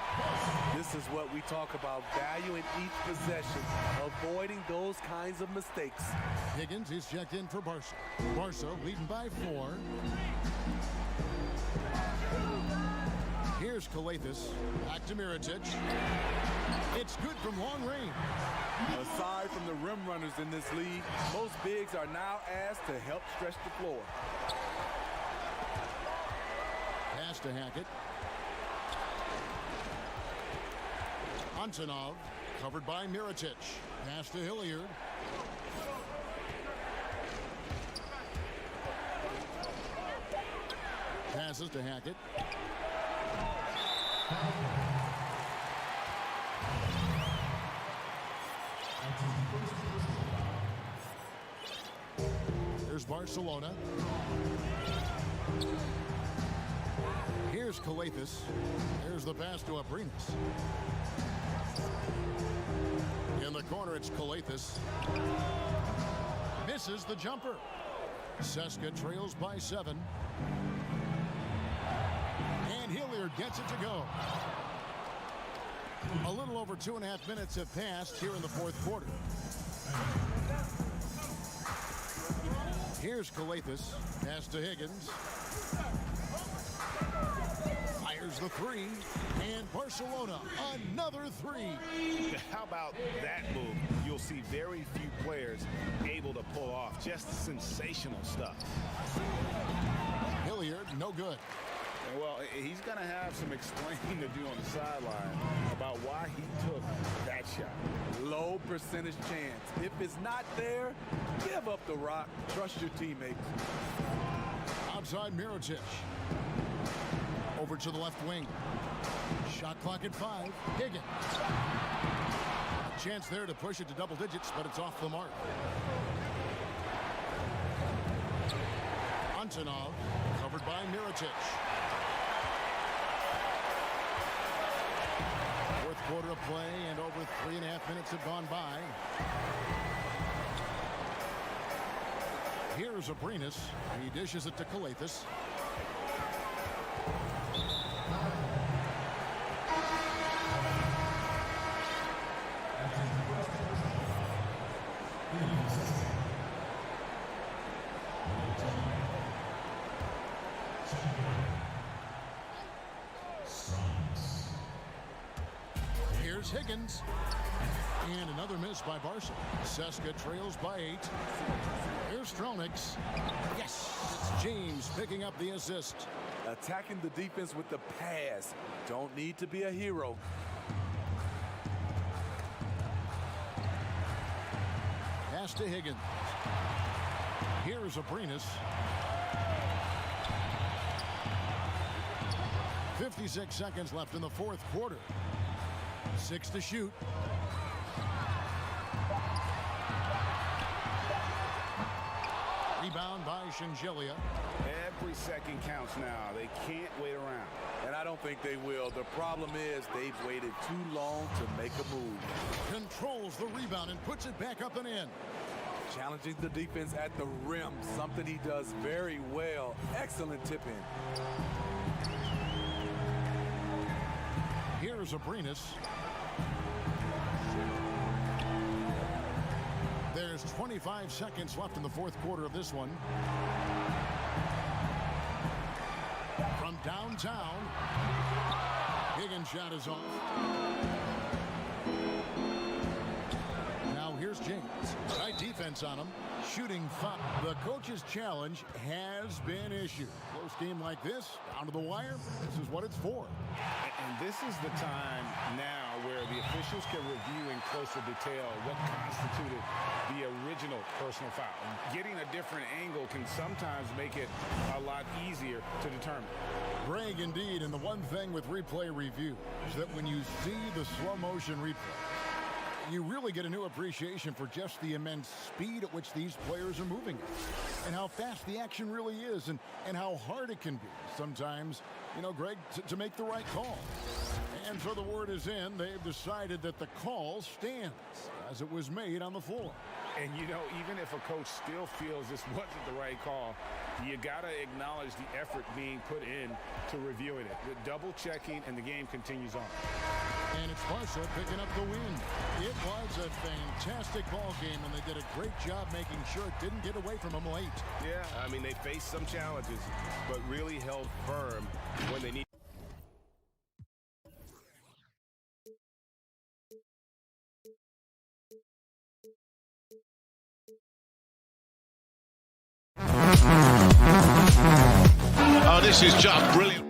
This is what we talk about, valuing each possession, avoiding those kinds of mistakes. Higgins is checked in for Barca. Barca leading by 4. Here's Kalathis. Back to Mirotic. It's good from long range. Aside from the rim runners in this league, most bigs are now asked to help stretch the floor. Pass to Hackett. Antonov covered by Mirotic. Pass to Hilliard. Passes to Hackett. There's Barcelona. Here's Kalathis. There's the pass to Abrinas. In the corner, it's Kalathis. Misses the jumper. Seska trails by 7. And Hilliard gets it to go. A little over 2.5 minutes have passed here in the fourth quarter. Here's Kalathis. Pass to Higgins. Fires the 3. And Barcelona, another 3. How about that move? You'll see very few players able to pull off just sensational stuff. Hilliard, no good. Well, he's going to have some explaining to do on the sideline about why he took that shot. Low percentage chance. If it's not there, give up the rock. Trust your teammates. Outside Mirotic. Over to the left wing. Shot clock at 5. Higgins. A chance there to push it to double digits, but it's off the mark. Antonov covered by Mirotic. Fourth quarter of play, and over 3.5 minutes have gone by. Here's Abrinas. He dishes it to Kalathis. Here's Higgins. And another miss by Barca. Seska trails by 8. Here's Stronix. Yes, it's James picking up the assist. Attacking the defense with the pass. Don't need to be a hero. Pass to Higgins. Here's Abrinas. 56 seconds left in the fourth quarter. 6 to shoot. Rebound by Shingelia. Every second counts now. They can't wait around. And I don't think they will. The problem is they've waited too long to make a move. Controls the rebound and puts it back up and in. Challenging the defense at the rim, something he does very well. Excellent tip in. Here's Abrinas. There's 25 seconds left in the fourth quarter of this one. From downtown, Higgins' shot is off. Now here's James. Right defense on him. Shooting foul. The coach's challenge has been issued. Close game like this, down to the wire, this is what it's for. And this is the time now where the officials can review in closer detail what constituted the original personal foul. Getting a different angle can sometimes make it a lot easier to determine. Greg, indeed, and the one thing with replay review is that when you see the slow motion replay, you really get a new appreciation for just the immense speed at which these players are moving and how fast the action really is and how hard it can be sometimes, you know, Greg, to make the right call. And so the word is in. They've decided that the call stands as it was made on the floor. And, you know, even if a coach still feels this wasn't the right call, you got to acknowledge the effort being put in to reviewing it. The double checking, and the game continues on. And it's Barca picking up the win. It was a fantastic ball game, and they did a great job making sure it didn't get away from them late. Yeah, I mean, they faced some challenges, but really held firm when they need. Oh, this is just brilliant.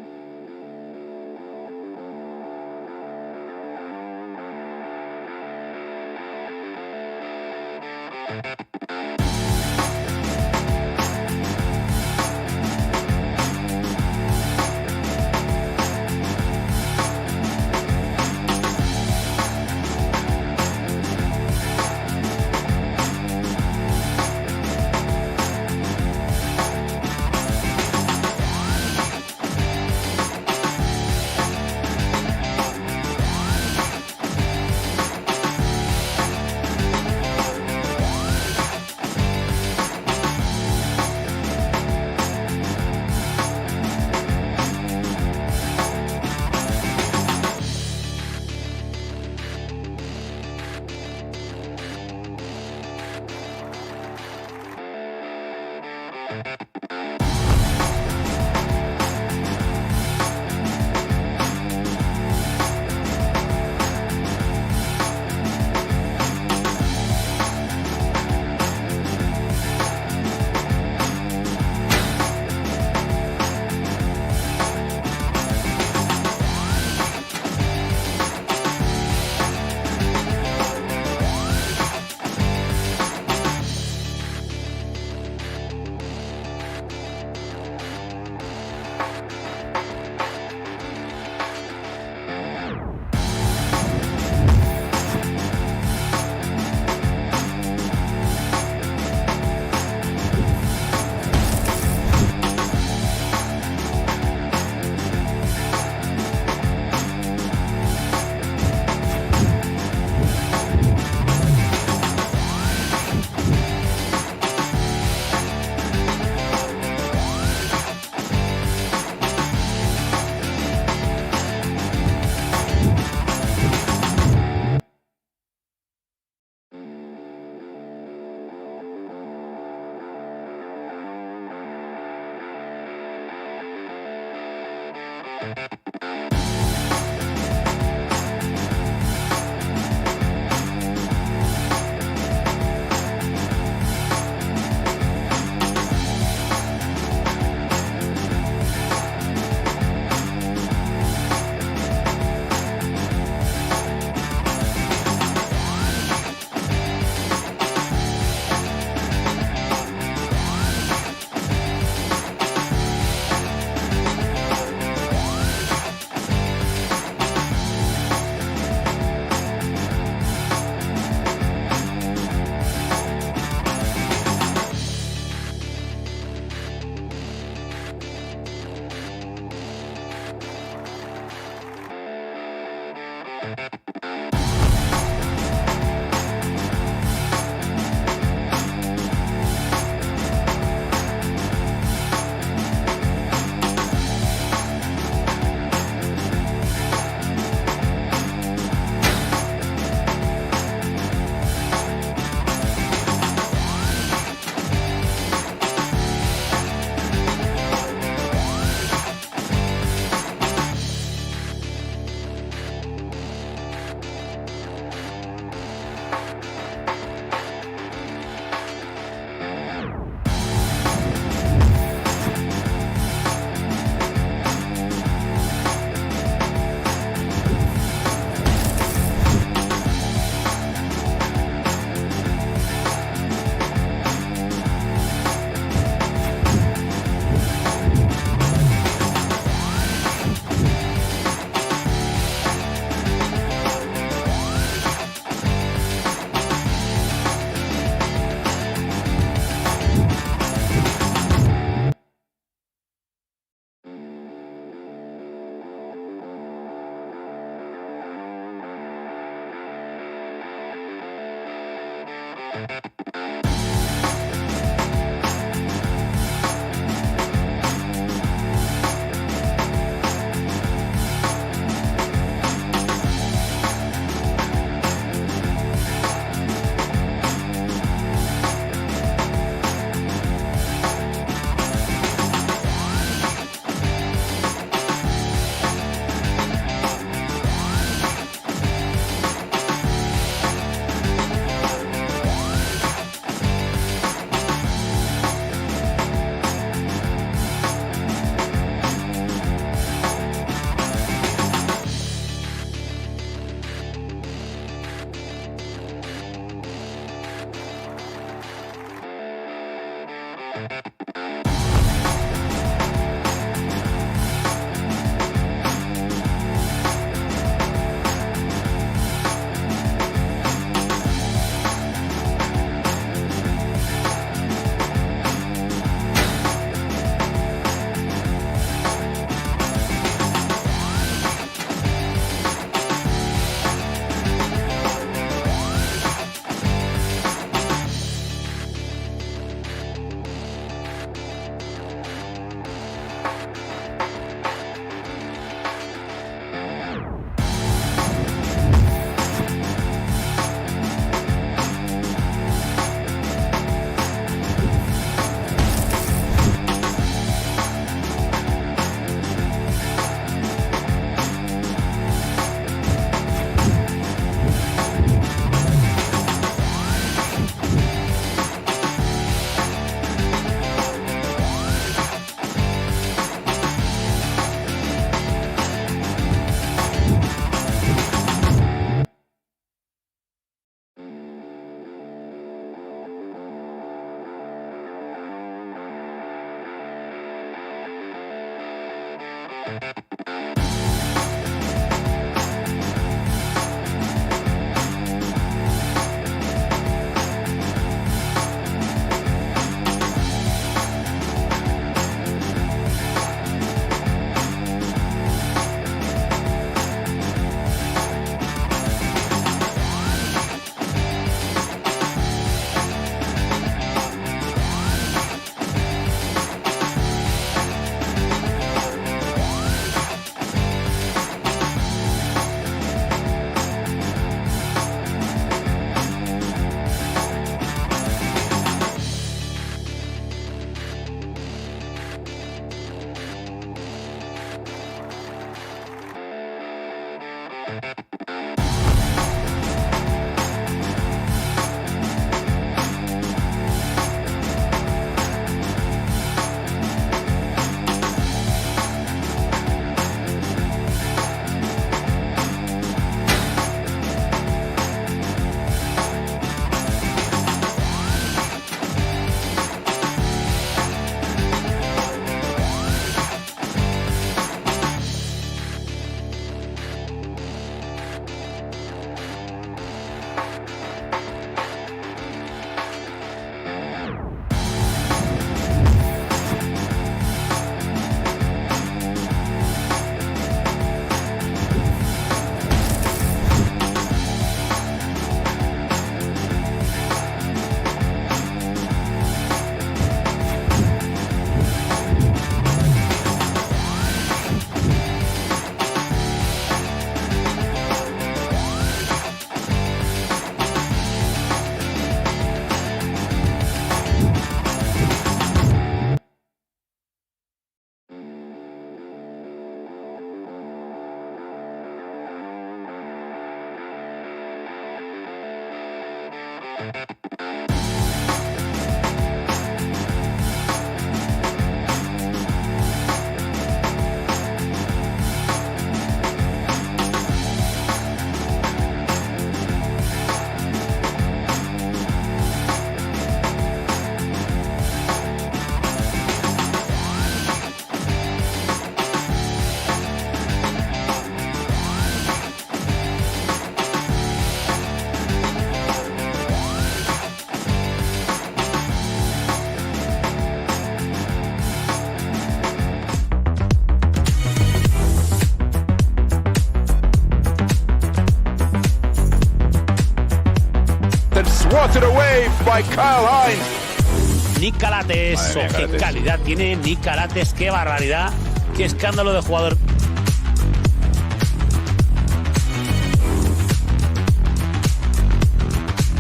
Swatted away by Kyle Hines. Nick Calates, qué calidad tiene Nick Calates, qué barbaridad, qué escándalo de jugador.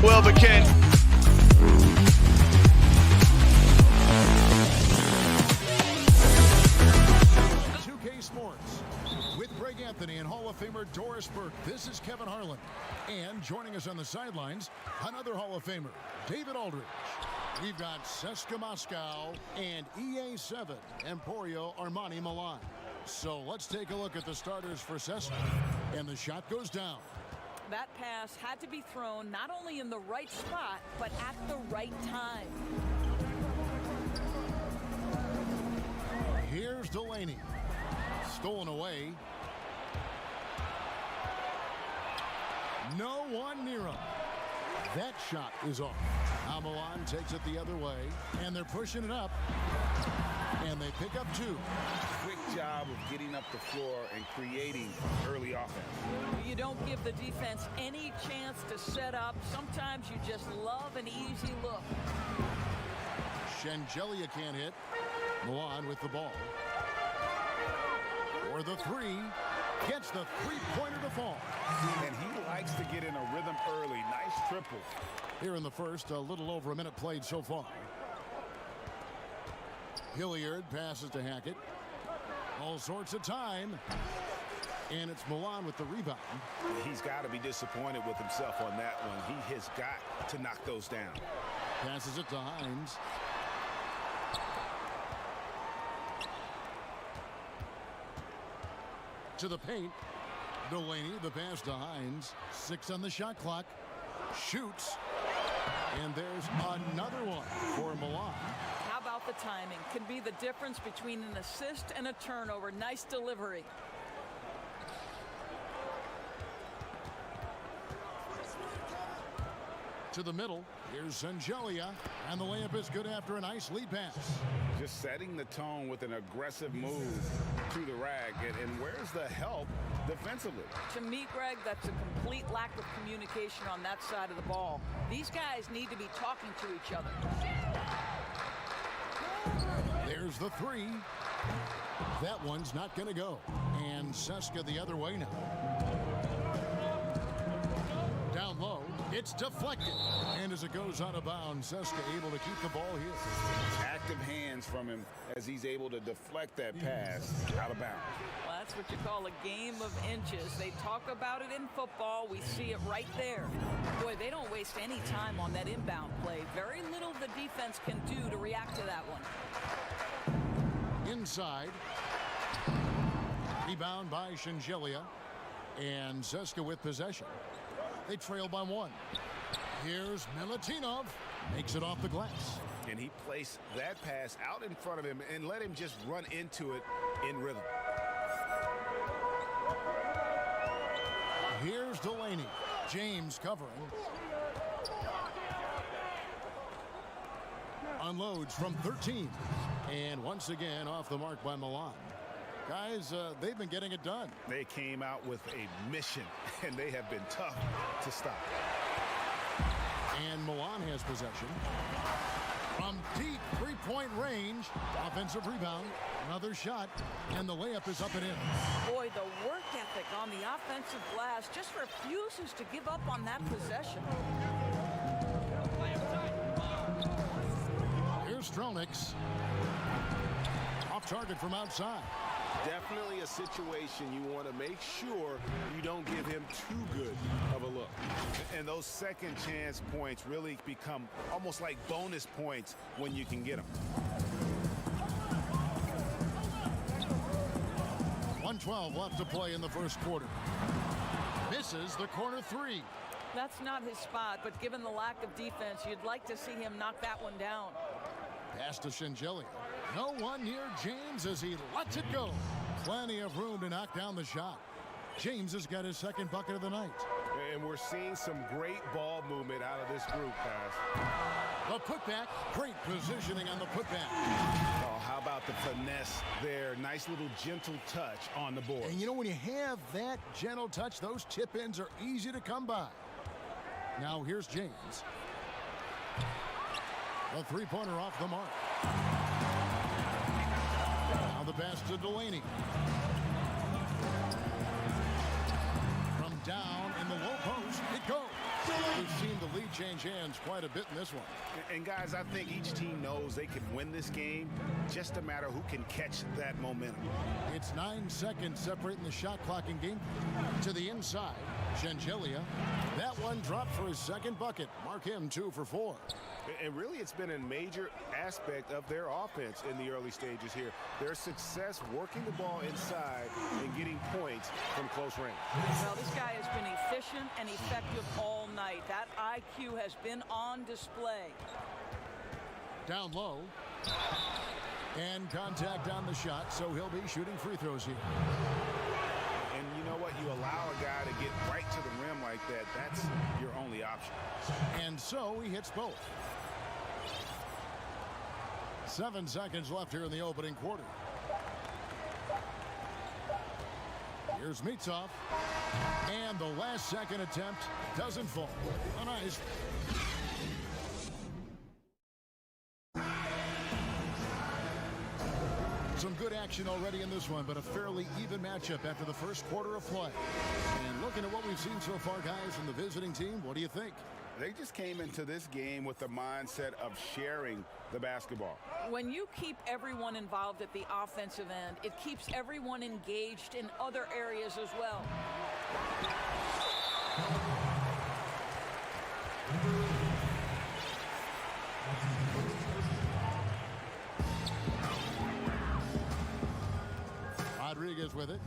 Well, McKen. 2K Sports with Greg Anthony and Hall of Famer Doris Burke. This is Kevin Harlan. And joining us on the sidelines, another Hall of Famer, David Aldridge. We've got CSKA Moscow and EA7, Emporio Armani Milan. So let's take a look at the starters for CSKA. And the shot goes down. That pass had to be thrown not only in the right spot, but at the right time. Here's Delaney. Stolen away. No one near him. That shot is off. Now Milan takes it the other way, and they're pushing it up. And they pick up two. Quick job of getting up the floor and creating early offense. You don't give the defense any chance to set up. Sometimes you just love an easy look. Shengelia can't hit. Milan with the ball. For the three. Gets the three-pointer to fall. And he likes to get in a rhythm early. Nice triple. Here in the first, a little over a minute played so far. Hilliard passes to Hackett. All sorts of time. And it's Milan with the rebound. He's got to be disappointed with himself on that one. He has got to knock those down. Passes it to Hines. To the paint. Delaney, the pass to Hines. 6 on the shot clock. Shoots. And there's another one for Milan. How about the timing? Can be the difference between an assist and a turnover. Nice delivery. To the middle. Here's Shengelia. And the layup is good after a nice lead pass. Just setting the tone with an aggressive move to the rack. And where's the help defensively? To me, Greg, that's a complete lack of communication on that side of the ball. These guys need to be talking to each other. There's the three. That one's not going to go. And CSKA the other way now. Down low. It's deflected. And as it goes out of bounds, CSKA able to keep the ball here. Active hands from him as he's able to deflect that pass out of bounds. Well, that's what you call a game of inches. They talk about it in football. We see it right there. Boy, they don't waste any time on that inbound play. Very little the defense can do to react to that one. Inside. Rebound by Shengelia. And CSKA with possession. They trail by 1. Here's Milutinov. Makes it off the glass. And he placed that pass out in front of him and let him just run into it in rhythm. Here's Delaney. James covering. Unloads from 13. And once again off the mark by Milan. Guys, they've been getting it done. They came out with a mission, and they have been tough to stop. And Milan has possession. From deep three-point range, offensive rebound, another shot, and the layup is up and in. Boy, the work ethic on the offensive glass just refuses to give up on that possession. Here's Strelniks. Off target from outside. Definitely a situation you want to make sure you don't give him too good of a look. And those second chance points really become almost like bonus points when you can get them. 1:12 left to play in the first quarter. Misses the corner three. That's not his spot, but given the lack of defense, you'd like to see him knock that one down. Pass to Shengelia. No one near James as he lets it go. Plenty of room to knock down the shot. James has got his second bucket of the night. And we're seeing some great ball movement out of this group, guys. The putback, great positioning on the putback. Oh, how about the finesse there? Nice little gentle touch on the board. And you know, when you have that gentle touch, those tip-ins are easy to come by. Now here's James. The three-pointer off the mark. Now the pass to Delaney. From down in the low post, it goes. We've seen the lead change hands quite a bit in this one. And guys, I think each team knows they can win this game. Just a matter who can catch that momentum. It's 9 seconds separating the shot clock in game. To the inside, Shengelia. That one dropped for his second bucket. Mark him 2 for 4. And really, it's been a major aspect of their offense in the early stages here. Their success working the ball inside and getting points from close range. Well, this guy has been efficient and effective all night. That IQ has been on display. Down low. And contact on the shot, so he'll be shooting free throws here. And you know what? You allow a guy to get right to the rim like that. That's your only option. And so he hits both. 7 seconds left here in the opening quarter. Here's Mitsov. And the last second attempt doesn't fall. A nice. Some good action already in this one, but a fairly even matchup after the first quarter of play. And looking at what we've seen so far, guys, from the visiting team, what do you think? They just came into this game with the mindset of sharing the basketball. When you keep everyone involved at the offensive end, it keeps everyone engaged in other areas as well. Rodriguez with it.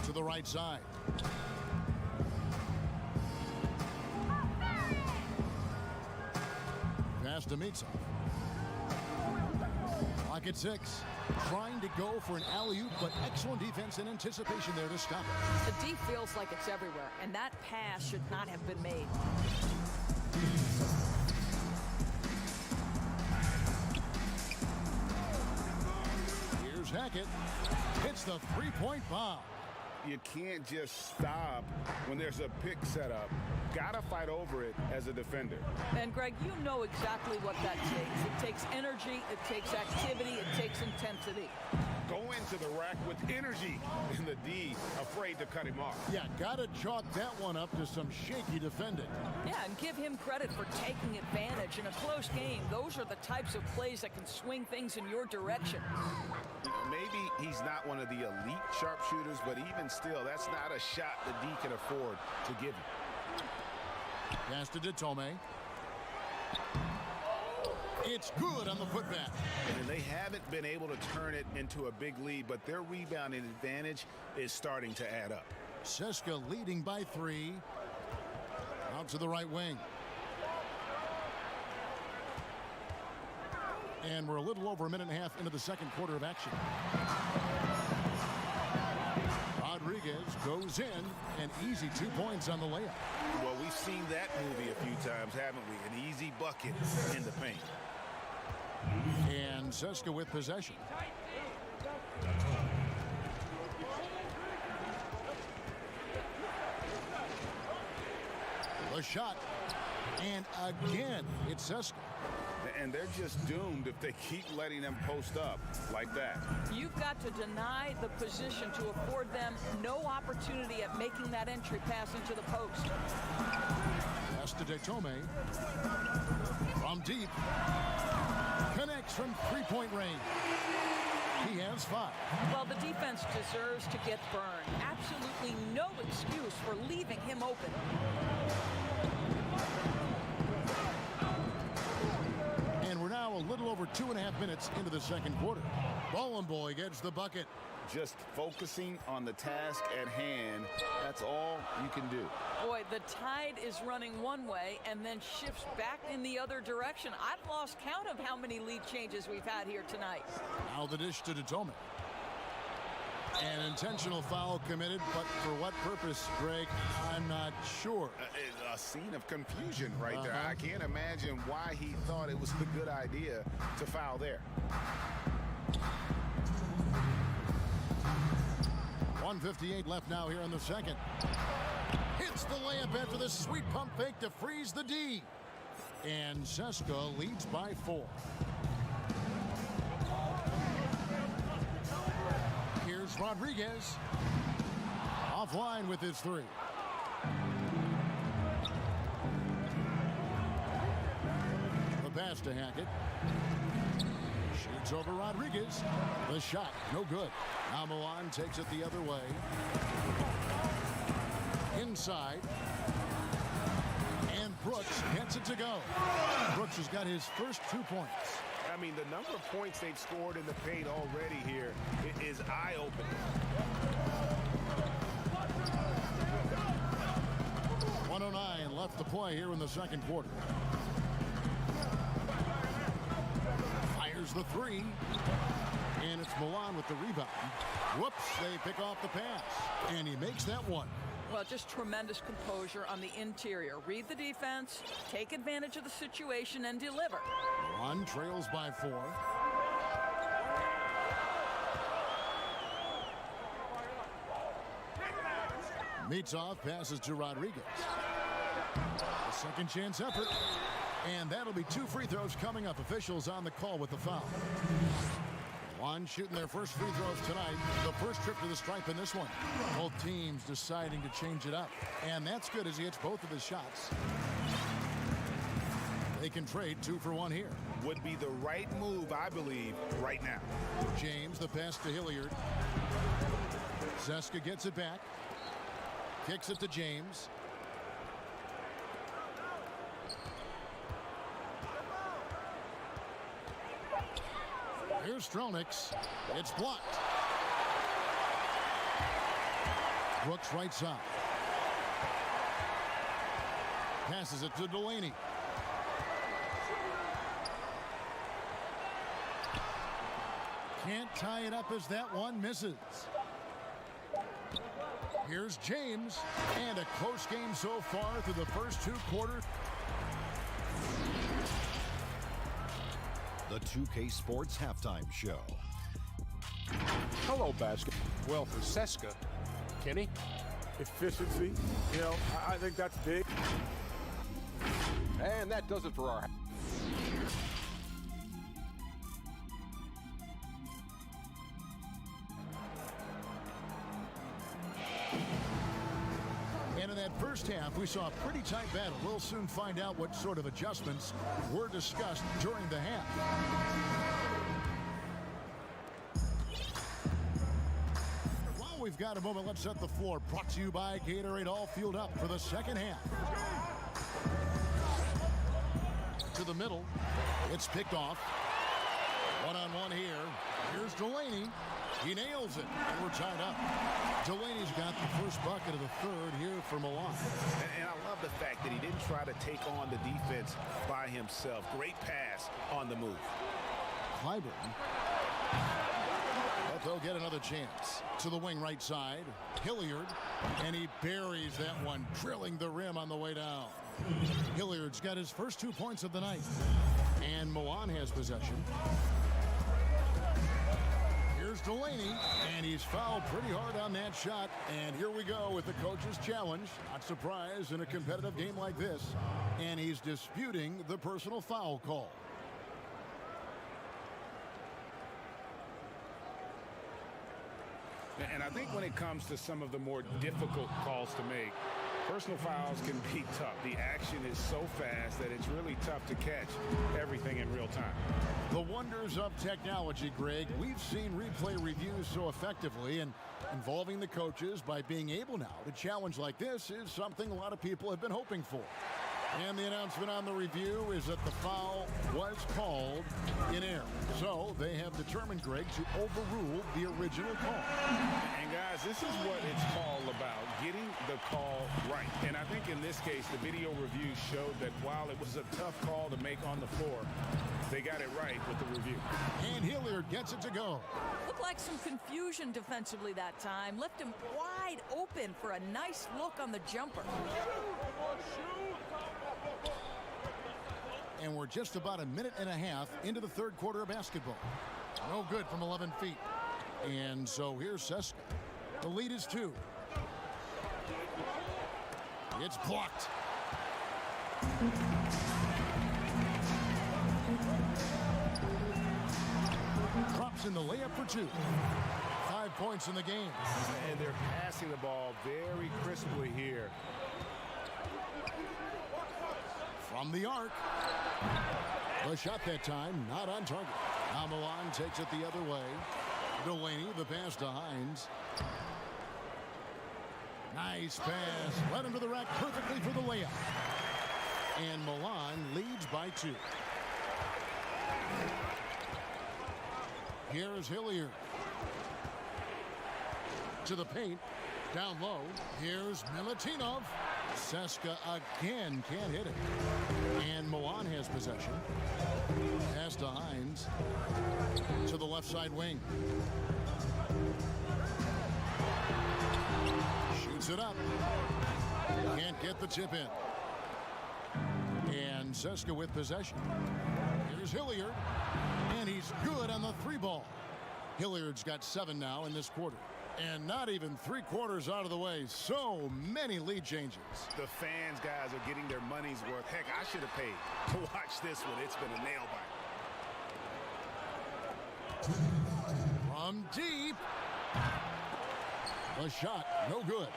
To the right side. Pass to Mitsov. Clock at 6. Trying to go for an alley-oop, but excellent defense and anticipation there to stop it. The D feels like it's everywhere, and that pass should not have been made. Here's Hackett. Hits the three-point bomb. You can't just stop when there's a pick set up. Gotta fight over it as a defender. And Greg, you know exactly what that takes. It takes energy, it takes activity, it takes intensity. Go into the rack with energy, and the D afraid to cut him off. Yeah, gotta chalk that one up to some shaky defending. Yeah, and give him credit for taking advantage in a close game. Those are the types of plays that can swing things in your direction. You know, maybe he's not one of the elite sharpshooters, but even still, that's not a shot the D can afford to give him. Pass to Detome. It's good on the putback. And they haven't been able to turn it into a big lead, but their rebounding advantage is starting to add up. Seska leading by 3. Out to the right wing. And we're a little over a minute and a half into the second quarter of action. Rodriguez goes in, and easy 2 points on the layup. Well, we've seen that movie a few times, haven't we? An easy bucket in the paint. And Seska with possession. The shot. And again, it's Seska. And they're just doomed if they keep letting them post up like that. You've got to deny the position to afford them no opportunity at making that entry pass into the post. Pass to Detome. From deep. Connects Shoots from three-point range. He has 5. Well, the defense deserves to get burned. Absolutely no excuse for leaving him open. And we're now a little over 2.5 minutes into the second quarter. Ballin' Boy gets the bucket. Just focusing on the task at hand, that's all you can do. Boy, the tide is running one way and then shifts back in the other direction. I've lost count of how many lead changes we've had here tonight. Now the dish to Datome. An intentional foul committed, but for what purpose, Greg, I'm not sure. A scene of confusion right there. I can't imagine why he thought it was a good idea to foul there. 1:58 left now here in the second. Hits the layup after the sweet pump fake to freeze the D. And CSKA leads by 4. Here's Rodriguez. Offline with his 3. The pass to Hackett. Shoots over Rodriguez. The shot, no good. Now Milan takes it the other way. Inside. And Brooks gets it to go. Brooks has got his first 2 points. I mean, the number of points they've scored in the paint already here is eye-opening. 1:09 left to play here in the second quarter. Fires the 3. And it's Milan with the rebound. Whoops, they pick off the pass. And he makes that one. Well, just tremendous composure on the interior. Read the defense, take advantage of the situation, and deliver. Milan trails by 4. Mitov passes to Rodriguez. A second chance effort. And that'll be 2 free throws coming up. Officials on the call with the foul. Milan shooting their first free throws tonight. The first trip to the stripe in this one. Both teams deciding to change it up. And that's good as he hits both of his shots. They can trade 2 for 1 here. Would be the right move, I believe, right now. James, the pass to Hilliard. CSKA gets it back. Kicks it to James. Here's Stronix. It's blocked. Brooks right side. Passes it to Delaney. Can't tie it up as that one misses. Here's James. And a close game so far through the first 2 quarters. The 2K Sports Halftime Show. Hello, basket. Well, for CSKA, Kenny? Efficiency. You know, I think that's big. And that does it for our... And in that first half, we saw a pretty tight battle. We'll soon find out what sort of adjustments were discussed during the half. While we've got a moment, let's set the floor. Brought to you by Gatorade, all fueled up for the second half. To the middle. It's picked off. One-on-one here. Here's Delaney. He nails it, and we're tied up. Delaney's got the first bucket of the third here for Milan. And I love the fact that he didn't try to take on the defense by himself. Great pass on the move. Clyburn. But they'll get another chance. To the wing right side. Hilliard. And he buries that one, drilling the rim on the way down. Hilliard's got his first 2 points of the night. And Milan has possession. Here's Delaney, and he's fouled pretty hard on that shot. And here we go with the coach's challenge. Not surprised in a competitive game like this. And he's disputing the personal foul call. And I think when it comes to some of the more difficult calls to make, Personal fouls can be tough. The action is so fast that it's really tough to catch everything in real time. The wonders of technology, Greg. We've seen replay reviews so effectively, and involving the coaches by being able now to challenge like this is something a lot of people have been hoping for. And the announcement on the review is that the foul was called in air. So they have determined, Greg, to overrule the original call. And guys, this is what it's all about, getting the call right. And I think in this case, the video review showed that while it was a tough call to make on the floor, they got it right with the review. And Hilliard gets it to go. Looked like some confusion defensively that time. Left him wide open for a nice look on the jumper. And we're just about a minute and a half into the third quarter of basketball. No good from 11 feet. And so here's Seska. The lead is 2. It's blocked. Drops in the layup for 2. 5 points in the game. And they're passing the ball very crisply here. From the arc. The shot that time, not on target. Now Milan takes it the other way. Delaney, the pass to Hines. Nice pass. Led him to the rack perfectly for the layup. And Milan leads by 2. Here's Hilliard. To the paint. Down low. Here's Milutinov. Seska again can't hit it. And Milan has possession. Pass to Hines. To the left side wing. Shoots it up. Can't get the tip in. And Seska with possession. Here's Hilliard. And he's good on the 3-ball. Hilliard's got 7 now in this quarter. And not even 3 quarters out of the way. So many lead changes. The fans, guys, are getting their money's worth. Heck, I should have paid to watch this one. It's been a nail biter. From deep. The shot, no good.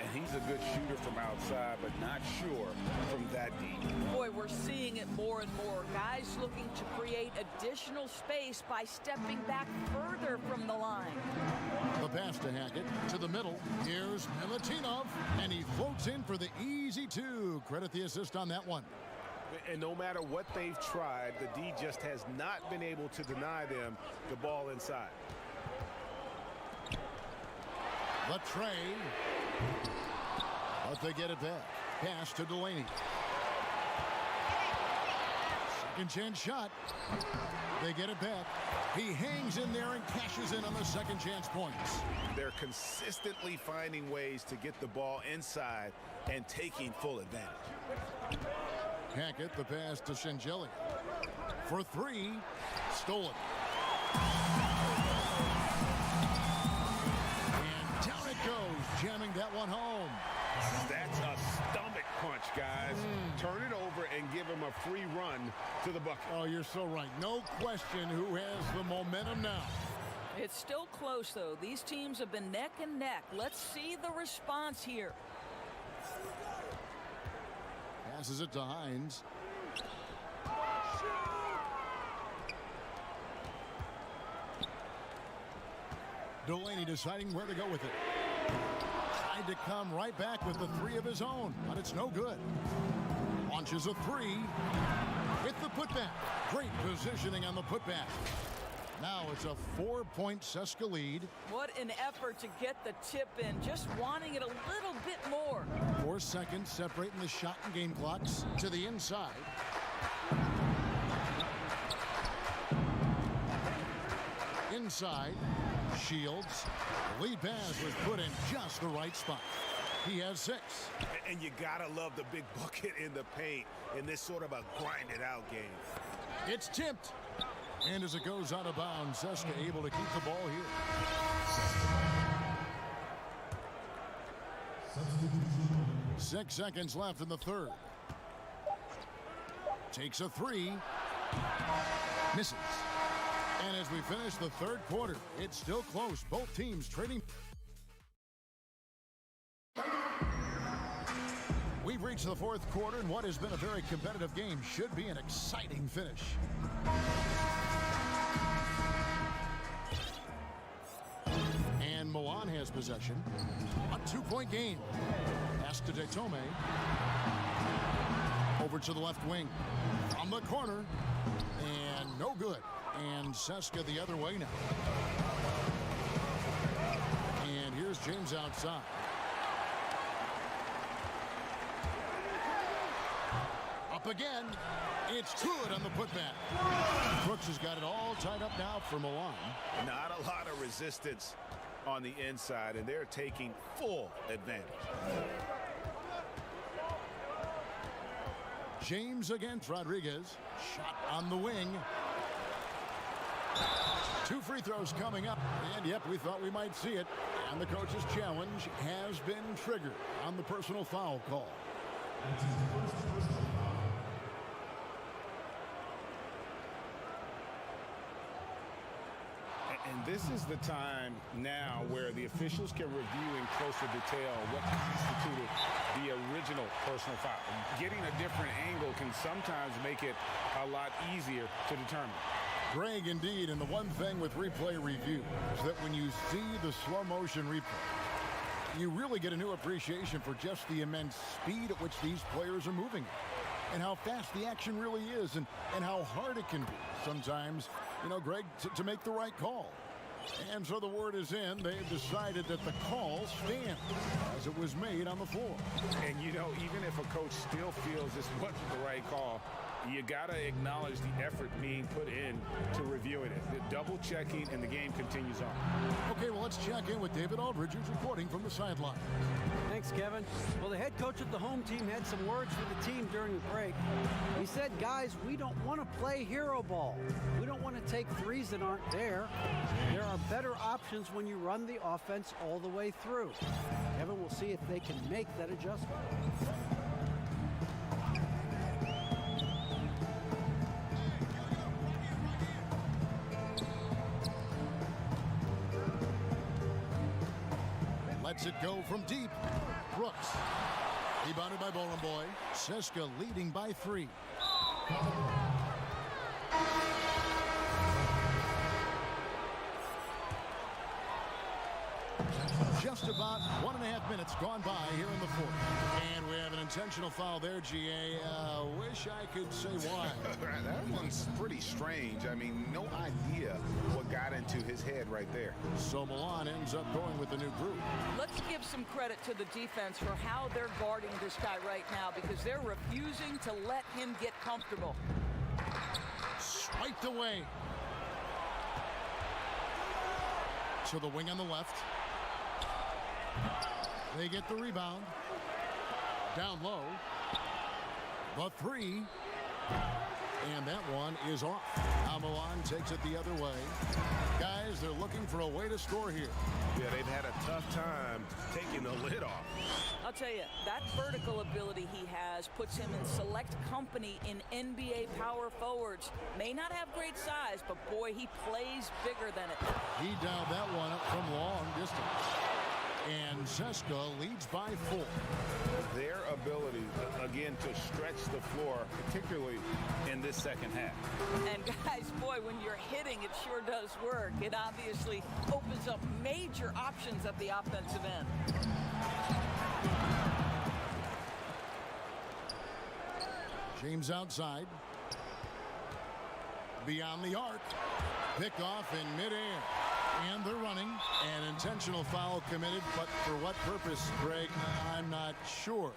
And he's a good shooter from outside, but not sure from that deep. Boy, we're seeing it more and more. Guys looking to create additional space by stepping back further from the line. The pass to Hackett to the middle. Here's Milutinov, and he floats in for the easy 2. Credit the assist on that one. And no matter what they've tried, the D just has not been able to deny them the ball inside. The tray. But they get it back. Pass to Delaney. Second chance shot. They get it back. He hangs in there and cashes in on the second chance points. They're consistently finding ways to get the ball inside and taking full advantage. Hackett, the pass to Shangeli. For 3. Stolen. And down it goes, jamming that one home. That's a stomach punch, guys. Turn it over and give him a free run to the bucket. Oh, you're so right. No question who has the momentum now. It's still close, though. These teams have been neck and neck. Let's see the response here. Passes it to Hines. Delaney deciding where to go with it. Tried to come right back with the 3 of his own, but it's no good. Launches a 3 with the putback. Great positioning on the putback. Now it's a 4-point Seska lead. What an effort to get the tip in, just wanting it a little bit more. 4 seconds separating the shot and game clocks to the inside. Inside, Shields. The lead pass was put in just the right spot. He has 6. And you gotta love the big bucket in the paint in this sort of a grinded-out game. It's tipped. And as it goes out of bounds, Seska able to keep the ball here. 6 seconds left in the third. Takes a 3. Misses. And as we finish the third quarter, it's still close. Both teams trading. reached the fourth quarter, and what has been a very competitive game should be an exciting finish. And Milan has possession. A 2-point game. Pass to De Tome. Over to the left wing. On the corner. And no good. And Seska the other way now. And here's James outside. Up again. It's good on the putback. Brooks has got it all tied up now for Milan. Not a lot of resistance on the inside, and they're taking full advantage. James against Rodriguez. Shot on the wing. 2 free throws coming up. And yep, we thought we might see it. And the coach's challenge has been triggered on the personal foul call. And this is the time now where the officials can review in closer detail what constituted the original personal foul. Getting a different angle can sometimes make it a lot easier to determine. Greg, indeed, and the one thing with replay review is that when you see the slow motion replay, you really get a new appreciation for just the immense speed at which these players are moving and how fast the action really is and how hard it can be sometimes, you know, Greg, to make the right call. And so the word is in. They've decided that the call stands as it was made on the floor. And, you know, even if a coach still feels this wasn't the right call, you got to acknowledge the effort being put in to reviewing it. The double checking, and the game continues on. Okay, well, let's check in with David Aldridge, who's reporting from the sideline. Thanks, Kevin. Well, the head coach of the home team had some words for the team during the break. He said, guys, we don't want to play hero ball. We don't want to take threes that aren't there. There are better options when you run the offense all the way through. Kevin, we'll see if they can make that adjustment. Lets it go from deep. Brooks. Rebounded by Bowling Boy. Seska leading by 3. Just about 1.5 minutes gone by here in the fourth. And we have an intentional foul there, GA. Wish I could say why. That one's pretty strange. I mean, no idea what got into his head right there. So Milan ends up going with the new group. Let's give some credit to the defense for how they're guarding this guy right now, because they're refusing to let him get comfortable. Swiped away. To the wing on the left. They get the rebound. Down low. The 3. And that one is off. Now Milan takes it the other way. Guys, they're looking for a way to score here. Yeah, they've had a tough time taking the lid off. I'll tell you, that vertical ability he has puts him in select company in NBA power forwards. May not have great size, but boy, he plays bigger than it. He dialed that one up from long distance. And Seska leads by 4. Their ability, again, to stretch the floor, particularly in this second half. And guys, boy, when you're hitting, it sure does work. It obviously opens up major options at the offensive end. James outside. Beyond the arc. Picked off in midair. And they're running. An intentional foul committed, but for what purpose, Greg? I'm not sure.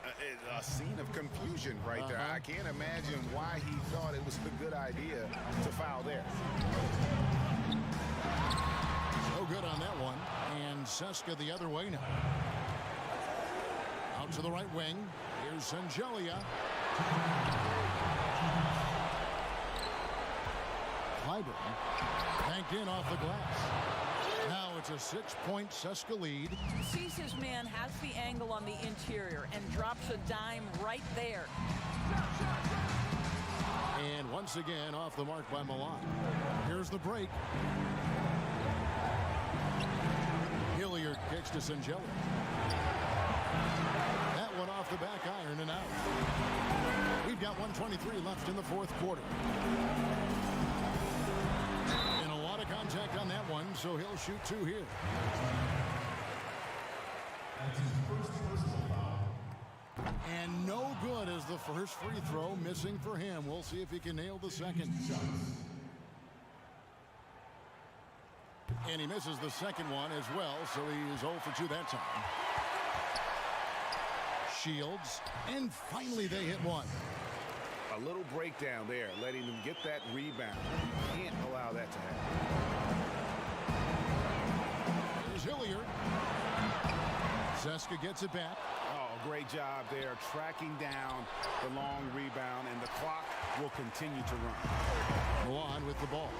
A scene of confusion right there. I can't imagine why he thought it was a good idea to foul there. No good on that one. And Seska the other way now. Out to the right wing. Here's Sangelia. Clyburn banked in off the glass. Now it's a 6-point Seska lead. Sees his man, has the angle on the interior, and drops a dime right there. And once again off the mark by Milan. Here's the break. Hilliard kicks to Sangelia. That one one off the back iron and out. We've got 1:23 left in the fourth quarter. And a lot of contact on that one, so he'll shoot two here. And no good as the first free throw, missing for him. We'll see if he can nail the second. And he misses the second one as well, so he's 0 for 2 that time. Shields, and finally they hit one. A little breakdown there, letting them get that rebound. You can't allow that to happen. Here's Hilliard. Zeska gets it back. Oh, great job there, tracking down the long rebound, and the clock will continue to run. Milan with the ball.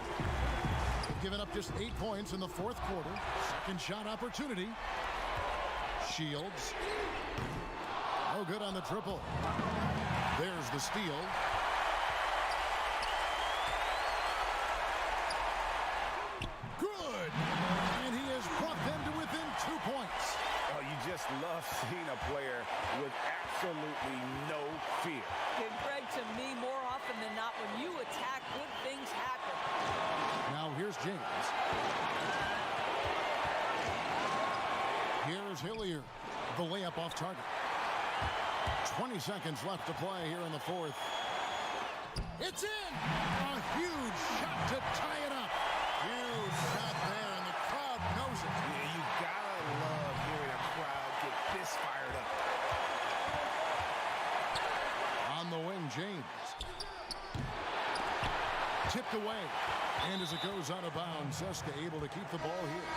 They've given up just 8 points in the fourth quarter. Second shot opportunity. Shields. No good on the triple. There's the steal. Good. And he has brought them to within 2 points. Oh, you just love seeing a player with absolutely no fear. And Greg, to me, more often than not, when you attack, good things happen. Now here's James. Here's Hilliard. The layup off target. 20 seconds left to play here in the fourth. It's in! A huge shot to tie it up. Huge shot there, and the crowd knows it. Yeah, you gotta love hearing a crowd get this fired up. On the wing, James. Tipped away. And as it goes out of bounds, Zeska able to keep the ball here.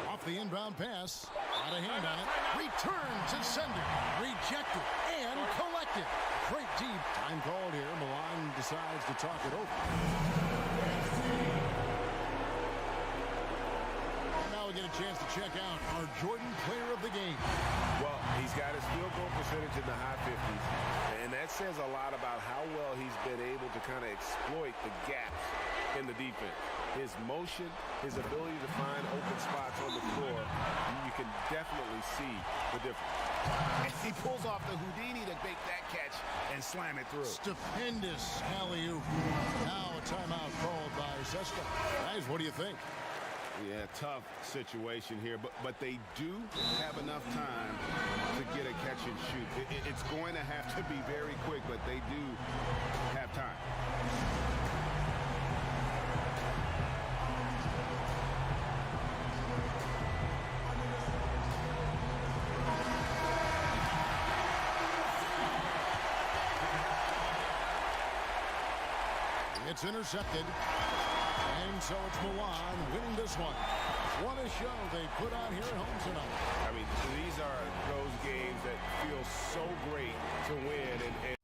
Off the inbound pass. Got a hand on it. Return to sender. Rejected and collected. Great deep. Time called here. Milan decides to talk it over. Now we get a chance to check out our Jordan player of the game. Well, he's got his field goal percentage in the high 50s, and that says a lot about how well he's been able to kind of exploit the gaps in the defense. His motion, his ability to find open spots on the floor, you can definitely see the difference. And he pulls off the Houdini to make that catch and slam it through. Stupendous alley-oop. Now a timeout called by Zeska. Guys, what do you think? Yeah, tough situation here, but they do have enough time to get a catch and shoot. It's going to have to be very quick, but they do have time. It's intercepted. And so it's Milan winning this one. What a show they put on here at home tonight. I mean, these are those games that feel so great to win. And